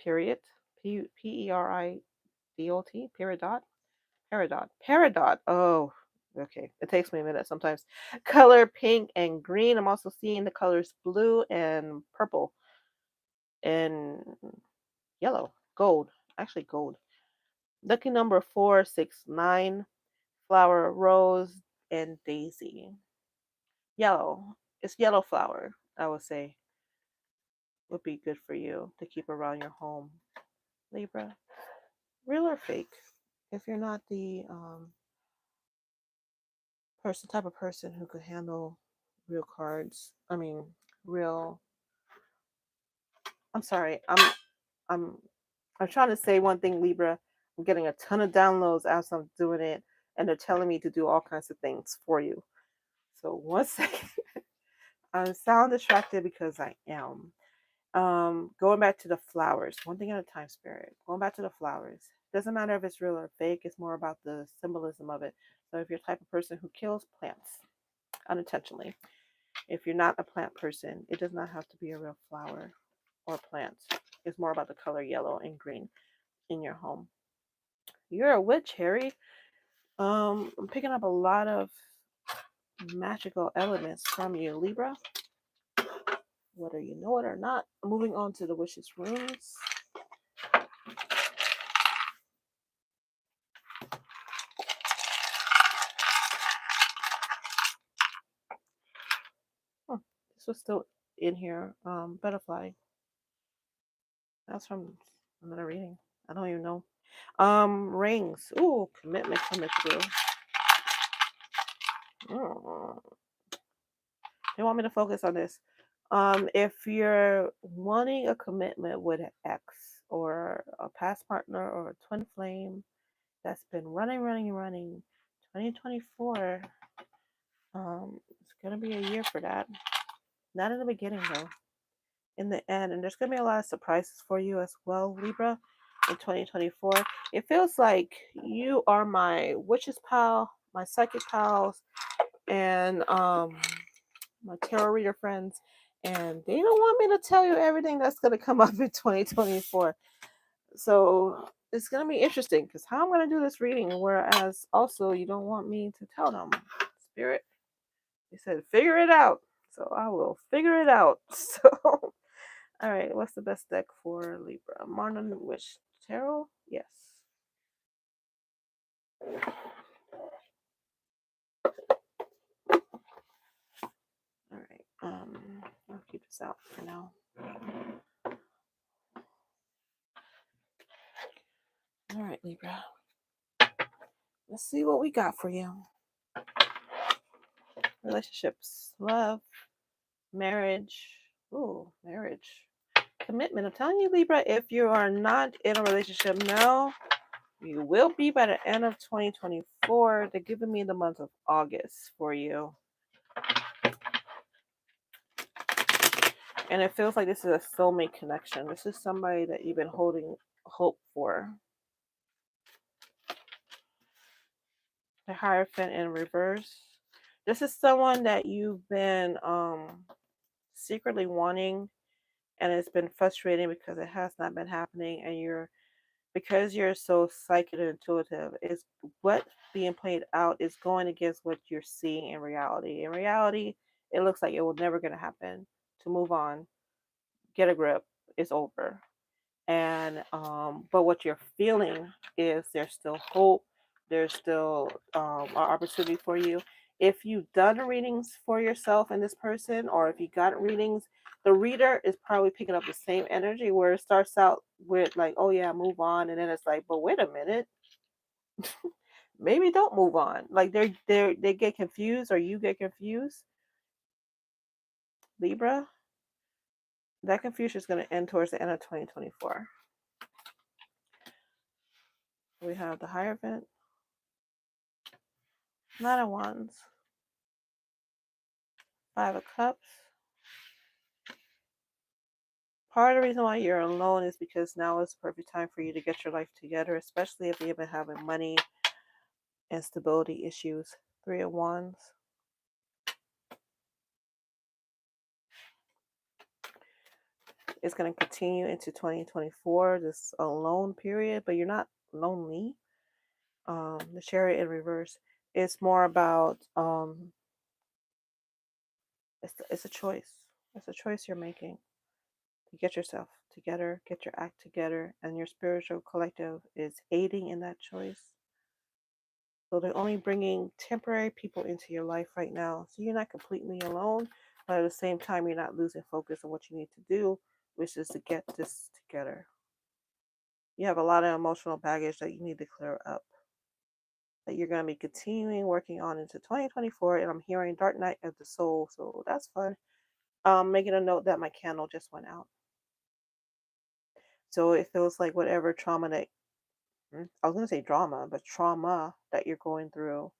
period. Peridot, period dot. Peridot. Oh, okay. It takes me a minute sometimes. Color pink and green. I'm also seeing the colors blue and purple and yellow, gold. Actually, gold. Lucky number 469. Flower, rose, and daisy. Yellow. It's yellow flower, I would say, would be good for you to keep around your home. Libra. Real or fake? If you're not the type of person who could handle real cards, I mean, real. I'm sorry. I'm trying to say one thing, Libra. I'm getting a ton of downloads as I'm doing it, and they're telling me to do all kinds of things for you. So one second. I sound distracted because I am. Going back to the flowers, one thing at a time, Spirit. Going back to the flowers. Doesn't matter if it's real or fake, it's more about the symbolism of it. So if you're the type of person who kills plants unintentionally, if you're not a plant person, it does not have to be a real flower or plant. It's more about the color yellow and green in your home. You're a witch, Harry. I'm picking up a lot of magical elements from you, Libra. Whether you know it or not. Moving on to the wishes runes. This was still in here. Butterfly. That's from another reading. I don't even know. Rings. Ooh, commitment coming through. They want me to focus on this. If you're wanting a commitment with an ex or a past partner or a twin flame that's been running, 2024, it's gonna be a year for that. Not in the beginning though. In the end, and there's gonna be a lot of surprises for you as well, Libra, in 2024. It feels like you are my witches pal, my psychic pals, and my tarot reader friends, and they don't want me to tell you everything that's gonna come up in 2024. So it's gonna be interesting because how I'm gonna do this reading, whereas also you don't want me to tell them. Spirit, they said figure it out, so I will figure it out. So. All right, what's the best deck for Libra? Modern Wish Tarot? Yes. All right. I'll keep this out for now. All right, Libra. Let's see what we got for you. Relationships, love, marriage. Ooh, marriage. Commitment. I'm telling you, Libra, if you are not in a relationship now, you will be by the end of 2024. They're giving me the month of August for you. And it feels like this is a soulmate connection. This is somebody that you've been holding hope for. The Hierophant in reverse. This is someone that you've been secretly wanting, and it's been frustrating because it has not been happening, and because you're so psychic and intuitive, is what being played out is going against what you're seeing in reality. In reality, it looks like it will never going to happen. To move on, get a grip, it's over. And but what you're feeling is there's still hope, there's still an opportunity for you. if you've done readings for yourself and this person, or if you got readings, the reader is probably picking up the same energy where it starts out with like, oh yeah, move on, and then it's like, but wait a minute, maybe don't move on. Like they get confused, or you get confused. Libra, that confusion is going to end towards the end of 2024. We have the Hierophant, Knight of Wands, Five of Cups. Part of the reason why you're alone is because now is the perfect time for you to get your life together, especially if you've been having money and stability issues. Three of Wands. It's going to continue into 2024, this alone period, but you're not lonely. The Chariot in reverse. It's more about it's a choice. It's a choice you're making to get yourself together, get your act together, and your spiritual collective is aiding in that choice. So they're only bringing temporary people into your life right now. So you're not completely alone, but at the same time, you're not losing focus on what you need to do, which is to get this together. You have a lot of emotional baggage that you need to clear up, that you're going to be continuing working on into 2024. And I'm hearing Dark Night of the Soul, so that's fun. Making a note that my candle just went out. So it feels like whatever trauma that, I was going to say drama, but trauma that you're going through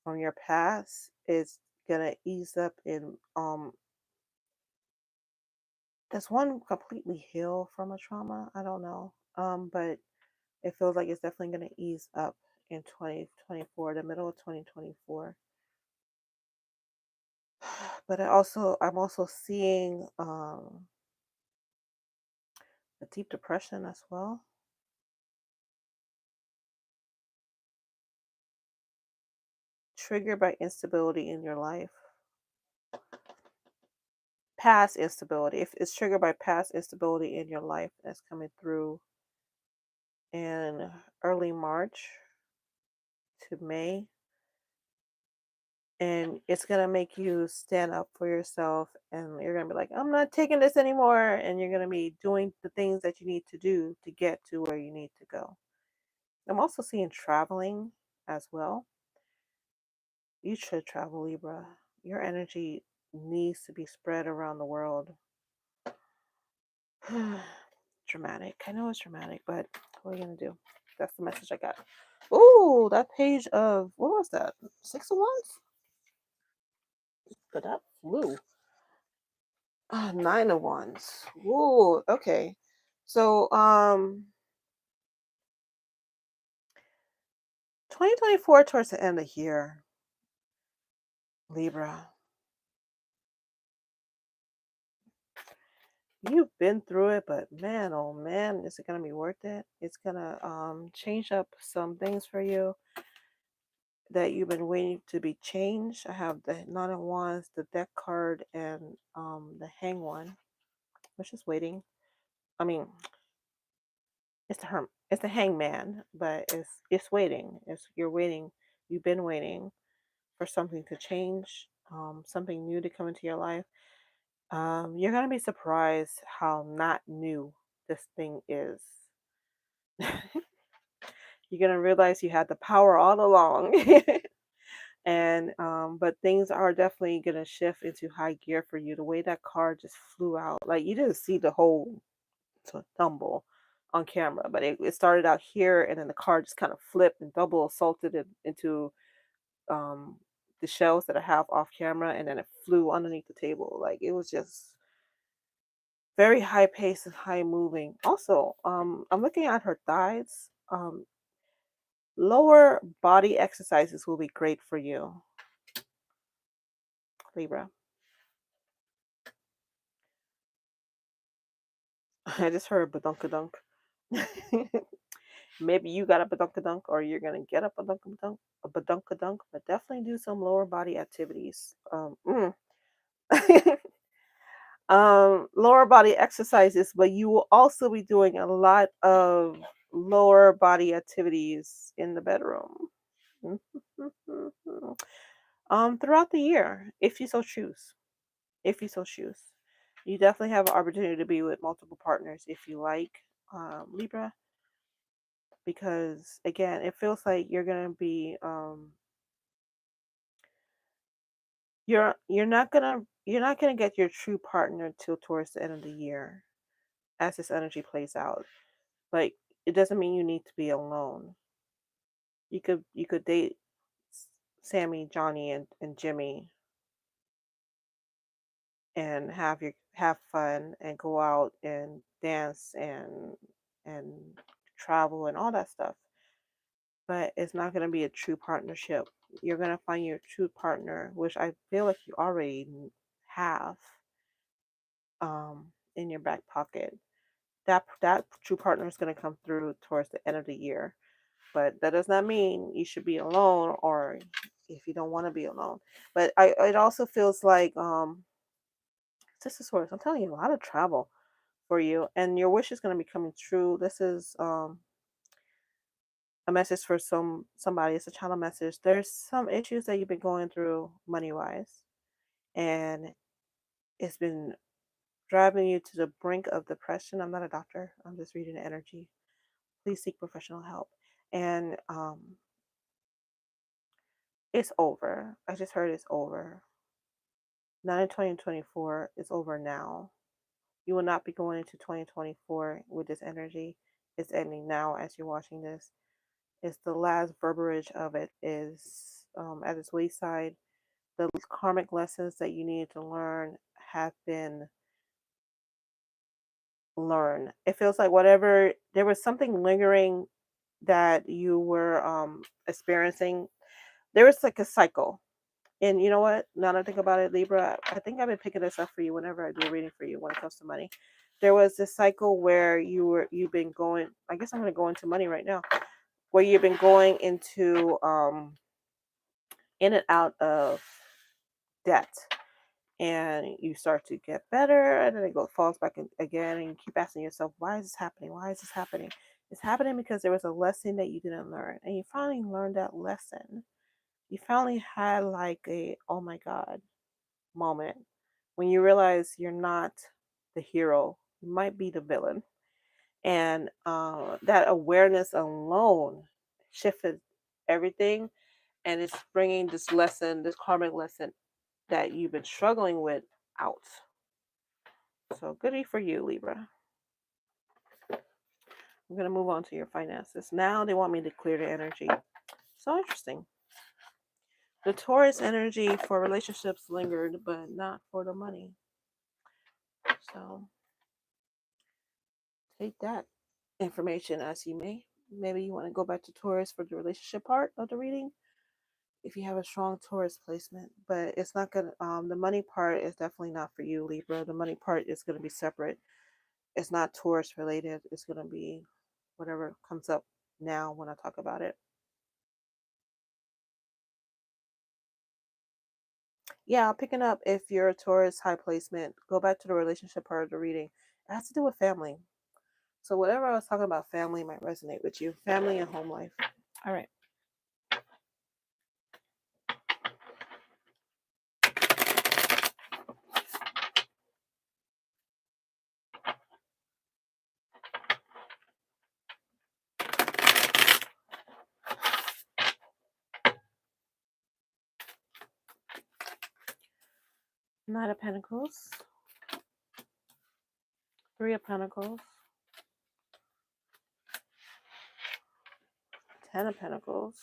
from your past is going to ease up in, does one completely heal from a trauma? I don't know. But it feels like it's definitely going to ease up in 2024, the middle of 2024. But I'm also seeing a deep depression as well. Triggered by instability in your life. Past instability. If it's triggered by past instability in your life, that's coming through in early March to May. And it's going to make you stand up for yourself, and you're going to be like, I'm not taking this anymore. And you're going to be doing the things that you need to do to get to where you need to go. I'm also seeing traveling as well. You should travel, Libra. Your energy needs to be spread around the world. Dramatic. I know it's dramatic, but what are you going to do? That's the message I got. Ooh, that page of, what was that? 6 of Wands? But that flew. 9 of Wands. Ooh, okay. So, 2024 towards the end of the year, Libra. You've been through it, but man, oh man, is it gonna be worth it? It's gonna change up some things for you that you've been waiting to be changed. I have the Nine of Wands, the Death card, and the Hang one, which is waiting. I mean, it's the Hangman, but it's waiting. You're waiting. You've been waiting for something to change, something new to come into your life. You're gonna be surprised how not new this thing is. You're gonna realize you had the power all along. And but things are definitely gonna shift into high gear for you. The way that car just flew out, like you didn't see the whole tumble on camera, but it started out here, and then the car just kind of flipped and double assaulted it into um the shells that I have off camera, and then it flew underneath the table. Like it was just very high pace and high moving. Also, I'm looking at her thighs. Lower body exercises will be great for you, Libra. I just heard badunkadunk. Maybe you got a badunkadunk, or you're gonna get a badunkadunk, but definitely do some lower body activities. Lower body exercises, but you will also be doing a lot of lower body activities in the bedroom. Throughout the year, if you so choose. If you so choose. You definitely have an opportunity to be with multiple partners if you like, Libra, because again, it feels like you're gonna be you're not gonna get your true partner till towards the end of the year as this energy plays out. Like, it doesn't mean you need to be alone. You could date Sammy, Johnny, and Jimmy, and have fun and go out and dance and travel and all that stuff. But it's not going to be a true partnership. You're going to find your true partner, which I feel like you already have, in your back pocket. That true partner is going to come through towards the end of the year. But that does not mean you should be alone, or if you don't want to be alone. But it also feels like, this is source. I'm telling you, a lot of travel for you, and your wish is going to be coming true. This is a message for somebody. It's a channel message. There's some issues that you've been going through money wise, and it's been driving you to the brink of depression. I'm not a doctor. I'm just reading the energy. Please seek professional help. And it's over. I just heard it's over. Not in 2024. It's over now. You will not be going into 2024 with this energy. It's ending now as you're watching this. It's the last verbiage of it is at its wayside. The karmic lessons that you needed to learn have been learned. It feels like whatever, there was something lingering that you were experiencing. There was like a cycle. And you know what? Now that I think about it, Libra, I think I've been picking this up for you whenever I do a reading for you when it comes to money. There was this cycle where you've been going, I guess I'm gonna go into money right now, where you've been going into in and out of debt, and you start to get better, and then it falls back in again, and you keep asking yourself, why is this happening? Why is this happening? It's happening because there was a lesson that you didn't learn, and you finally learned that lesson. You finally had like a oh my god moment when you realize you're not the hero, you might be the villain. And that awareness alone shifted everything, and it's bringing this lesson, this karmic lesson that you've been struggling with out. So goody for you, Libra. I'm going to move on to your finances. Now they want me to clear the energy. So interesting. The Taurus energy for relationships lingered, but not for the money. So take that information as you may. Maybe you want to go back to Taurus for the relationship part of the reading if you have a strong Taurus placement. But it's not going to, the money part is definitely not for you, Libra. The money part is going to be separate. It's not Taurus related. It's going to be whatever comes up now when I talk about it. Yeah, picking up if you're a Taurus high placement, go back to the relationship part of the reading. It has to do with family. So whatever I was talking about, family might resonate with you. Family and home life. All right. Knight of Pentacles. Three of Pentacles. Ten of Pentacles.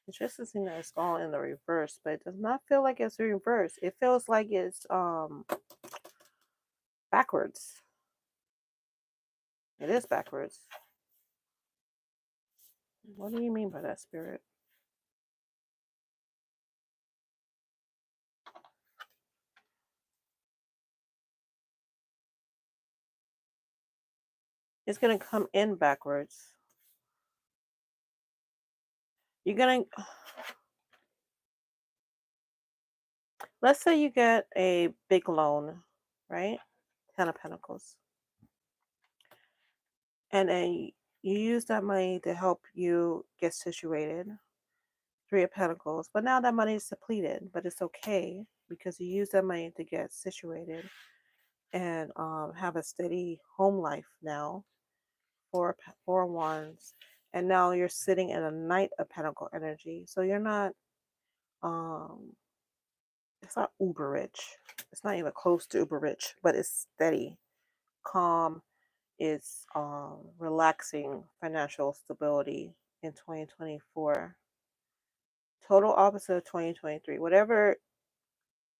It's just a thing that it's all in the reverse, but it does not feel like it's reverse. It feels like it's backwards. It is backwards. What do you mean by that, Spirit? It's going to come in backwards. You're going to... Let's say you get a big loan, right? Ten of Pentacles. And then you use that money to help you get situated. Three of Pentacles. But now that money is depleted, but it's okay because you use that money to get situated and have a steady home life now. Four of Wands. And now you're sitting in a Knight of Pentacle energy. So you're not, it's not uber rich. It's not even close to uber rich, but it's steady, calm. It's relaxing financial stability in 2024. Total opposite of 2023. Whatever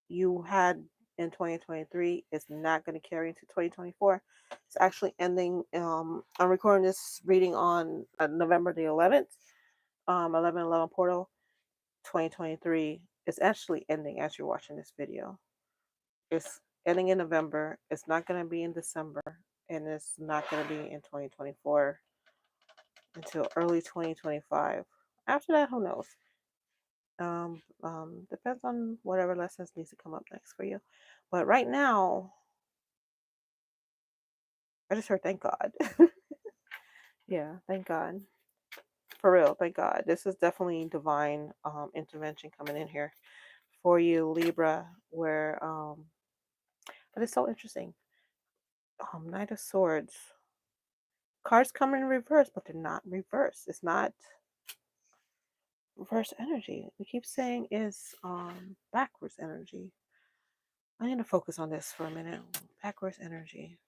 you had in 2023 is not going to carry into 2024. It's actually ending. I'm recording this reading on November the 11th, 11/11 portal 2023. It's actually ending as you're watching this video. It's ending in November. It's not going to be in December, and it's not going to be in 2024 until early 2025. After that, who knows? Depends on whatever lessons needs to come up next for you. But right now, I just heard thank God. Yeah, thank God. For real, thank God. This is definitely divine intervention coming in here for you, Libra, where but it's so interesting. Knight of Swords. Cards come in reverse, but they're not reverse. It's not reverse energy. We keep saying it's backwards energy. I need to focus on this for a minute. Backwards energy.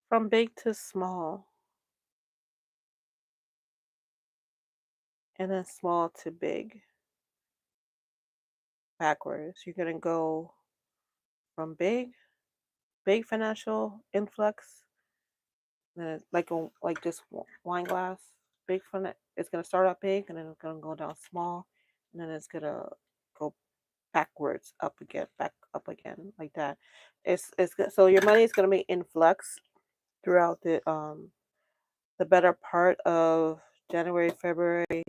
From big to small. And then small to big. Backwards. You're going to go from big financial influx, then it's like this wine glass, big from it. It's gonna start out big, and then it's gonna go down small, and then it's gonna go backwards, back up again, like that. It's so your money is gonna be influx throughout the better part of January, February.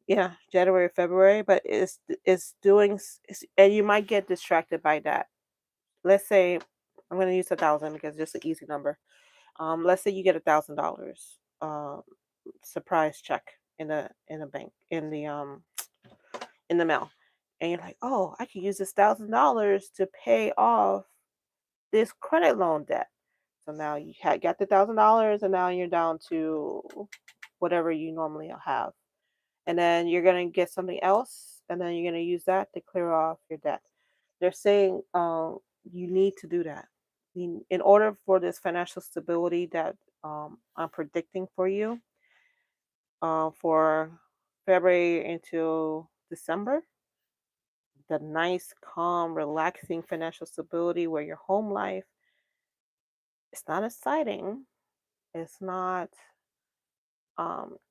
Yeah, January, February, but it's doing, and you might get distracted by that. Let's say I'm going to use 1,000 because it's just an easy number. Let's say you get $1,000 surprise check in a bank in the mail, and you're like, oh, I can use this $1,000 to pay off this credit loan debt. So now you got the $1,000, and now you're down to whatever you normally have, and then you're gonna get something else, and then you're gonna use that to clear off your debt. They're saying you need to do that in order for this financial stability that I'm predicting for you for February until December. The nice, calm, relaxing financial stability where your home life, it's not exciting. It's not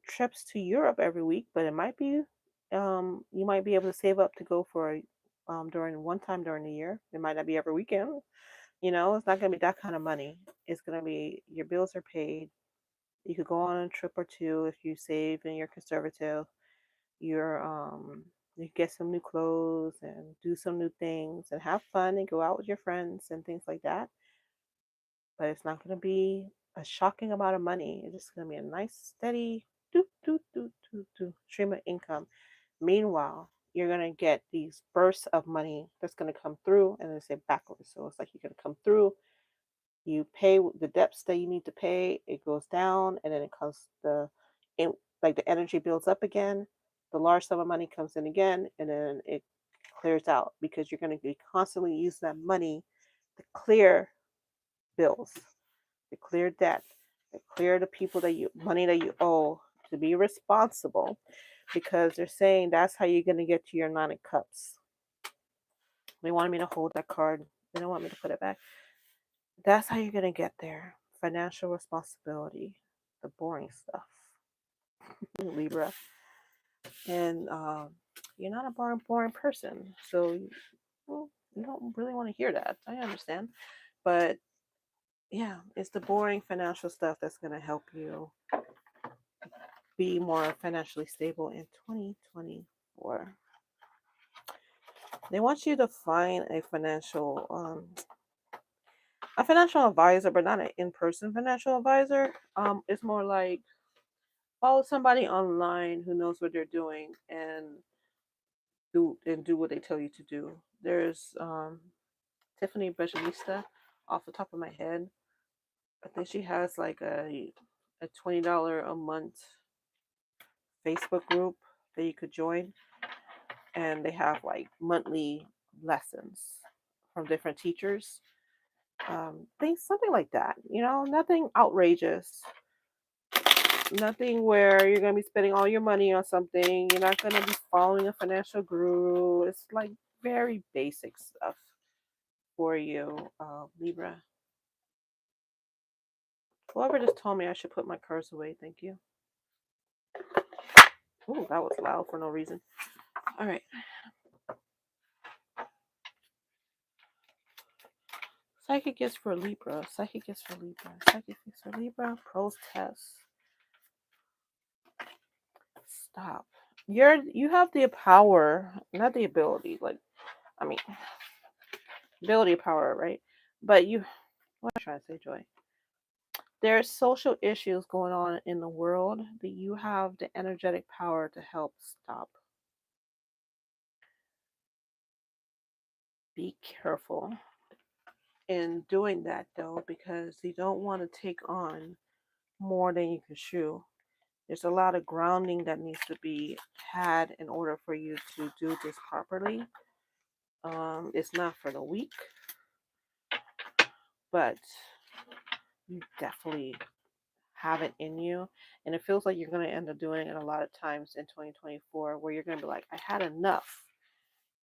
trips to Europe every week, but it might be. You might be able to save up to go for during one time during the year. It might not be every weekend. It's not going to be that kind of money. It's going to be your bills are paid. You could go on a trip or two if you save and you're conservative. You get some new clothes and do some new things and have fun and go out with your friends and things like that. But it's not going to be a shocking amount of money. It's just going to be a nice, steady stream of income. Meanwhile, you're going to get these bursts of money that's going to come through, and it's backwards. So it's like you're going to come through, you pay the debts that you need to pay, it goes down, and then it comes like the energy builds up again, the large sum of money comes in again, and then it clears out because you're going to be constantly using that money to clear bills, to clear debt, to clear the people money that you owe, to be responsible, because they're saying that's how you're going to get to your 9 of cups. They wanted me to hold that card. They don't want me to put it back. That's how you're going to get there. Financial responsibility, the boring stuff. Libra. And you're not a boring person. So you don't really want to hear that. I understand. But yeah, it's the boring financial stuff that's going to help you be more financially stable in 2024. They want you to find a financial advisor, but not an in-person financial advisor. It's more like follow somebody online who knows what they're doing and do what they tell you to do. There's Tiffany Bejanista off the top of my head. I think she has like a $20 a month Facebook group that you could join, and they have like monthly lessons from different teachers. Things something like that, nothing outrageous, nothing where you're going to be spending all your money on something. You're not going to be following a financial guru. It's like very basic stuff for you, Libra. Whoever just told me I should put my curse away, thank you. Ooh, that was loud for no reason. All right. Psychic gifts for Libra. Psychic gifts for Libra. Psychic gifts for Libra. Pros test. Stop. You have the power, not the ability. Ability power, right? But what am I trying to say, Joy? There's social issues going on in the world that you have the energetic power to help stop. Be careful in doing that, though, because you don't want to take on more than you can chew. There's a lot of grounding that needs to be had in order for you to do this properly. It's not for the weak, but you definitely have it in you. And it feels like you're going to end up doing it a lot of times in 2024 where you're going to be like, I had enough.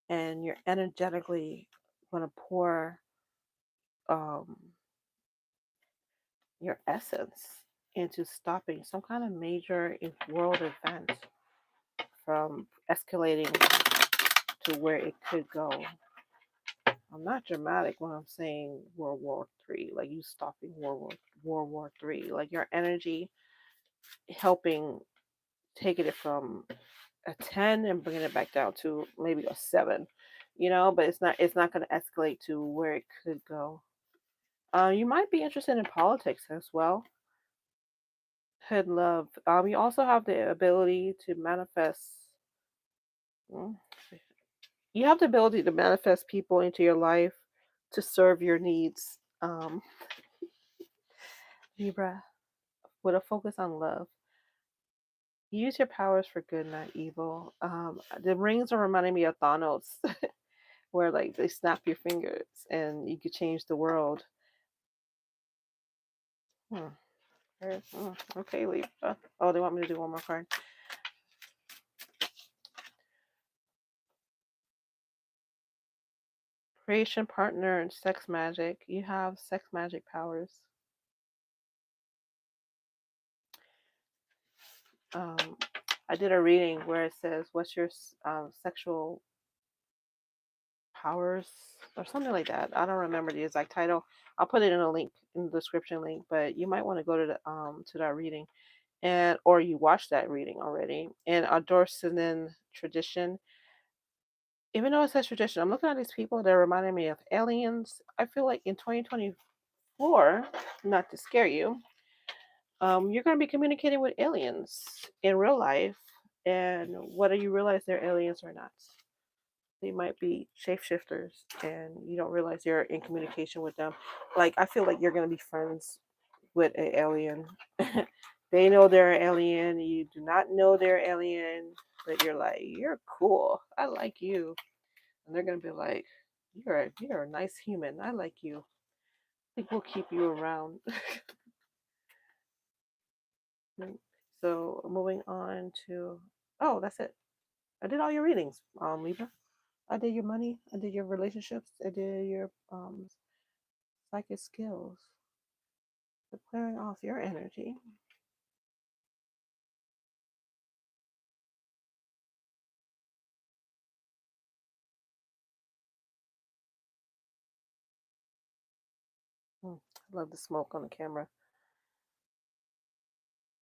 And you're energetically going to pour your essence into stopping some kind of major world event from escalating to where it could go. I'm not dramatic when I'm saying World War III, like you stopping World War III, like your energy helping taking it from a 10 and bringing it back down to maybe a 7, but it's not going to escalate to where it could go. You might be interested in politics as well. Hood love. You also have the ability to manifest. You have the ability to manifest people into your life to serve your needs. Libra, with a focus on love. Use your powers for good, not evil. The rings are reminding me of Thanos, where like they snap your fingers and you could change the world. Okay, Libra. Oh, they want me to do one more card. Creation partner and sex magic. You have sex magic powers. I did a reading where it says, "What's your sexual powers?" or something like that. I don't remember the exact title. I'll put it in a link in the description link. But you might want to go to that reading, or you watched that reading already. And a Dorsian tradition. Even though it says tradition, I'm looking at these people that reminded me of aliens. I feel like in 2024, not to scare you, you're going to be communicating with aliens in real life, and whether you realize they're aliens or not. They might be shapeshifters, and you don't realize you're in communication with them. Like, I feel like you're going to be friends with an alien. They know they're an alien. You do not know they're alien, but you're like, you're cool. I like you. And they're going to be like, you're a nice human. I like you. I think we'll keep you around. So moving on to, oh, that's it. I did all your readings, Libra. I did your money. I did your relationships. I did your psychic skills. So clearing off your energy. I love the smoke on the camera.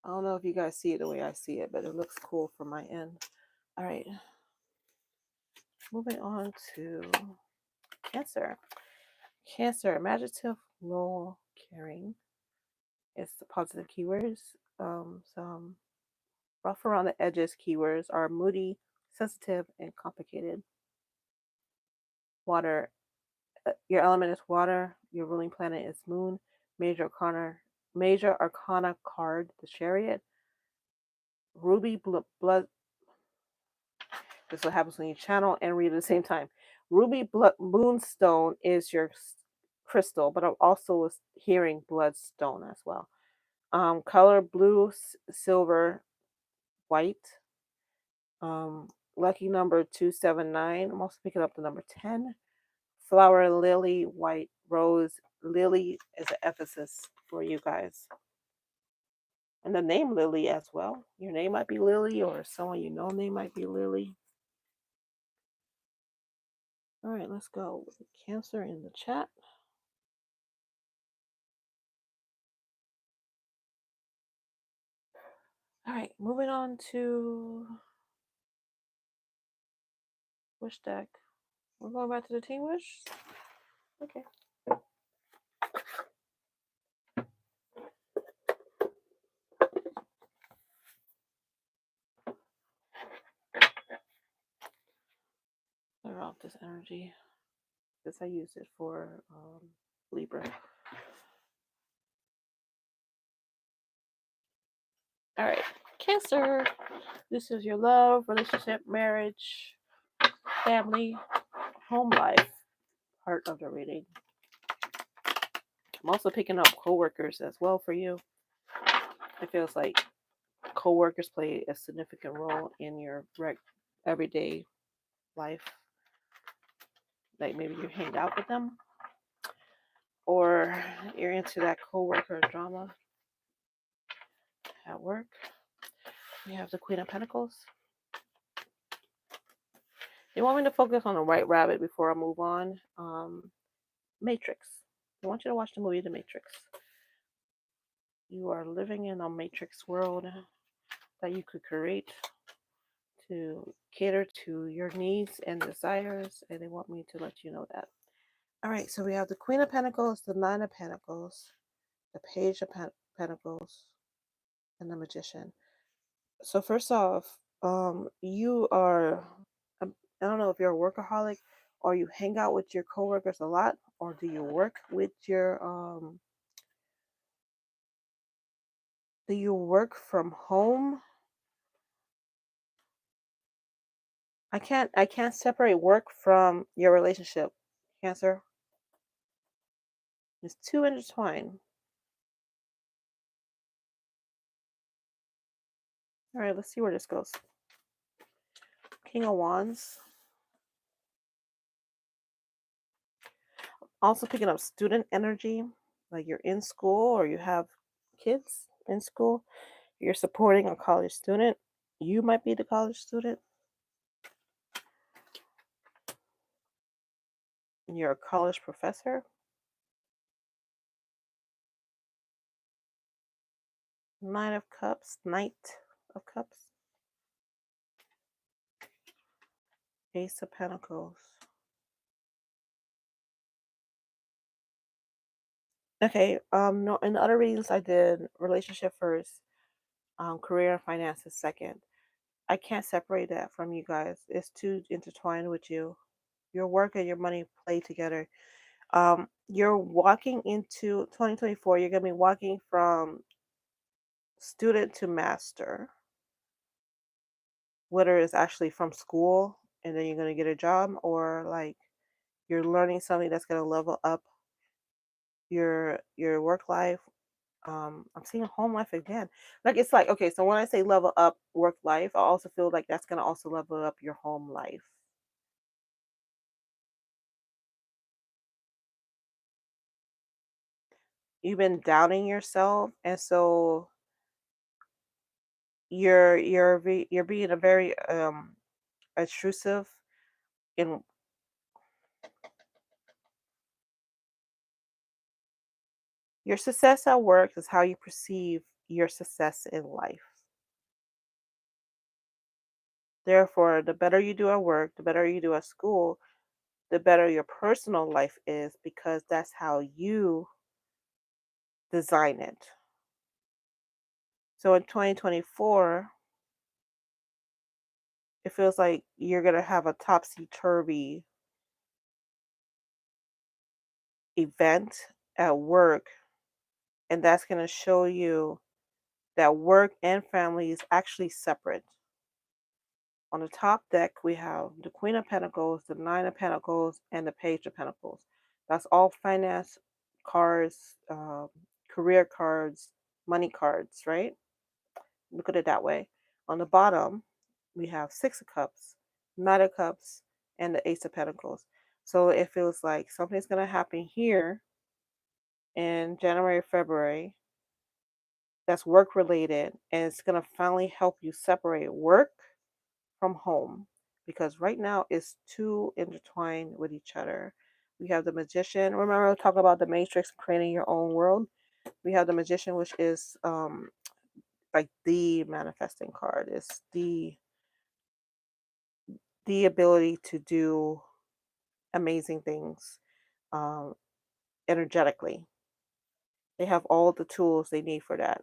I don't know if you guys see it the way I see it, but it looks cool from my end. All right. moving on to Cancer. Cancer, imaginative, low, caring. It's the positive keywords. Some rough around the edges keywords are moody, sensitive, and complicated. Water. Your element is water. Your ruling planet is moon. Major arcana card, the chariot. Ruby blood. This is what happens when you channel and read at the same time. Ruby blood moonstone is your crystal, but I'm also hearing bloodstone as well. Color blue, silver, white. Lucky number 279. I'm also picking up the number 10. Flower, lily, white, rose. Lily is an emphasis for you guys. And the name Lily as well. Your name might be Lily, or someone you know name might be Lily. All right, let's go with Cancer in the chat. All right, moving on to Wish deck. We're going back to the Team Wish. Okay. Clear off this energy because I used it for Libra. All right, Cancer. This is your love, relationship, marriage, family, home life part of the reading. I'm also picking up coworkers as well for you. It feels like coworkers play a significant role in your everyday life. Like maybe you hang out with them, or you're into that coworker drama at work. We have the Queen of Pentacles. They want me to focus on the White Rabbit before I move on. Matrix. I want you to watch the movie The Matrix. You are living in a matrix world that you could create to cater to your needs and desires, and they want me to let you know that. All right, so we have the Queen of Pentacles, the Nine of Pentacles, the Page of Pentacles, and the Magician. So first off, you are, I don't know if you're a workaholic or you hang out with your coworkers a lot, or do you work with your, do you work from home? I can't separate work from your relationship, Cancer. It's too intertwined. All right, let's see where this goes. King of Wands. Also picking up student energy, like you're in school or you have kids in school. You're supporting a college student. You might be the college student. You're a college professor. Knight of Cups. Ace of Pentacles. Okay, no, in the other readings I did relationship first, career and finances second. I can't separate that from you guys. It's too intertwined with you. Your work and your money play together. You're walking into 2024, you're going to be walking from student to master, whether it's actually from school and then you're going to get a job, or like you're learning something that's going to level up your work life. I'm seeing home life again. Like it's like, okay, so when I say level up work life, I also feel like that's going to also level up your home life. You've been doubting yourself, and so you're being a very intrusive in your success at work is how you perceive your success in life. Therefore, the better you do at work, the better you do at school, the better your personal life is, because that's how you design it. So in 2024, it feels like you're going to have a topsy-turvy event at work, and that's going to show you that work and family is actually separate. On the top deck, we have the Queen of Pentacles, the Nine of Pentacles, and the Page of Pentacles. That's all finance cards, career cards, money cards, right? Look at it that way. On the bottom, we have Six of Cups, Knight of Cups, and the Ace of Pentacles. So it feels like something's going to happen here in January, February, that's work related, and it's going to finally help you separate work from home, because right now it's too intertwined with each other. We have the Magician. Remember, we talk about the Matrix, creating your own world. We have the Magician, which is like the manifesting card. It's the ability to do amazing things um, energetically. They have all the tools they need for that.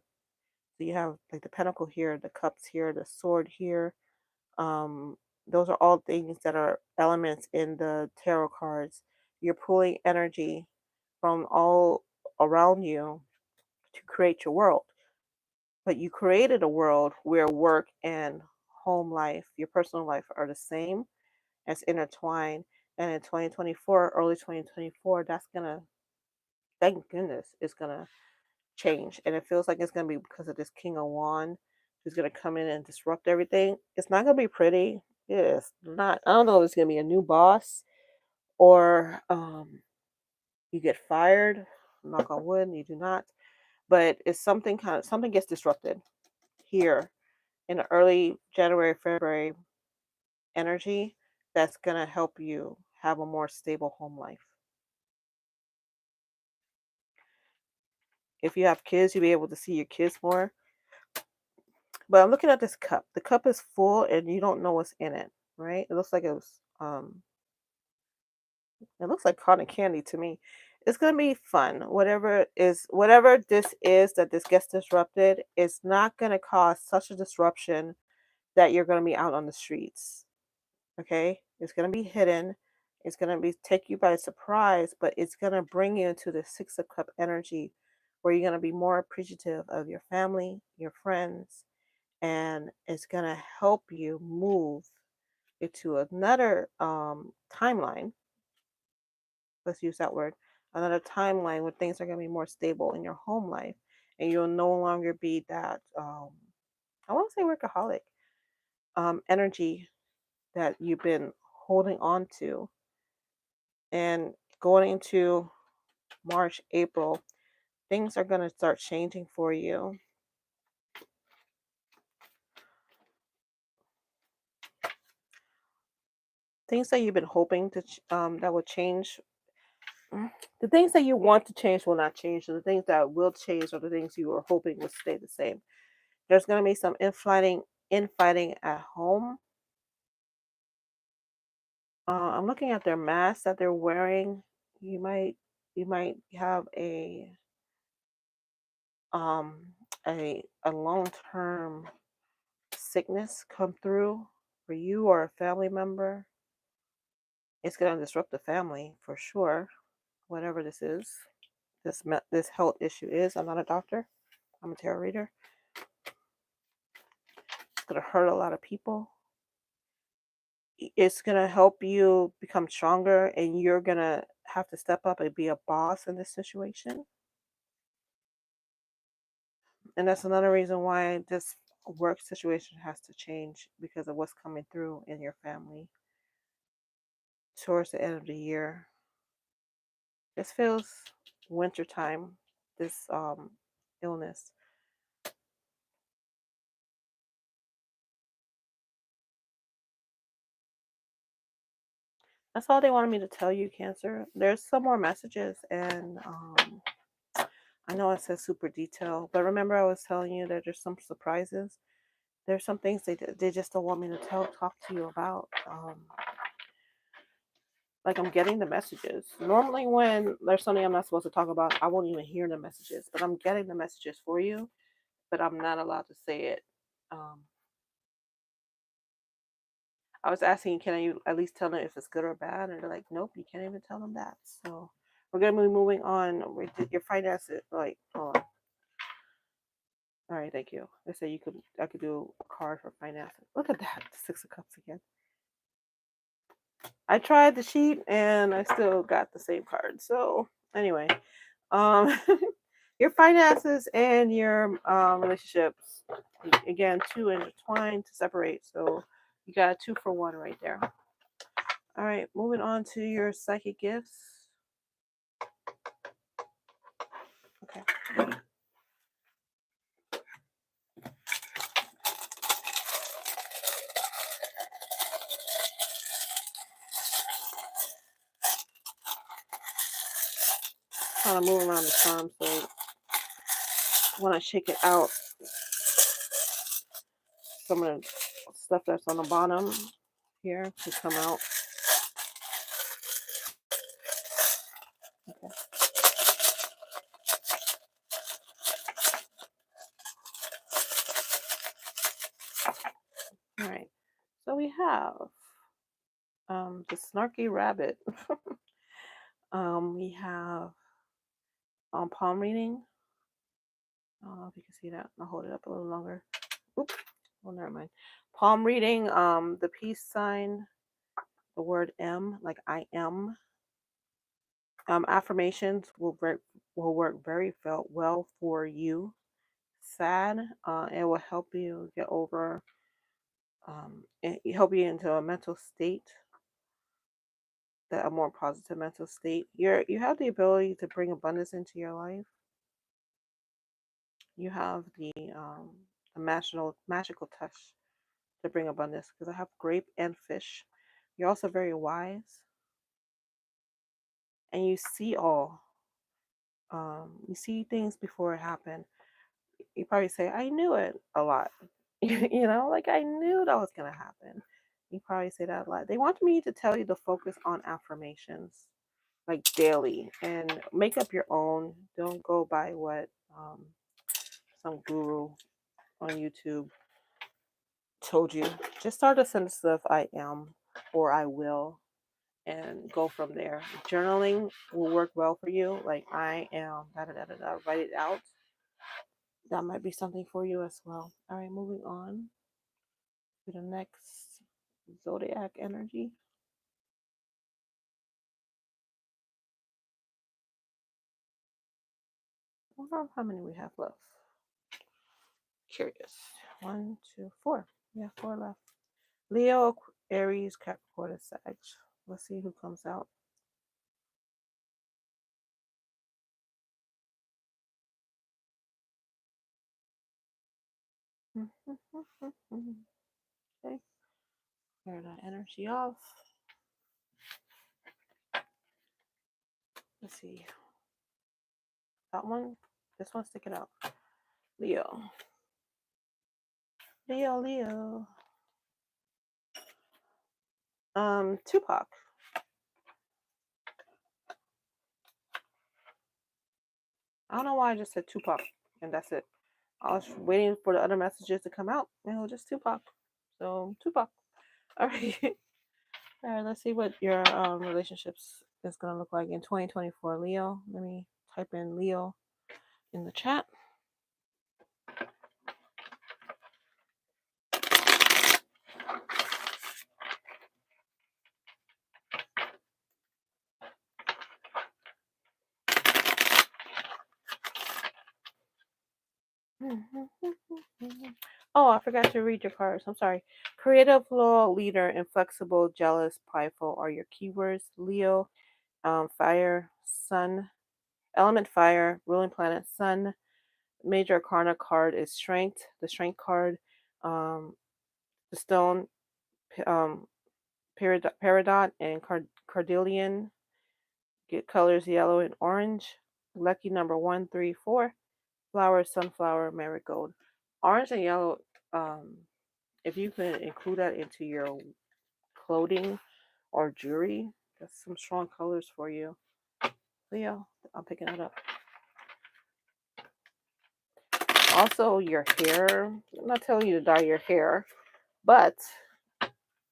So you have like the Pentacle here, the Cups here, the Sword here. Um, those are all things that are elements in the tarot cards. You're pulling energy from all around you to create your world. But you created a world where work and home life, your personal life, are the same, as intertwined. And in 2024, early 2024, that's going to, thank goodness, it's going to change. And it feels like it's going to be because of this King of Wands who's going to come in and disrupt everything. It's not going to be pretty. It's not. I don't know if it's going to be a new boss, or you get fired. Knock on wood, you do not. But it's something something gets disrupted here in the early January, February energy, that's going to help you have a more stable home life. If you have kids, you'll be able to see your kids more. But I'm looking at this cup. The cup is full and you don't know what's in it, right? It looks like it looks like cotton candy to me. It's gonna be fun. Whatever this is that this gets disrupted, it's not gonna cause such a disruption that you're gonna be out on the streets. Okay? It's gonna be hidden. It's gonna be take you by surprise, but it's gonna bring you into the Six of Cup energy, where you're gonna be more appreciative of your family, your friends, and it's going to help you move into another timeline. Let's use that word. Another timeline where things are going to be more stable in your home life, and you'll no longer be that I want to say workaholic energy that you've been holding on to. And going into March, April, things are going to start changing for you. Things that you've been hoping to that would change. The things that you want to change will not change. So the things that will change are the things you were hoping would stay the same. There's going to be some infighting at home. I'm looking at their masks that they're wearing. You might have um a long-term sickness come through for you or a family member. It's going to disrupt the family for sure. Whatever this is, this health issue is. I'm not a doctor. I'm a tarot reader. It's going to hurt a lot of people. It's going to help you become stronger, and you're going to have to step up and be a boss in this situation. And that's another reason why this work situation has to change, because of what's coming through in your family towards the end of the year. This feels wintertime, this illness. That's all they wanted me to tell you, Cancer. There's some more messages, and I know it says super detail, but remember I was telling you that there's some surprises. There's some things they just don't want me to talk to you about. Like I'm getting the messages. Normally when there's something I'm not supposed to talk about, I won't even hear the messages. But I'm getting the messages for you, but I'm not allowed to say it. Um, I was asking, can you at least tell them if it's good or bad? And they're like, nope, you can't even tell them that. So we're gonna be moving on with your finances. Like, hold on. All right, thank you. They say I could do a card for finances. Look at that, Six of Cups again. I tried the sheet and I still got the same card. So anyway, um, your finances and your relationships, again, two intertwined to separate. So you got a 2-for-1 right there. All right, moving on to your psychic gifts. Okay. Kind of move around the charm, so when I shake it out, some of the stuff that's on the bottom here to come out. Okay. All right. So we have the snarky rabbit. We have palm reading. I don't know if you can see that. I'll hold it up a little longer. Oops. Well, never mind. Palm reading. The peace sign. The word M, like I am. Affirmations will work very well for you. Sad. It will help you get over. Help you into a mental state, a more positive mental state. You have the ability to bring abundance into your life. You have the magical touch to bring abundance because I have grape and fish. You're also very wise, and you see all. You see things before it happen. You probably say, "I knew it" a lot. Like I knew that was gonna happen. You probably say that a lot. They want me to tell you to focus on affirmations like daily and make up your own. Don't go by what some guru on YouTube told you. Just start a sentence of I am or I will and go from there. Journaling will work well for you. Like I am, da da da da da. Write it out. That might be something for you as well. All right, moving on to the next zodiac energy. I wonder how many we have left. Curious. 1, 2, 4. Yeah, 4 left. Leo, Aries, Capricorn, and Sag. Let's see who comes out. Okay. Clear that energy off. Let's see. That one. This one's sticking out. Leo. Leo. Tupac. I don't know why I just said Tupac, and that's it. I was waiting for the other messages to come out, and it was just Tupac. So Tupac. All right. All right. Let's see what your relationships is gonna look like in 2024, Leo. Let me type in Leo in the chat. Oh, I forgot to read your cards. I'm sorry. Creative, loyal, leader, inflexible, jealous, prideful are your keywords. Leo, fire, sun, element fire, ruling planet, sun. Major arcana card is strength. The strength card, the stone, um, peridot, and cardillion. Get colors yellow and orange. Lucky number 1, 3, 4. Flower, sunflower, marigold. Orange and yellow if you can include that into your clothing or jewelry, that's some strong colors for you. Leo, I'm picking it up. Also, your hair. I'm not telling you to dye your hair, but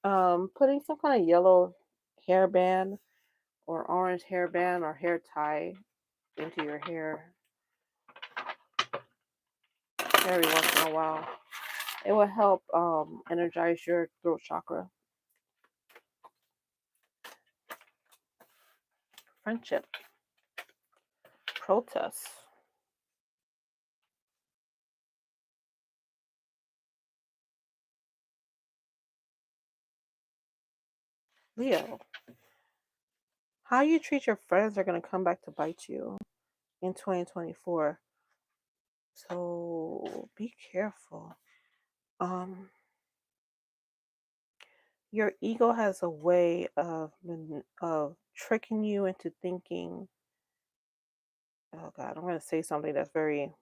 putting some kind of yellow hairband or orange hairband or hair tie into your hair every once in a while. It will help energize your throat chakra. Friendship. Protest. Leo. How you treat your friends are going to come back to bite you in 2024. So be careful. Your ego has a way of tricking you into thinking. Oh God, I'm going to say something that's very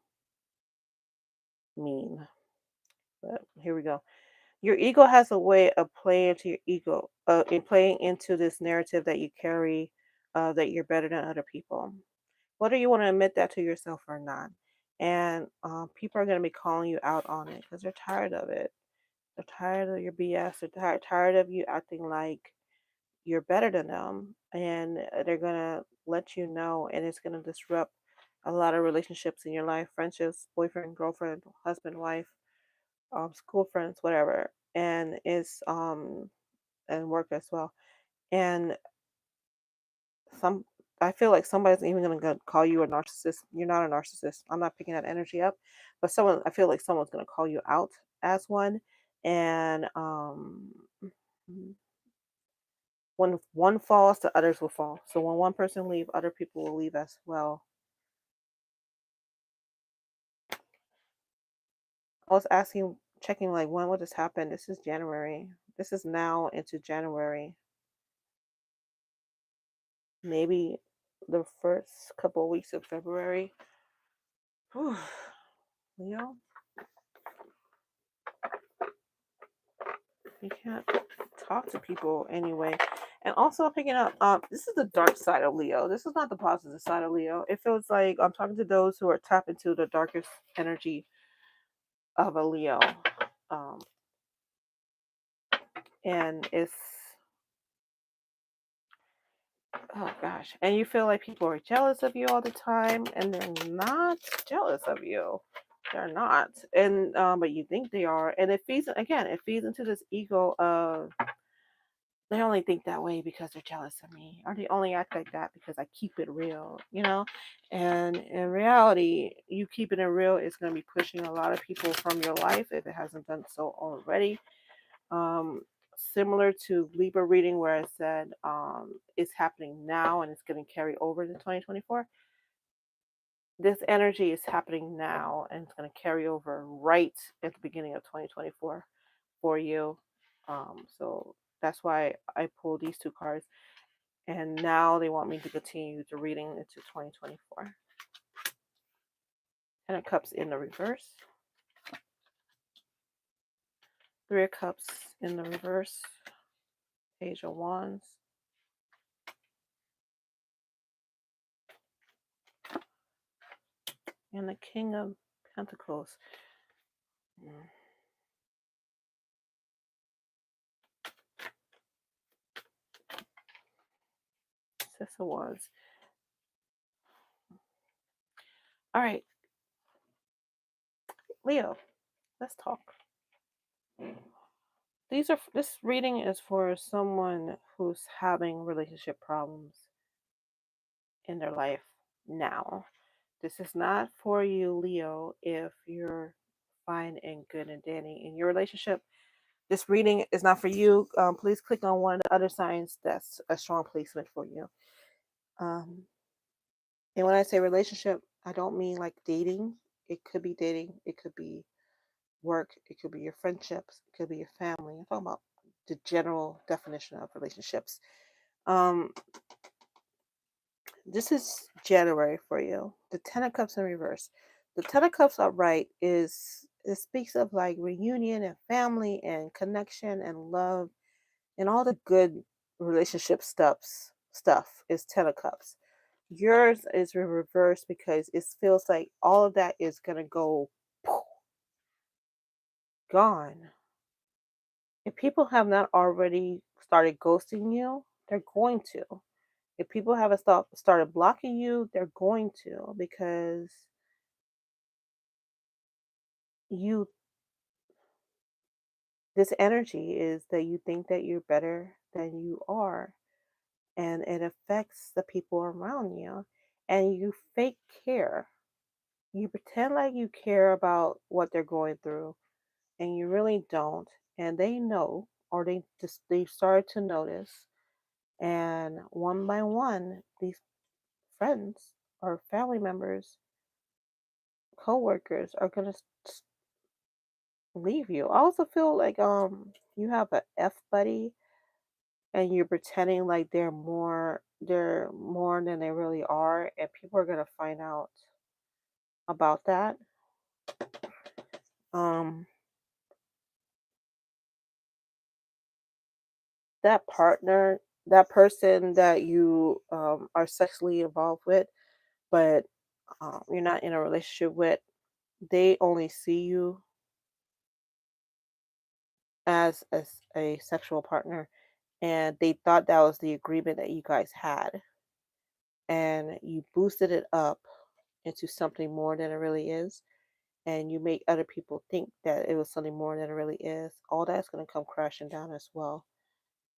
mean, but here we go. Your ego has a way of playing into your ego, in playing into this narrative that you carry, that you're better than other people, whether you want to admit that to yourself or not. And people are going to be calling you out on it because they're tired of it. They're tired of your BS. They're tired of you acting like you're better than them, and they're going to let you know, and it's going to disrupt a lot of relationships in your life, friendships, boyfriend, girlfriend, husband, wife, school friends, whatever, and it's and work as well. And some, I feel like somebody's even gonna call you a narcissist. You're not a narcissist. I'm not picking that energy up, but someone, I feel like someone's gonna call you out as one. And when one falls, the others will fall. So when one person leave, other people will leave as well. I was asking, checking like when will this happen? This is January. This is now into January. Maybe the first couple of weeks of February. Whew. Leo, you can't talk to people anyway. And also picking up, this is the dark side of Leo. This is not the positive side of Leo. It feels like I'm talking to those who are tapped into the darkest energy of a Leo. Um, and it's, oh gosh, and you feel like people are jealous of you all the time, and they're not jealous of you. They're not, and but you think they are, and it feeds, again, it feeds into this ego of, they only think that way because they're jealous of me, or they only act like that because I keep it real, you know. And in reality, you keeping it real is going to be pushing a lot of people from your life if it hasn't done so already. um Similar to Libra reading where I said it's happening now and it's going to carry over to 2024. This energy is happening now and it's going to carry over right at the beginning of 2024 for you. So that's why I pulled these two cards, and now they want me to continue the reading into 2024. Ten of Cups in the reverse, Three of Cups in the reverse, Page of Wands, and the King of Pentacles. Six of Wands. All right, Leo, let's talk. This reading is for someone who's having relationship problems in their life now. This is not for you, Leo, if you're fine and good and dandy in your relationship. This reading is not for you. Please click on one of the other signs. That's a strong placement for you. And when I say relationship, I don't mean like dating. It could be dating. It could be work. It could be your friendships. It could be your family. I'm talking about the general definition of relationships. This is January for you. The Ten of Cups in reverse. The Ten of Cups upright is it speaks of like reunion and family and connection and love and all the good relationship stuff is 10 of cups. Yours is reversed because it feels like all of that is gonna go gone. If people have not already started ghosting you, they're going to. If people haven't started blocking you, they're going to, because you this energy is that you think that you're better than you are, and it affects the people around you, and you fake care. You pretend like you care about what they're going through, and you really don't, and they know, or they started to notice, and one by one these friends or family members, coworkers are going to leave you. I also feel like you have a F buddy, and you're pretending like they're more than they really are, and people are going to find out about that. um that partner, that person that you are sexually involved with, but you're not in a relationship with, they only see you as a sexual partner, and they thought that was the agreement that you guys had, and you boosted it up into something more than it really is, and you make other people think that it was something more than it really is. All that's going to come crashing down as well.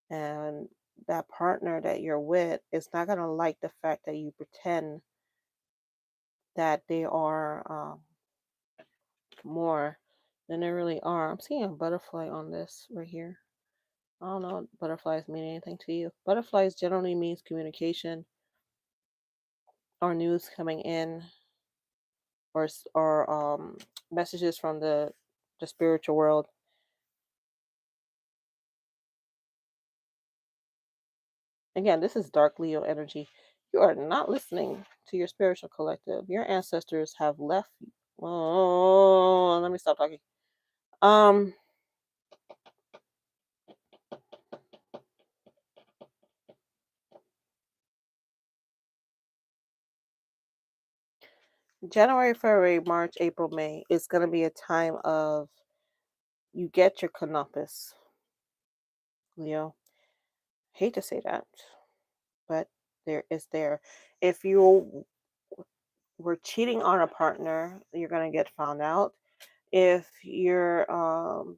And that partner that you're with is not going to like the fact that you pretend that they are more than they really are. I'm seeing a butterfly on this right here. I don't know if butterflies mean anything to you. Butterflies generally means communication or news coming in, or messages from the spiritual world. Again, this is dark Leo energy. You are not listening to your spiritual collective. Your ancestors have left. Oh, let me stop talking. Um, January, February, March, April, May is going to be a time of you get your canopus, Leo. Hate to say that, but there is there. If you were cheating on a partner, you're going to get found out. If you're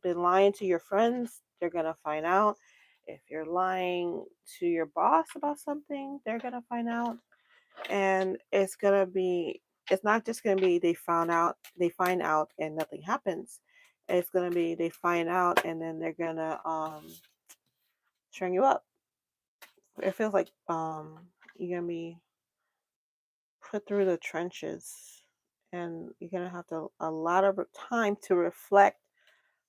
been lying to your friends, they're going to find out. If you're lying to your boss about something, they're going to find out. And it's not just going to be they find out and nothing happens. It's going to be they find out and then they're going to string you up. It feels like you're going to be put through the trenches, and you're going to have to a lot of time to reflect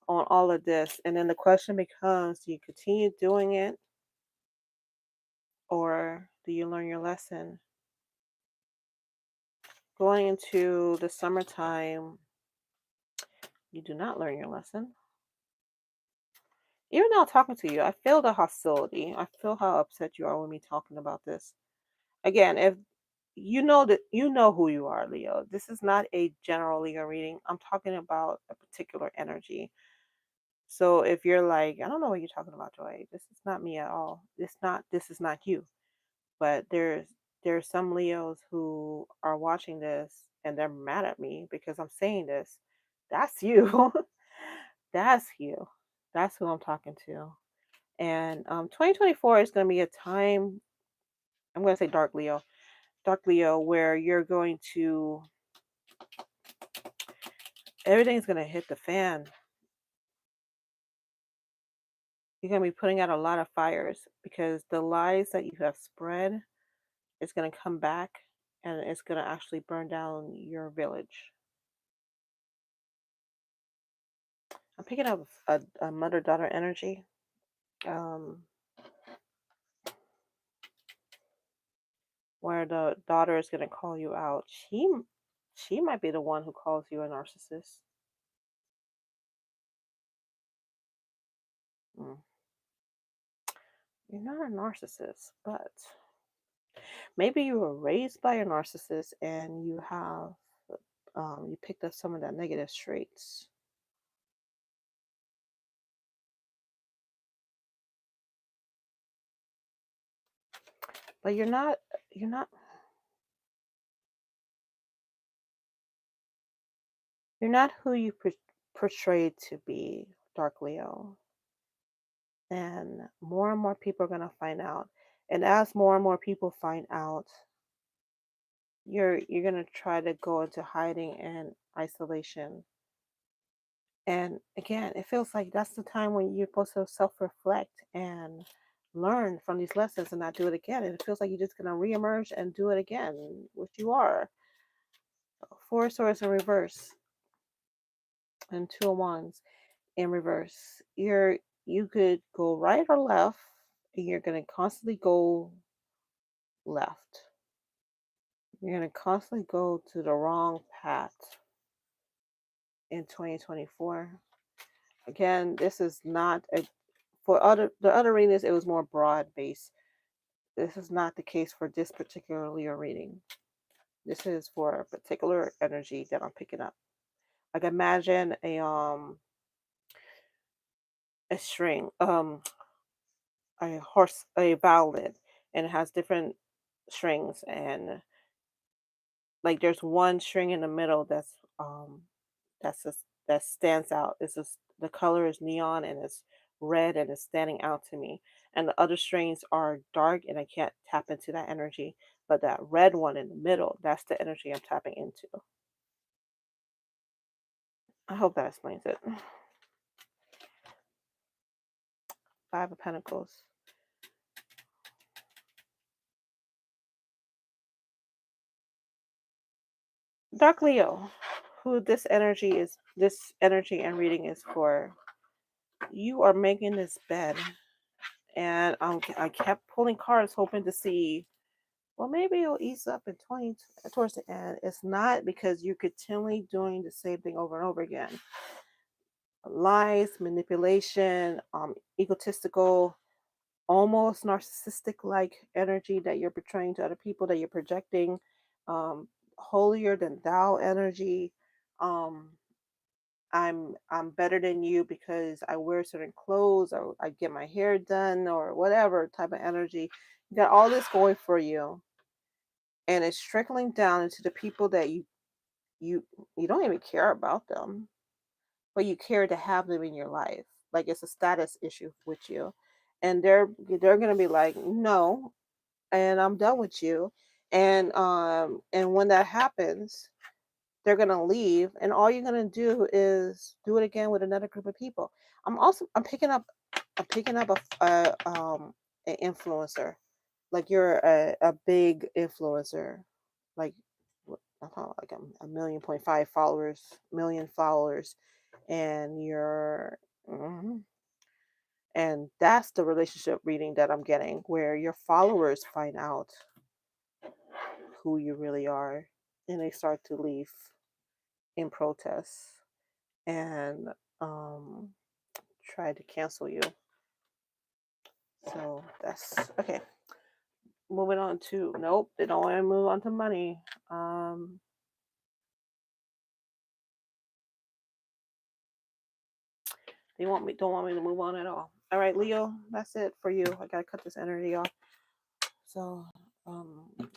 on all of this. And then the question becomes, do you continue doing it, or do you learn your lesson? Going into the summertime, you do not learn your lesson. Even though I'm talking to you, I feel the hostility. I feel how upset you are with me talking about this. Again, if you know that you know who you are, Leo. This is not a general Leo reading. I'm talking about a particular energy. So if you're like, I don't know what you're talking about, Joy. This is not me at all. This is not you. But there's some Leos who are watching this and they're mad at me because I'm saying this. That's you. That's you. That's who I'm talking to. And 2024 is going to be a time, I'm going to say dark Leo, where everything's going to hit the fan. You're going to be putting out a lot of fires because the lies that you have spread is going to come back, and it's going to actually burn down your village. I'm picking up a mother-daughter energy. Um, where the daughter is going to call you out. She might be the one who calls you a narcissist. Mm. You're not a narcissist, but maybe you were raised by a narcissist and you have you picked up some of that negative traits. But you're not you're not who you portrayed to be, Dark Leo. And more people are going to find out. And as more and more people find out, you're going to try to go into hiding and isolation. And again, it feels like that's the time when you're supposed to self-reflect and learn from these lessons and not do it again. And it feels like you're just going to reemerge and do it again, which you are. Four of Swords in reverse and Two of Wands in reverse. You could go right or left, and you're going to constantly go left. You're going to constantly go to the wrong path in 2024. Again, this is not a for the other readings. It was more broad based. This is not the case for this particular Leo reading. This is for a particular energy that I'm picking up. Like imagine a string, a violin, and it has different strings, and like there's one string in the middle that's just, that stands out. It's just the color is neon and it's red and it's standing out to me. And the other strings are dark and I can't tap into that energy. But that red one in the middle, that's the energy I'm tapping into. I hope that explains it. Five of Pentacles. Dark Leo, who this energy and reading is for. You are making this bed, and I kept pulling cards hoping to see, well, maybe it'll ease up in 20 towards the end. It's not, because you're continually doing the same thing over and over again. Lies, manipulation, egotistical, almost narcissistic like energy that you're portraying to other people, that you're projecting, holier than thou energy. Um, I'm better than you because I wear certain clothes or I get my hair done or whatever type of energy. You got all this going for you, and it's trickling down into the people that you you don't even care about them, but you care to have them in your life. Like it's a status issue with you, and they're gonna be like, no, and I'm done with you, and when that happens, they're gonna leave, and all you're gonna do is do it again with another group of people. I'm picking up an influencer. Like you're a big influencer, like I thought like a 1.5 million followers, and you're mhm. And that's the relationship reading that I'm getting, where your followers find out who you really are, and they start to leave in protest and um, try to cancel you. So that's okay. Moving on to nope, they don't want to move on to money. They don't want me to move on at all. All right, Leo, that's it for you. I gotta cut this energy off. So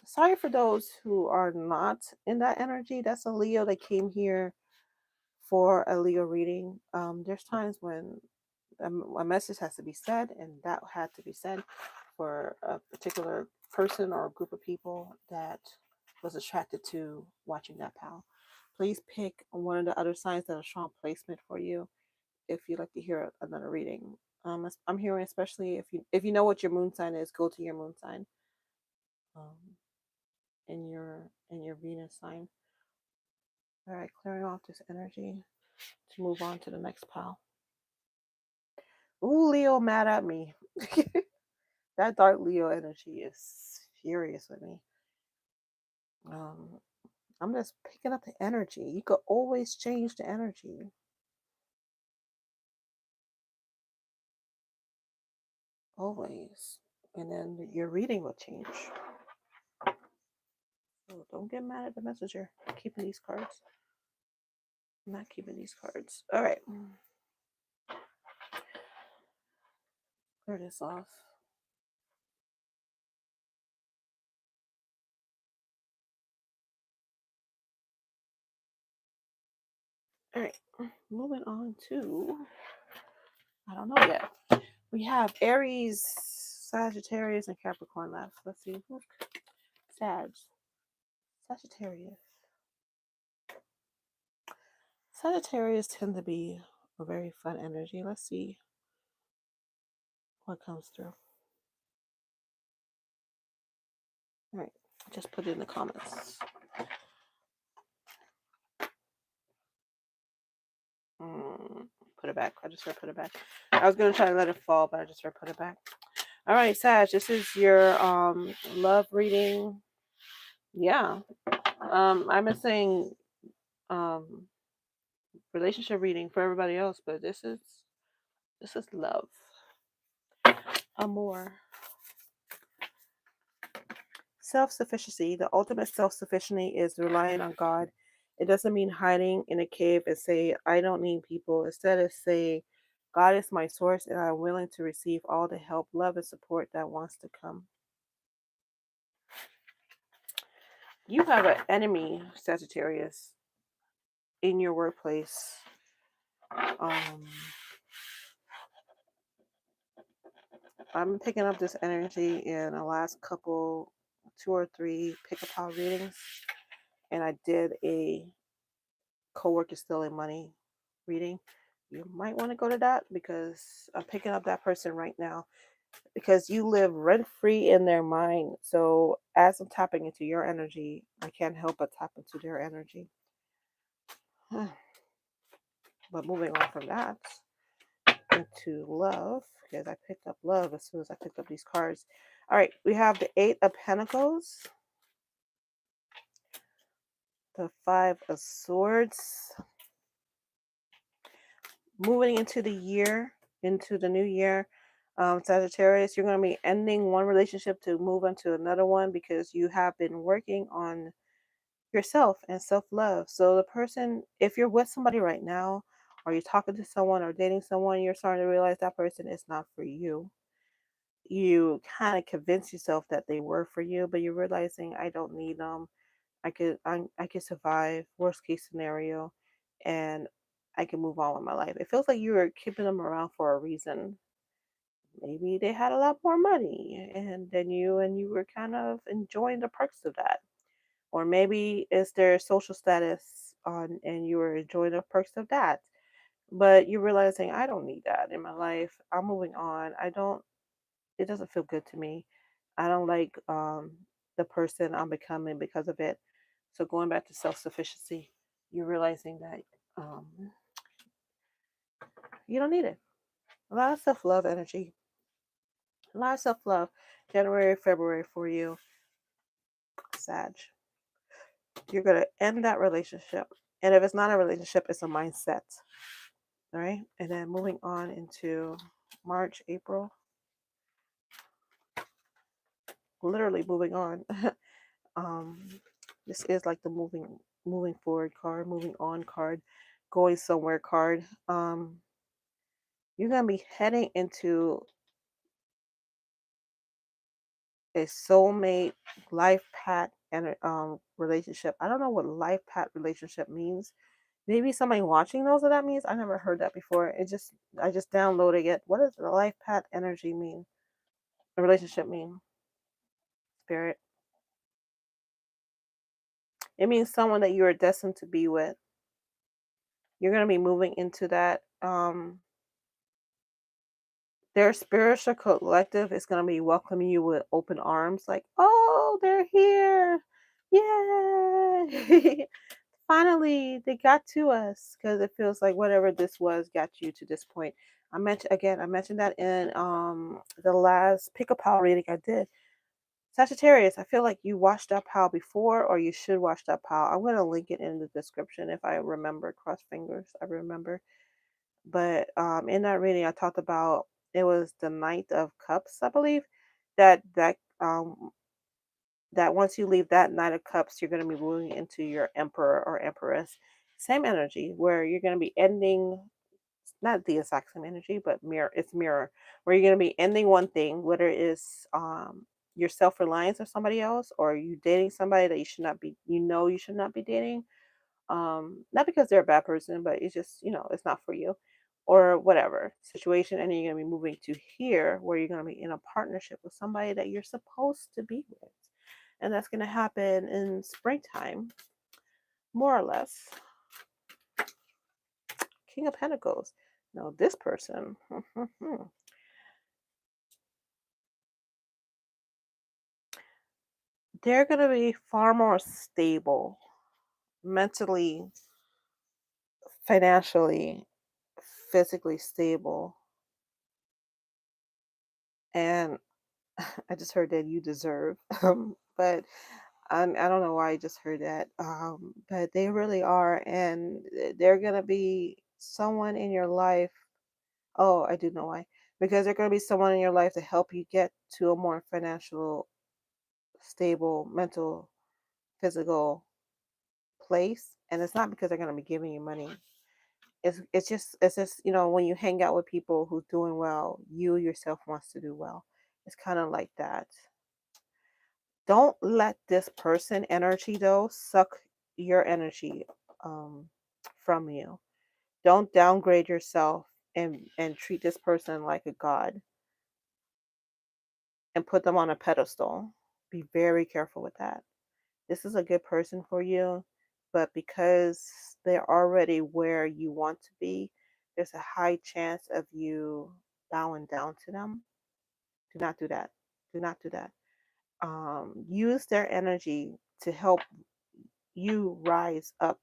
sorry for those who are not in that energy. That's a Leo that came here for a Leo reading. There's times when a message has to be said, and that had to be said for a particular person or a group of people that was attracted to watching that pal. Please pick one of the other signs that are strong placement for you if you'd like to hear another reading. I'm hearing, especially if you know what your moon sign is, go to your moon sign, um, in your Venus sign. All right, clearing off this energy to move on to the next pile. Ooh, Leo mad at me. That dark Leo energy is furious with me. Um, I'm just picking up the energy. You could always change the energy. always. And then your reading will change. So don't get mad at the messenger. I'm keeping these cards. I'm not keeping these cards. All right. Clear this off. All right. Moving on to, I don't know yet. We have Aries, Sagittarius, and Capricorn left. Let's see. Sagittarius. Sagittarius tend to be a very fun energy. Let's see what comes through. All right. Just put it in the comments. Put it back. I just put it back. I was going to try to let it fall, but I just put it back. All right, Sag, this is your love reading. Yeah. I've been saying relationship reading for everybody else, but this is love. Amor. Self-sufficiency. The ultimate self-sufficiency is relying on God. It doesn't mean hiding in a cave and say, I don't need people. Instead of say, God is my source and I'm willing to receive all the help, love, and support that wants to come. You have an enemy, Sagittarius, in your workplace. I'm picking up this energy in the last couple, 2 or 3 pick-a-pop readings. And I did a Coworker Stealing Money reading. You might want to go to that because I'm picking up that person right now because you live rent-free in their mind. So as I'm tapping into your energy, I can't help but tap into their energy. But moving on from that into love, because I picked up love as soon as I picked up these cards. All right, we have the 8 of Pentacles, the 5 of Swords. Moving into the year, into the new year, Sagittarius, you're going to be ending one relationship to move into another one because you have been working on yourself and self-love. So the person, if you're with somebody right now, or you're talking to someone or dating someone, you're starting to realize that person is not for you. You kind of convince yourself that they were for you, but you're realizing I don't need them. I could survive worst case scenario, and I can move on with my life. It feels like you were keeping them around for a reason. Maybe they had a lot more money and than you, and you were kind of enjoying the perks of that. Or maybe it's their social status on, and you were enjoying the perks of that. But you're realizing I don't need that in my life. I'm moving on. I don't. It doesn't feel good to me. I don't like the person I'm becoming because of it. So going back to self-sufficiency, you're realizing that um, you don't need it. A lot of self-love energy. A lot of self-love. January, February for you, Sag. You're going to end that relationship. And if it's not a relationship, it's a mindset. All right. And then moving on into March, April. Literally moving on. This is like the moving forward card, moving on card, going somewhere card. You're gonna be heading into a soulmate life path and relationship. I don't know what life path relationship means. Maybe somebody watching knows what that means. I never heard that before. I just downloaded it. What does the life path energy mean? A relationship mean? Spirit. It means someone that you are destined to be with. You're gonna be moving into that. Their spiritual collective is going to be welcoming you with open arms, like, oh, they're here. Yay. Finally, they got to us because it feels like whatever this was got you to this point. I mentioned that in the last pick a pal reading I did. Sagittarius, I feel like you watched that pal before, or you should watch that pal. I'm going to link it in the description if I remember. Cross fingers, I remember. But in that reading, I talked about it was the Knight of Cups, I believe, that once you leave that Knight of Cups, you're going to be moving into your Emperor or Empress. Same energy where you're going to be ending, not the exact same energy, but mirror, where you're going to be ending one thing, whether it is your self-reliance of somebody else, or you dating somebody that you should not be, you should not be dating. Not because they're a bad person, but it's just, it's not for you, or whatever situation. And then you're going to be moving to here where you're going to be in a partnership with somebody that you're supposed to be with. And that's going to happen in springtime, more or less. King of Pentacles. Now, this person, they're going to be far more stable mentally, financially, physically stable. And I just heard that you deserve, but I don't know why I just heard that. But they really are, and they're gonna be someone in your life. Oh, I do know why. Because they're gonna be someone in your life to help you get to a more financial, stable, mental, physical place. And it's not because they're gonna be giving you money. It's just when you hang out with people who's doing well, you yourself wants to do well. It's kind of like that. Don't let this person energy though suck your energy from you. Don't downgrade yourself and treat this person like a god and put them on a pedestal. Be very careful with that. This is a good person for you, but because they're already where you want to be, there's a high chance of you bowing down to them. Do not do that. Do not do that. Use their energy to help you rise up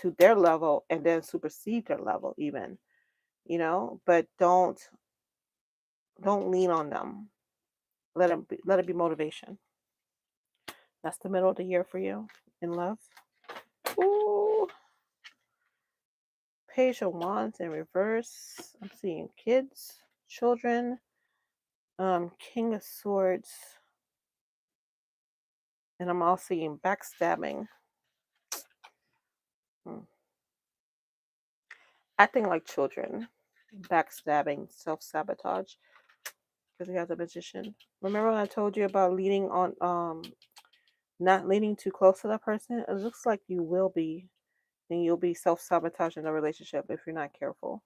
to their level and then supersede their level even, but don't lean on them. Let it be motivation. That's the middle of the year for you in love. Ooh, Page of Wands in reverse. I'm seeing kids, children, King of Swords, and I'm also seeing backstabbing. Acting like children, backstabbing, self-sabotage, because we have the Magician. Remember when I told you about leaning on not leaning too close to that person? It looks like you will be, and you'll be self-sabotaging the relationship if you're not careful.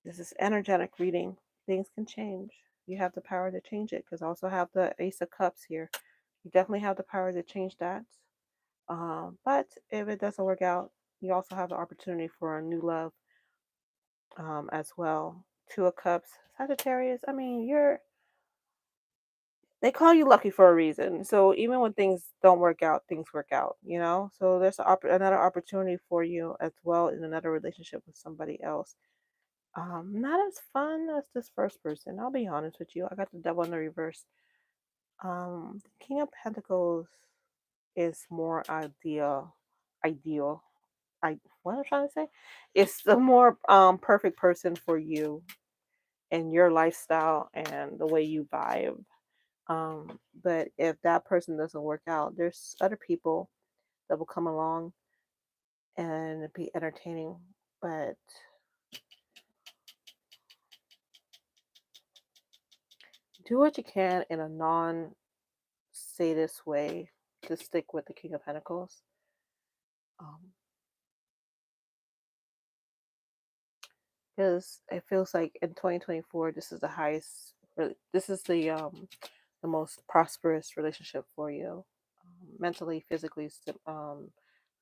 This is energetic reading. Things can change. You have the power to change it, because I also have the Ace of Cups here. You definitely have the power to change that. But if it doesn't work out, you also have the opportunity for a new love as well. Two of Cups, Sagittarius. I mean, they call you lucky for a reason. So even when things don't work out, things work out. So there's another opportunity for you as well in another relationship with somebody else. Not as fun as this first person. I'll be honest with you. I got the Devil in the reverse. The King of Pentacles is more ideal. What I'm trying to say? It's the more perfect person for you and your lifestyle and the way you vibe. But if that person doesn't work out, there's other people that will come along and be entertaining. But do what you can in a non-sadist way to stick with the King of Pentacles. Because it feels like in 2024, this is the highest. This is the most prosperous relationship for you, mentally, physically,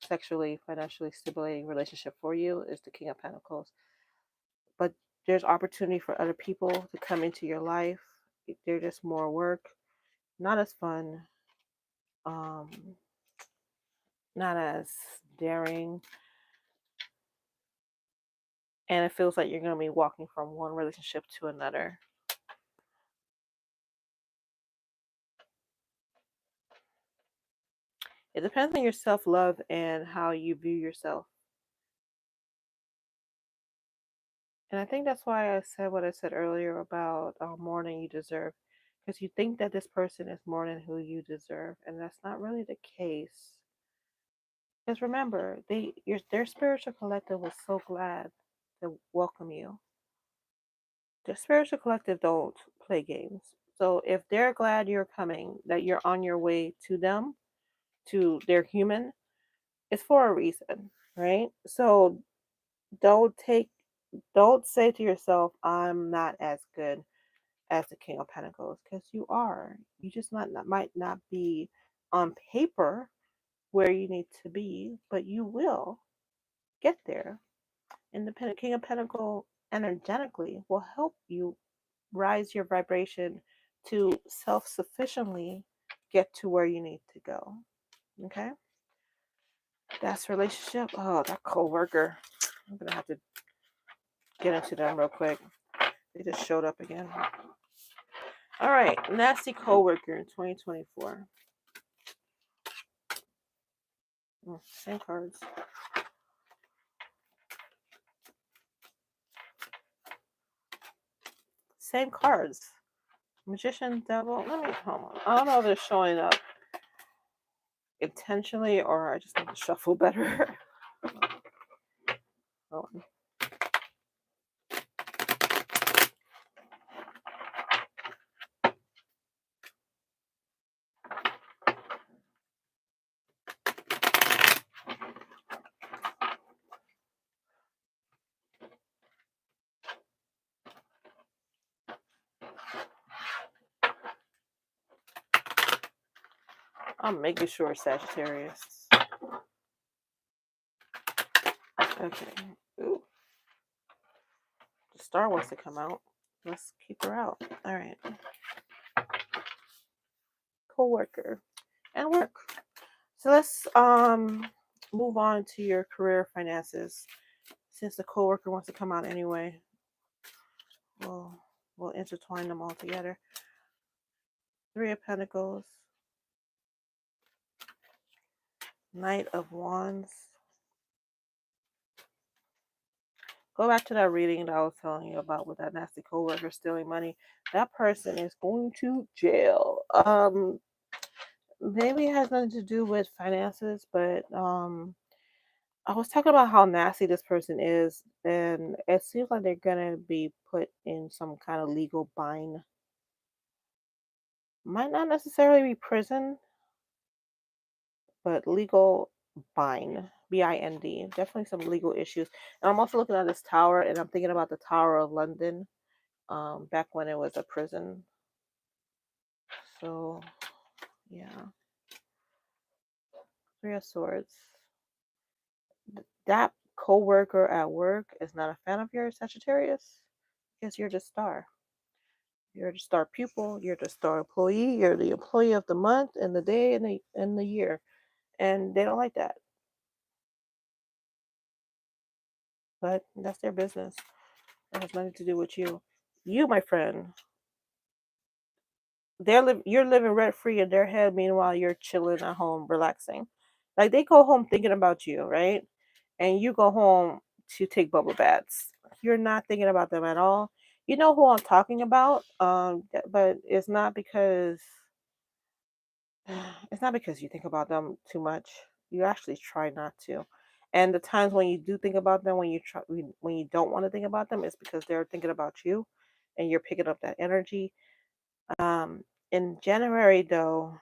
sexually, financially stimulating relationship for you is the King of Pentacles. But there's opportunity for other people to come into your life. They're just more work, not as fun, um, not as daring, and it feels like you're going to be walking from one relationship to another. It depends on your self-love and how you view yourself. And I think that's why I said what I said earlier about more than you deserve. Because you think that this person is more than who you deserve, and that's not really the case. Because remember, their spiritual collective was so glad to welcome you. The spiritual collective don't play games. So if they're glad you're coming, that you're on your way to them, to their human, it's for a reason, right? So don't take don't say to yourself, I'm not as good as the King of Pentacles, because you are. You just might not be on paper where you need to be, but you will get there. And the King of Pentacles energetically will help you rise your vibration to self-sufficiently get to where you need to go. Okay? That's relationship. Oh, that coworker. I'm gonna have to get into them real quick. They just showed up again. All right, nasty coworker in 2024. Same cards. Same cards. Magician, devil. Let me hold on. I don't know if they're showing up intentionally or I just need to shuffle better. Hold on. I'm making sure Sagittarius. Okay. Ooh. The star wants to come out. Let's keep her out. All right. Coworker and work. So let's move on to your career finances. Since the coworker wants to come out anyway, we'll intertwine them all together. Three of Pentacles, Knight of Wands. Go back to that reading that I was telling you about with that nasty coworker stealing money. That person is going to jail. Maybe it has nothing to do with finances, but I was talking about how nasty this person is, and it seems like they're gonna be put in some kind of legal bind. Might not necessarily be prison, but legal bind. B-I-N-D. Definitely some legal issues. And I'm also looking at this tower, and I'm thinking about the Tower of London, back when it was a prison. So, yeah. Three of Swords. That co-worker at work is not a fan of yours, Sagittarius, because you're the star. You're the star pupil. You're the star employee. You're the employee of the month and the day and the year, and they don't like that. But that's their business. It has nothing to do with you. You, my friend, you're living rent free in their head. Meanwhile, you're chilling at home, relaxing. Like they go home thinking about you, right? And you go home to take bubble baths. You're not thinking about them at all. You know who I'm talking about, but it's not because you think about them too much. You actually try not to. And the times when you do think about them, when you don't want to think about them, it's because they're thinking about you, and you're picking up that energy. Um, in January, though,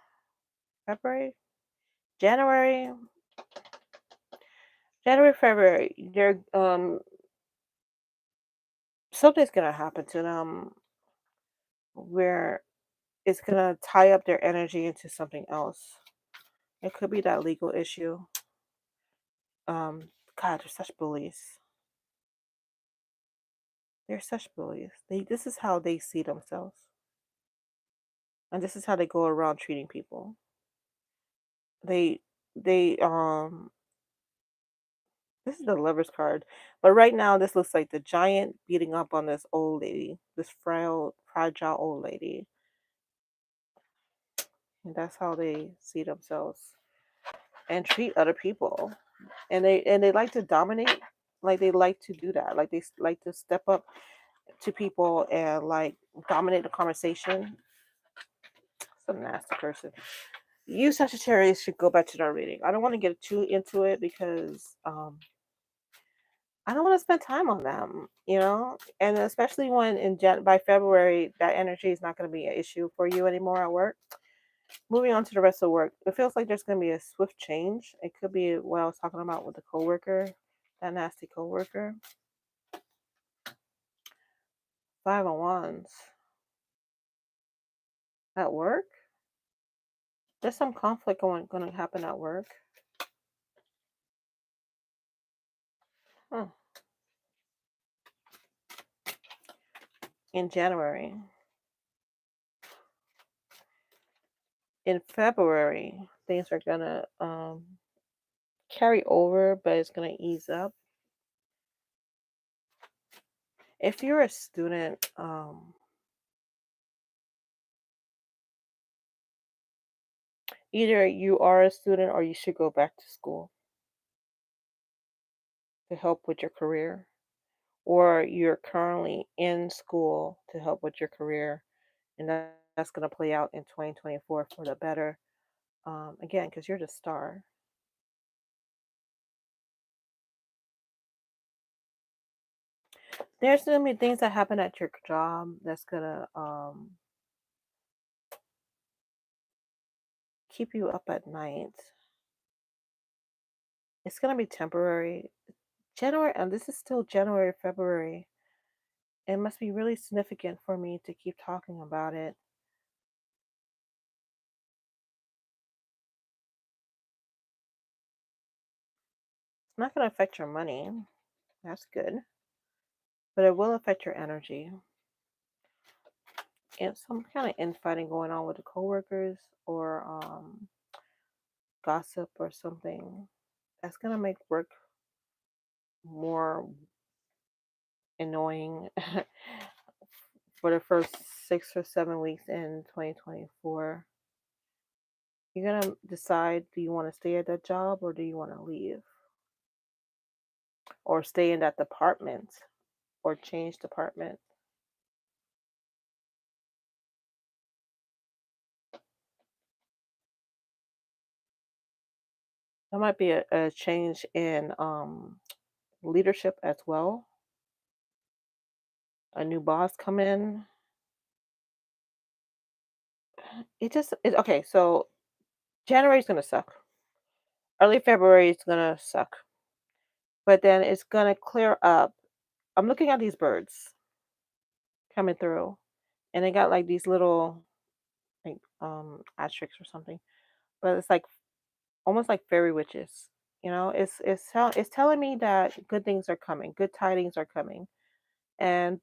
February, January, February, they're something's gonna happen to them where it's gonna tie up their energy into something else. It could be that legal issue. God, they're such bullies. They're such bullies. This is how they see themselves. And this is how they go around treating people. They they this is the Lover's card. But right now this looks like the Giant beating up on this old lady, this fragile old lady. And that's how they see themselves and treat other people. And they like to dominate. Like they like to do that. Like they like to step up to people and like dominate the conversation. Some nasty person. You Sagittarius should go back to that reading. I don't want to get too into it because I don't want to spend time on them, you know, and especially when by February that energy is not going to be an issue for you anymore at work. Moving on to the rest of work, it feels like there's going to be a swift change. It could be what I was talking about with the coworker, that nasty coworker. Five of Wands at work. There's some conflict going to happen at work. Huh. In January. In February, things are going to carry over, but it's going to ease up. If you're a student, either you are a student or you should go back to school to help with your career, or you're currently in school to help with your career, and that's going to play out in 2024 for the better. Again, because you're the star. There's going to be things that happen at your job that's going to keep you up at night. It's going to be temporary. January, and this is still January, February. It must be really significant for me to keep talking about it. It's not going to affect your money. That's good. But it will affect your energy. And some kind of infighting going on with the coworkers or gossip or something. That's going to make work more annoying for the first 6 or 7 weeks in 2024. You're going to decide, do you want to stay at that job or do you want to leave? Or stay in that department or change department. There might be a change in leadership as well. A new boss come in. Okay. So January is gonna suck. Early February is gonna suck, but then it's gonna clear up. I'm looking at these birds coming through, and they got like these little like asterisks or something, but it's like almost like fairy witches. You know, it's telling me that good things are coming, good tidings are coming, and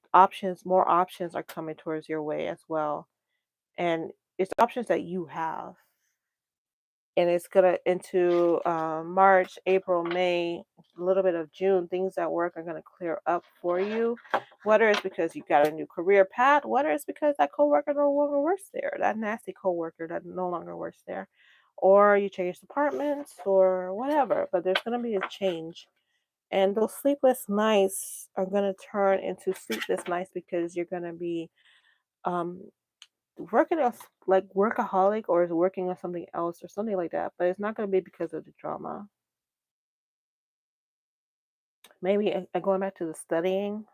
more options are coming towards your way as well. And it's options that you have. And it's gonna into March, April, May, a little bit of June. Things at work are gonna clear up for you. Whether it's because you got a new career path, whether it's because that coworker no longer works there, that nasty coworker that no longer works there, or you change departments or whatever. But there's gonna be a change, and those sleepless nights are gonna turn into sleepless nights because you're gonna be um working as like workaholic or is working on something else or something like that, but it's not going to be because of the drama. Maybe going back to the studying,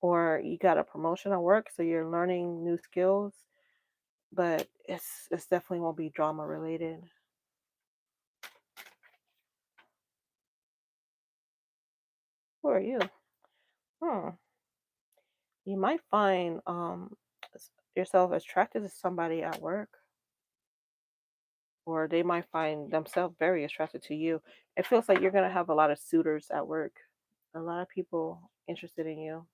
or you got a promotion at work, so you're learning new skills, but it's definitely won't be drama related. Who are you? Hmm. You might find yourself attracted to somebody at work, or they might find themselves very attracted to you. It feels like you're going to have a lot of suitors at work, a lot of people interested in you,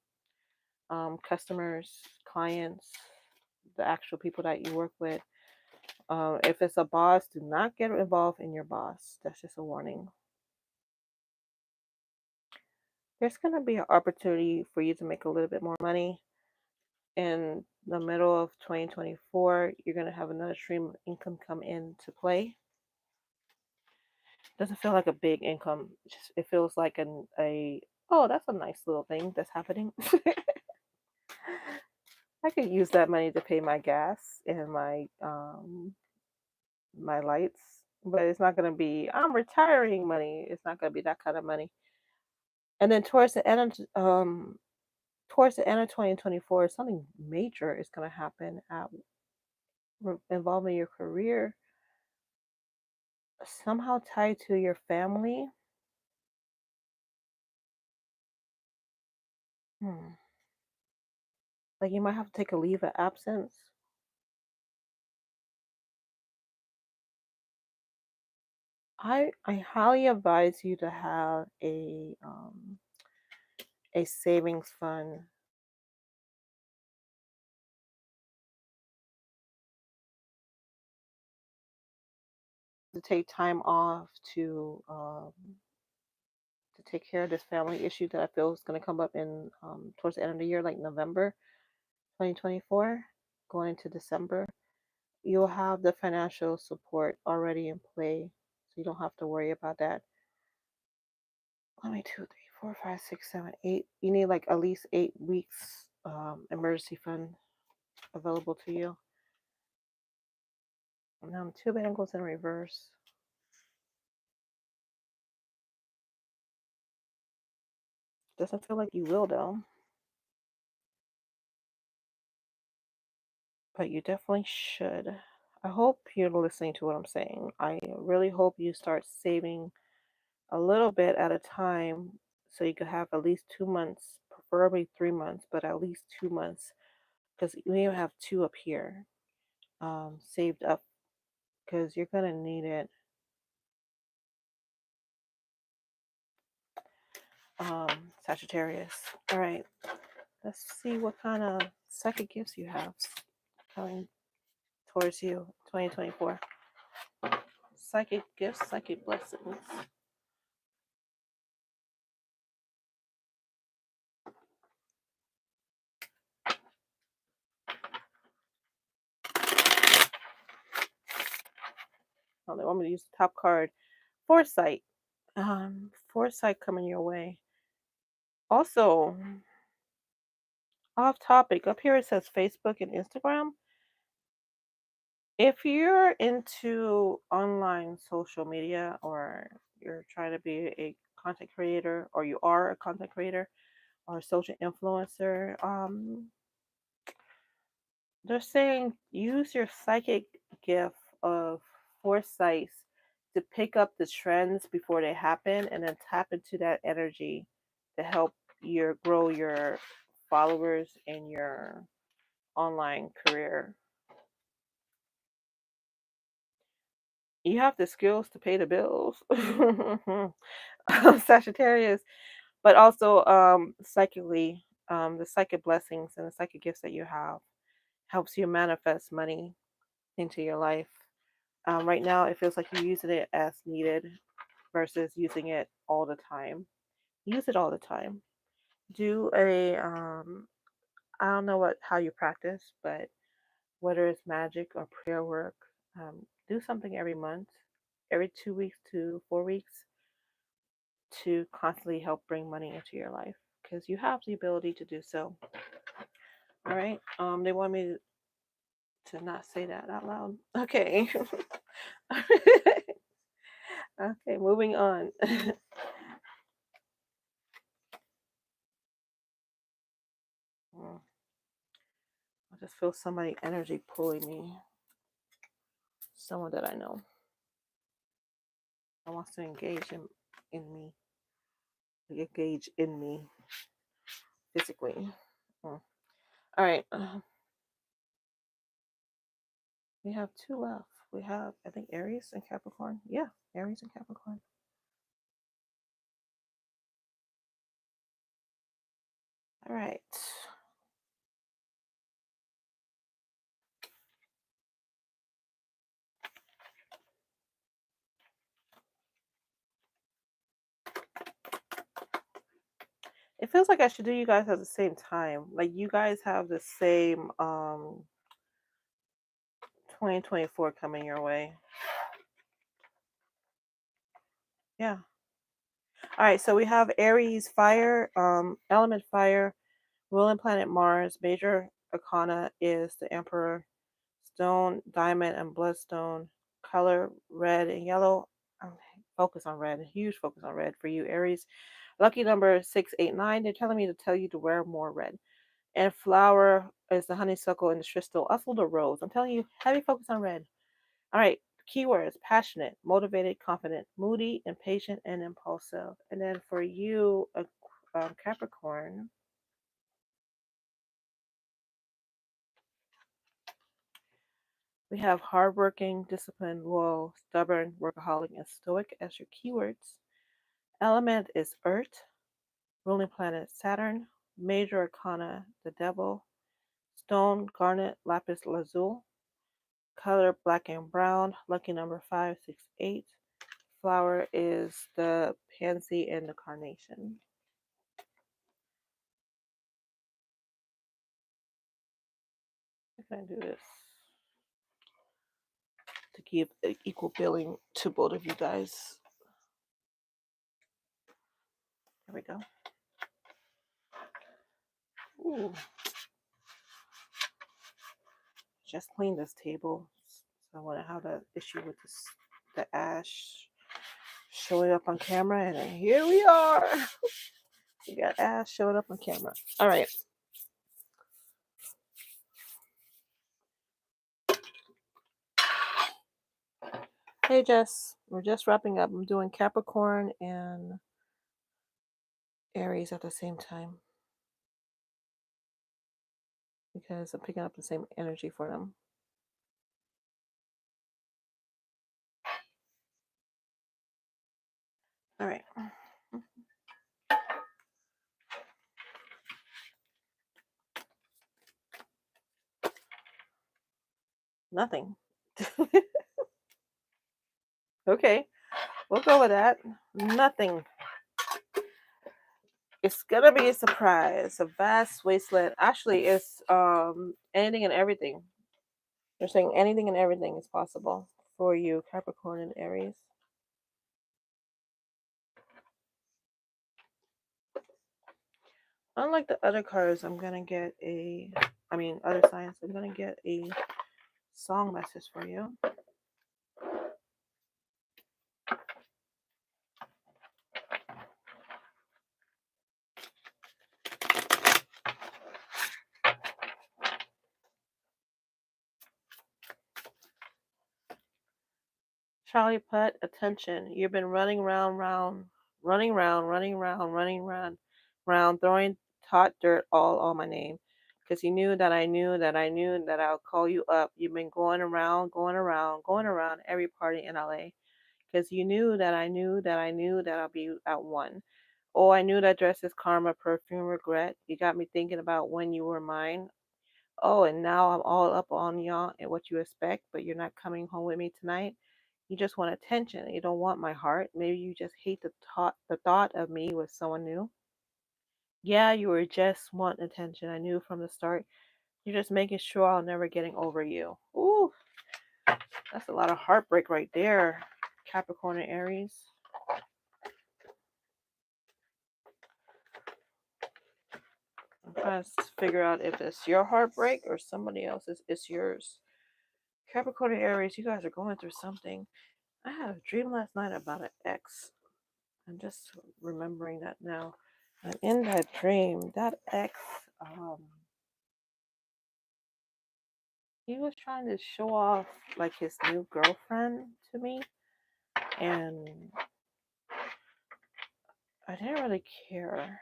customers, clients, the actual people that you work with. If it's a boss, do not get involved in your boss. That's just a warning. There's going to be an opportunity for you to make a little bit more money in the middle of 2024. You're going to have another stream of income come into play. Doesn't feel like a big income. Just it feels like a oh, that's a nice little thing that's happening. I could use that money to pay my gas and my lights, but it's not going to be I'm retiring money. It's not going to be that kind of money. And then towards the end of 2024, something major is going to happen involving your career, somehow tied to your family. Hmm. Like you might have to take a leave of absence. I highly advise you to have a savings fund to take time off to take care of this family issue that I feel is going to come up in towards the end of the year, like November 2024, going into December. You'll have the financial support already in play, so you don't have to worry about that. Let me 2, 3, 4, 5, 6, 7, 8. You need like at least 8 weeks emergency fund available to you. Now, two bangles in reverse. Doesn't feel like you will though, but you definitely should. I hope you're listening to what I'm saying. I really hope you start saving a little bit at a time so you could have at least 2 months, preferably 3 months, but at least 2 months, because we even have two up here saved up because you're going to need it. Sagittarius. All right, let's see what kind of psychic gifts you have coming towards you 2024. Psychic gifts, psychic blessings. Oh, they want me to use the top card. Foresight. Foresight coming your way. Also, off topic, up here it says Facebook and Instagram. If you're into online social media or you're trying to be a content creator or you are a content creator or a social influencer, they're saying use your psychic gift of foresight to pick up the trends before they happen and then tap into that energy to help grow your followers in your online career. You have the skills to pay the bills. Sagittarius, but also psychically, the psychic blessings and the psychic gifts that you have helps you manifest money into your life. Right now, it feels like you're using it as needed versus using it all the time. Use it all the time. Do I don't know how you practice, but whether it's magic or prayer work, do something every month, every 2 weeks to 4 weeks to constantly help bring money into your life because you have the ability to do so. All right. They want me to not say that out loud. Okay. Okay, moving on. I just feel somebody energy pulling me. Someone that I know. I wants to in me. Engage in me physically. All right. We have two left. We have, I think, Aries and Capricorn. Yeah, Aries and Capricorn. All right. It feels like I should do you guys at the same time. Like you guys have the same 2024 coming your way. Yeah. All right, so we have Aries fire, element fire, ruling planet Mars. Major arcana is the Emperor, stone, diamond, and bloodstone. Color red and yellow. Focus on red. Huge focus on red for you, Aries. Lucky number 689. They're telling me to tell you to wear more red. And flower is the honeysuckle and the crystal. Also the rose. I'm telling you, heavy focus on red. All right. Keywords: passionate, motivated, confident, moody, impatient, and impulsive. And then for you, Capricorn, we have hardworking, disciplined, loyal, stubborn, workaholic, and stoic as your keywords. Element is earth. Ruling planet Saturn. Major arcana the devil. Stone, garnet, lapis lazuli. Color black and brown. Lucky number 568. Flower is the pansy and the carnation. How can I do this to give equal billing to both of you guys? There we go. Ooh. Just cleaned this table. So I want to have an issue with this, the ash showing up on camera, and here we are. We got ash showing up on camera. All right. Hey Jess, we're just wrapping up. I'm doing Capricorn and Aries at the same time because I'm picking up the same energy for them. All right. Nothing. Okay, we'll go with that. Nothing. It's gonna be a surprise, a vast wasteland. Actually, it's anything and everything. They're saying anything and everything is possible for you, Capricorn and Aries. Unlike the other cards, I'm gonna get other signs. I'm gonna get a song message for you. Charlie Putt, attention. You've been running round, throwing hot dirt all on my name. Because you knew that I knew that I knew that I'll call you up. You've been going around every party in LA. Because you knew that I knew that I knew that I'll be at one. Oh, I knew that dress is karma, perfume, regret. You got me thinking about when you were mine. Oh, and now I'm all up on y'all and what you expect, but you're not coming home with me tonight. You just want attention. You don't want my heart. Maybe you just hate the thought of me with someone new. Yeah, you were just wanting attention. I knew from the start. You're just making sure I'll never getting over you. Ooh, that's a lot of heartbreak right there, Capricorn and Aries. I'm trying to figure out if it's your heartbreak or somebody else's. It's yours. Capricorn and Aries, you guys are going through something. I had a dream last night about an ex. I'm just remembering that now. And in that dream, that ex, he was trying to show off like his new girlfriend to me, and I didn't really care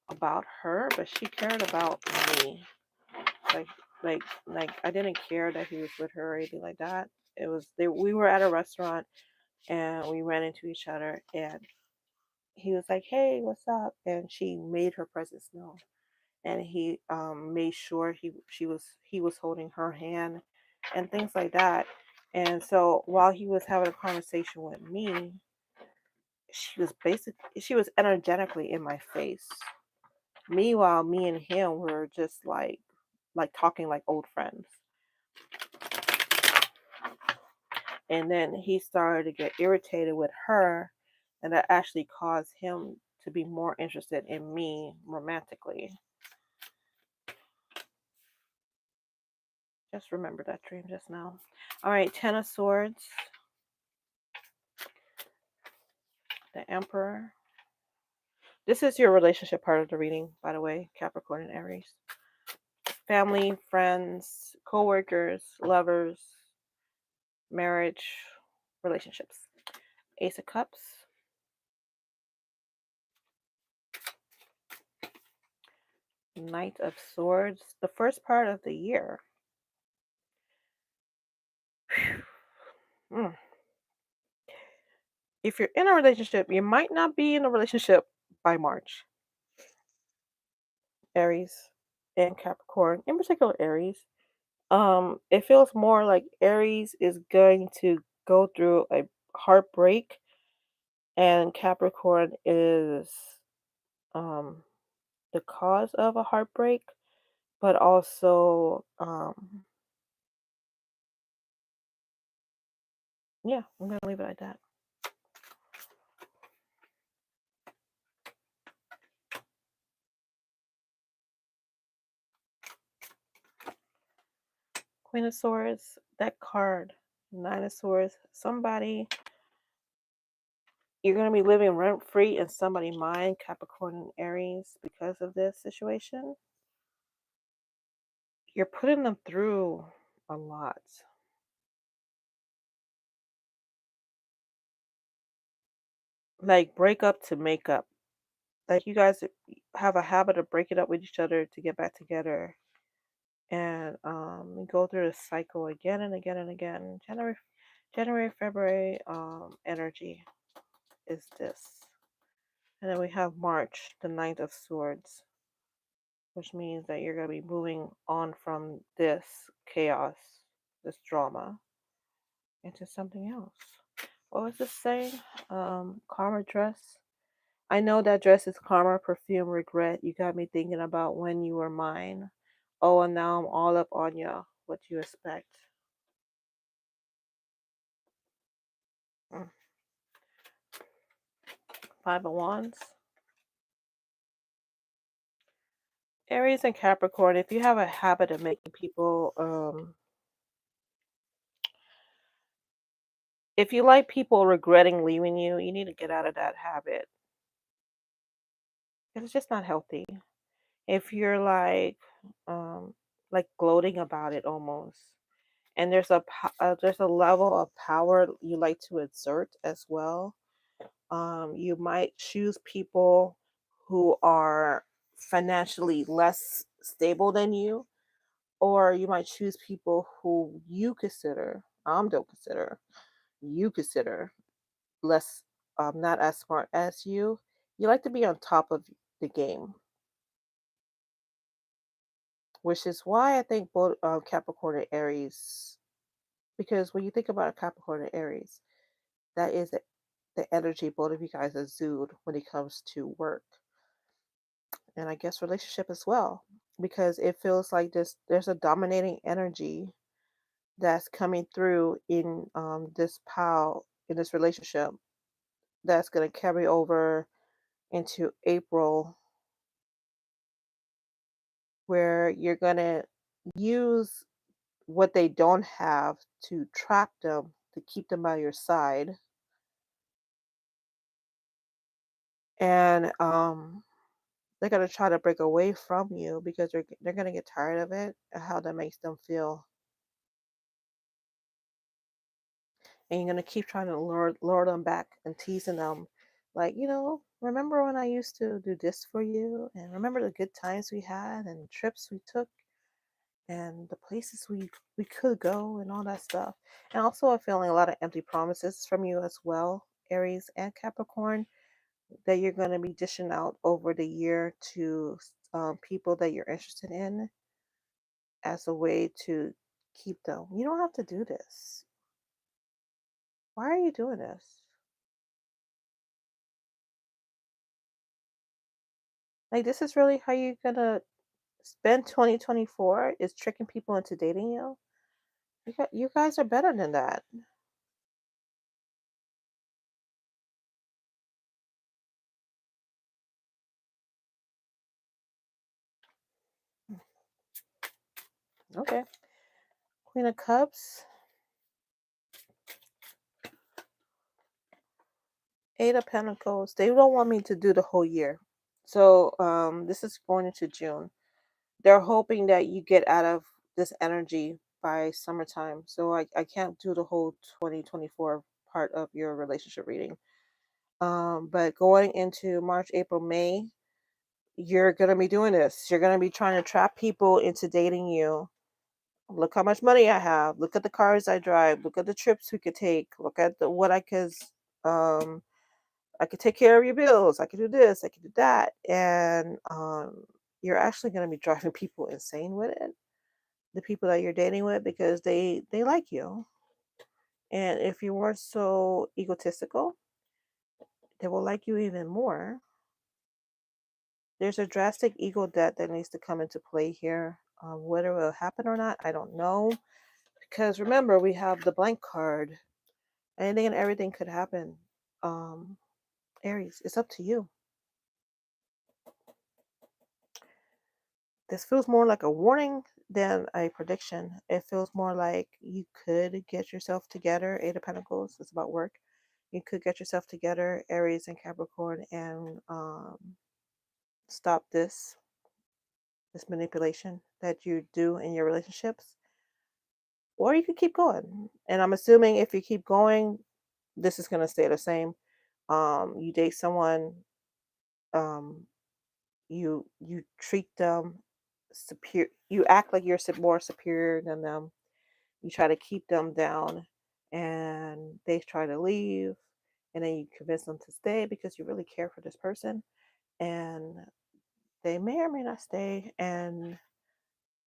about her, but she cared about me. Like, like I didn't care that he was with her or anything like that. It was we were at a restaurant and we ran into each other, and he was like, "Hey, what's up?" And she made her presence known, and he made sure he was holding her hand and things like that. And so while he was having a conversation with me, she was energetically in my face. Meanwhile, me and him were just like talking like old friends. And then he started to get irritated with her And that actually caused him to be more interested in me romantically. Just remember that dream just now. All right, Ten of Swords. The Emperor. This is your relationship part of the reading, by the way, Capricorn and Aries. Family, friends, co-workers, lovers, marriage, relationships. Ace of Cups. Knight of Swords. The first part of the year. If you're in a relationship, you might not be in a relationship by March. Aries and Capricorn, in particular Aries. It feels more like Aries is going to go through a heartbreak, and Capricorn is the cause of a heartbreak, but also yeah, I'm gonna leave it like that. Queen of Swords, that card, Nine of Swords, somebody, you're going to be living rent free in somebody's mind, Capricorn and Aries, because of this situation. You're putting them through a lot. Like break up to make up. Like you guys have a habit of breaking up with each other to get back together. And go through the cycle again and again and again. January, February energy is this. And then we have March, the Knight of Swords, which means that you're going to be moving on from this chaos, this drama, into something else. What was this saying? Karma dress. I know that dress is karma, perfume, regret. You got me thinking about when you were mine. Oh, and now I'm all up on ya. What you expect? Five of Wands. Aries and Capricorn, if you have a habit of making people, if you like people regretting leaving you, you need to get out of that habit. It's just not healthy. If you're like gloating about it almost, and there's a level of power you like to exert as well. You might choose people who are financially less stable than you, or you might choose people who you consider, don't consider, you consider less, not as smart as you. You like to be on top of the game, which is why I think both Capricorn and Aries, because when you think about a Capricorn and Aries, that is the energy both of you guys exude when it comes to work, and I guess relationship as well, because it feels like there's a dominating energy that's coming through in in this relationship, that's going to carry over into April, where you're going to use what they don't have to trap them, to keep them by your side. And they're going to try to break away from you because they're going to get tired of it and how that makes them feel. And you're going to keep trying to lure them back and teasing them, like, remember when I used to do this for you, and remember the good times we had and trips we took and the places we could go and all that stuff. And also I'm feeling a lot of empty promises from you as well, Aries and Capricorn, that you're going to be dishing out over the year to people that you're interested in as a way to keep them. You don't have to do this. Why are you doing this? Like, this is really how you're going to spend 2024, is tricking people into dating you? You guys are better than that. Okay. Queen of Cups. Eight of Pentacles. They don't want me to do the whole year. So this is going into June. They're hoping that you get out of this energy by summertime. So I can't do the whole 2024 part of your relationship reading. But going into March, April, May, you're going to be doing this. You're going to be trying to trap people into dating you. Look how much money I have. Look at the cars I drive. Look at the trips we could take. Look at what um I could take care of your bills. I could do this. I could do that. And you're actually going to be driving people insane with it. The people that you're dating with, because they like you. And if you weren't so egotistical, they will like you even more. There's a drastic ego death that needs to come into play here. Whether it will happen or not, I don't know. Because remember, we have the blank card. Anything and everything could happen. Aries, it's up to you. This feels more like a warning than a prediction. It feels more like you could get yourself together. Eight of Pentacles, it's about work. You could get yourself together, Aries and Capricorn, and stop this manipulation that you do in your relationships. Or you could keep going. And I'm assuming if you keep going, this is going to stay the same. You date someone, um, you treat them superior. You act like you're more superior than them. You try to keep them down, and they try to leave, and then you convince them to stay because you really care for this person, and they may or may not stay. And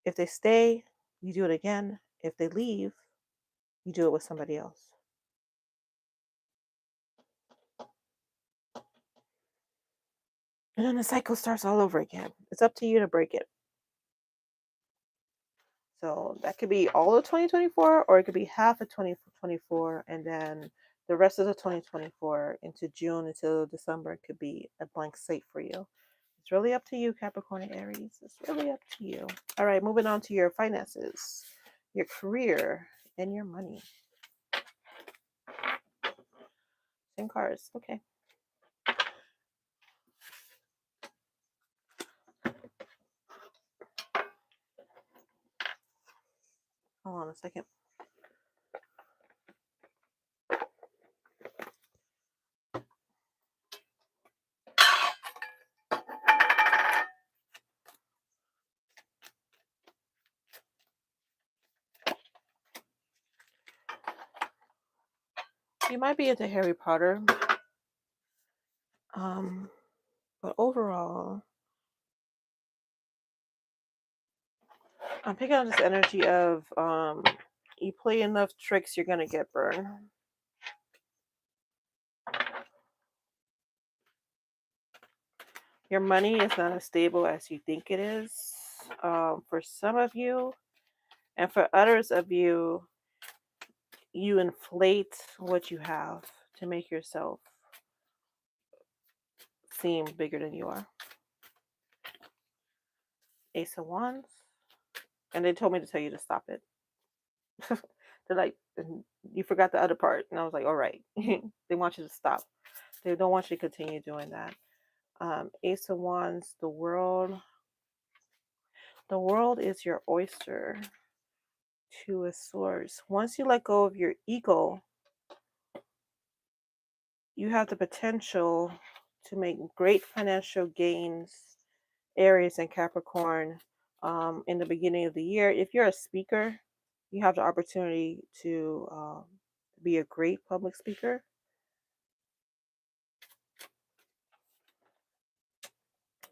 if they stay, you do it again. If they leave, you do it with somebody else. And then the cycle starts all over again. It's up to you to break it. So that could be all of 2024, or it could be half of 2024, and then the rest of the 2024 into June until December could be a blank slate for you. It's really up to you, Capricorn and Aries. It's really up to you. All right, moving on to your finances, your career, and your money. Same cards. Okay. Hold on a second. You might be into Harry Potter. But overall, I'm picking up this energy of you play enough tricks, you're gonna get burned. Your money is not as stable as you think it is. For some of you, and for others of you, you inflate what you have to make yourself seem bigger than you are. Ace of Wands. And they told me to tell you to stop it. They're like, you forgot the other part. And I was like, all right. They want you to stop. They don't want you to continue doing that. Ace of Wands, the world. The world is your oyster. Two of Swords. Once you let go of your ego, you have the potential to make great financial gains, Aries and Capricorn, in the beginning of the year. If you're a speaker, you have the opportunity to be a great public speaker.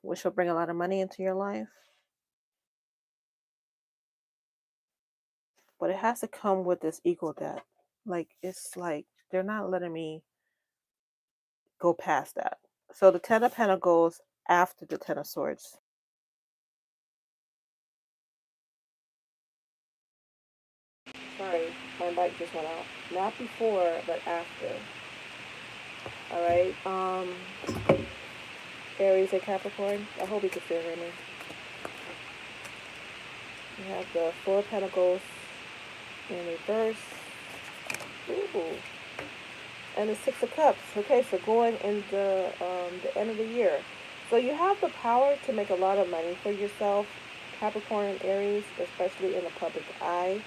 Which will bring a lot of money into your life. But it has to come with this ego debt. Like, it's like they're not letting me go past that. So the Ten of Pentacles after the Ten of Swords. Sorry, my light just went out. Not before, but after. All right. Aries and Capricorn. I hope you can still hear me. You have the Four of Pentacles in reverse. Ooh. And the Six of Cups. Okay, so going in the end of the year. So you have the power to make a lot of money for yourself, Capricorn and Aries, especially in the public eye.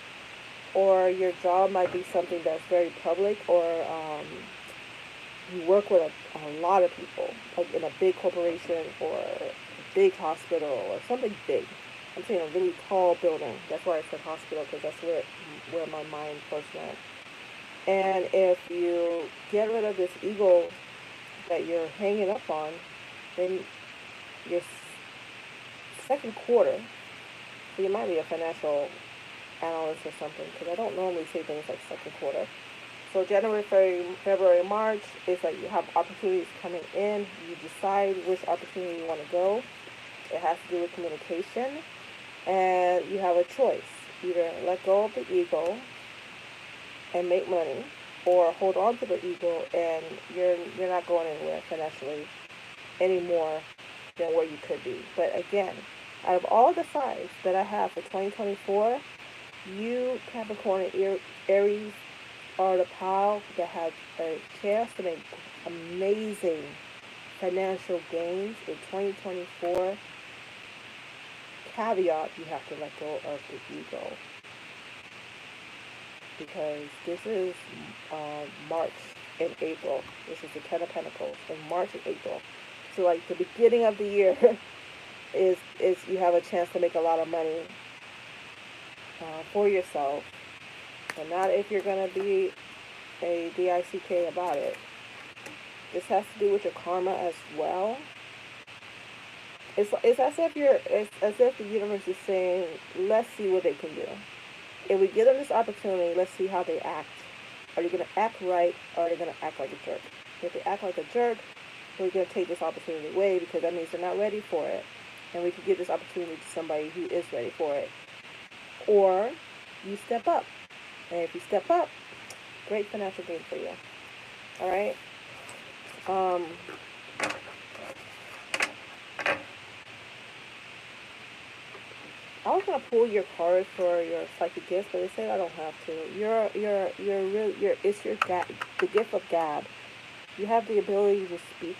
Or your job might be something that's very public, or you work with a lot of people, like in a big corporation or a big hospital or something big. I'm saying a really tall building. That's why I said hospital, because that's where my mind first went. And if you get rid of this ego that you're hanging up on, then your second quarter, so you might be a financial analyst or something, because I don't normally say things like second quarter. So January, February, March, it's like you have opportunities coming in. You decide which opportunity you want to go. It has to do with communication. And you have a choice. Either let go of the ego and make money, or hold on to the ego and you're not going anywhere financially any more than where you could be. But again, out of all the signs that I have for 2024, you, Capricorn and Aries, are the pile that has a chance to make amazing financial gains in 2024. Caveat, you have to let go of the ego, because this is March and April. This is the Ten of Pentacles in March and April. So like the beginning of the year is you have a chance to make a lot of money for yourself, and not if you're going to be a DICK about it. This has to do with your karma as well. It's as if the universe is saying, let's see what they can do. If we give them this opportunity, let's see how they act. Are they going to act right, or are they going to act like a jerk? If they act like a jerk, we're going to take this opportunity away, because that means they're not ready for it. And we can give this opportunity to somebody who is ready for it. Or you step up. And if you step up, great financial gain for you. All right? I was gonna pull your cards for your psychic gifts, but they said I don't have to. It's the gift of gab. You have the ability to speak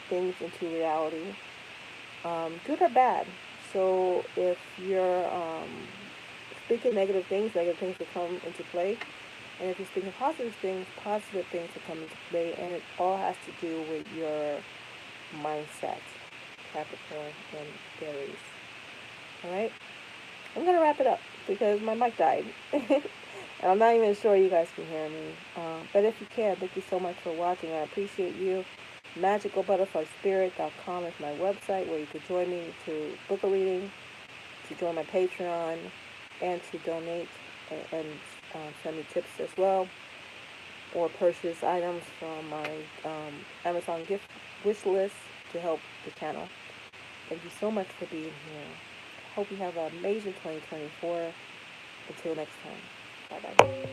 things into reality, good or bad. So if you're speaking negative things will come into play. And if you're speaking positive things will come into play. And it all has to do with your mindset, Capricorn and Aries. Alright? I'm going to wrap it up because my mic died. And I'm not even sure you guys can hear me. But if you can, thank you so much for watching. I appreciate you. MagicalButterflySpirit.com is my website where you can join me to book a reading, to join my Patreon, and to donate and send me tips as well, or purchase items from my Amazon gift wish list to help the channel. Thank you so much for being here. Hope you have an amazing 2024. Until next time. Bye-bye.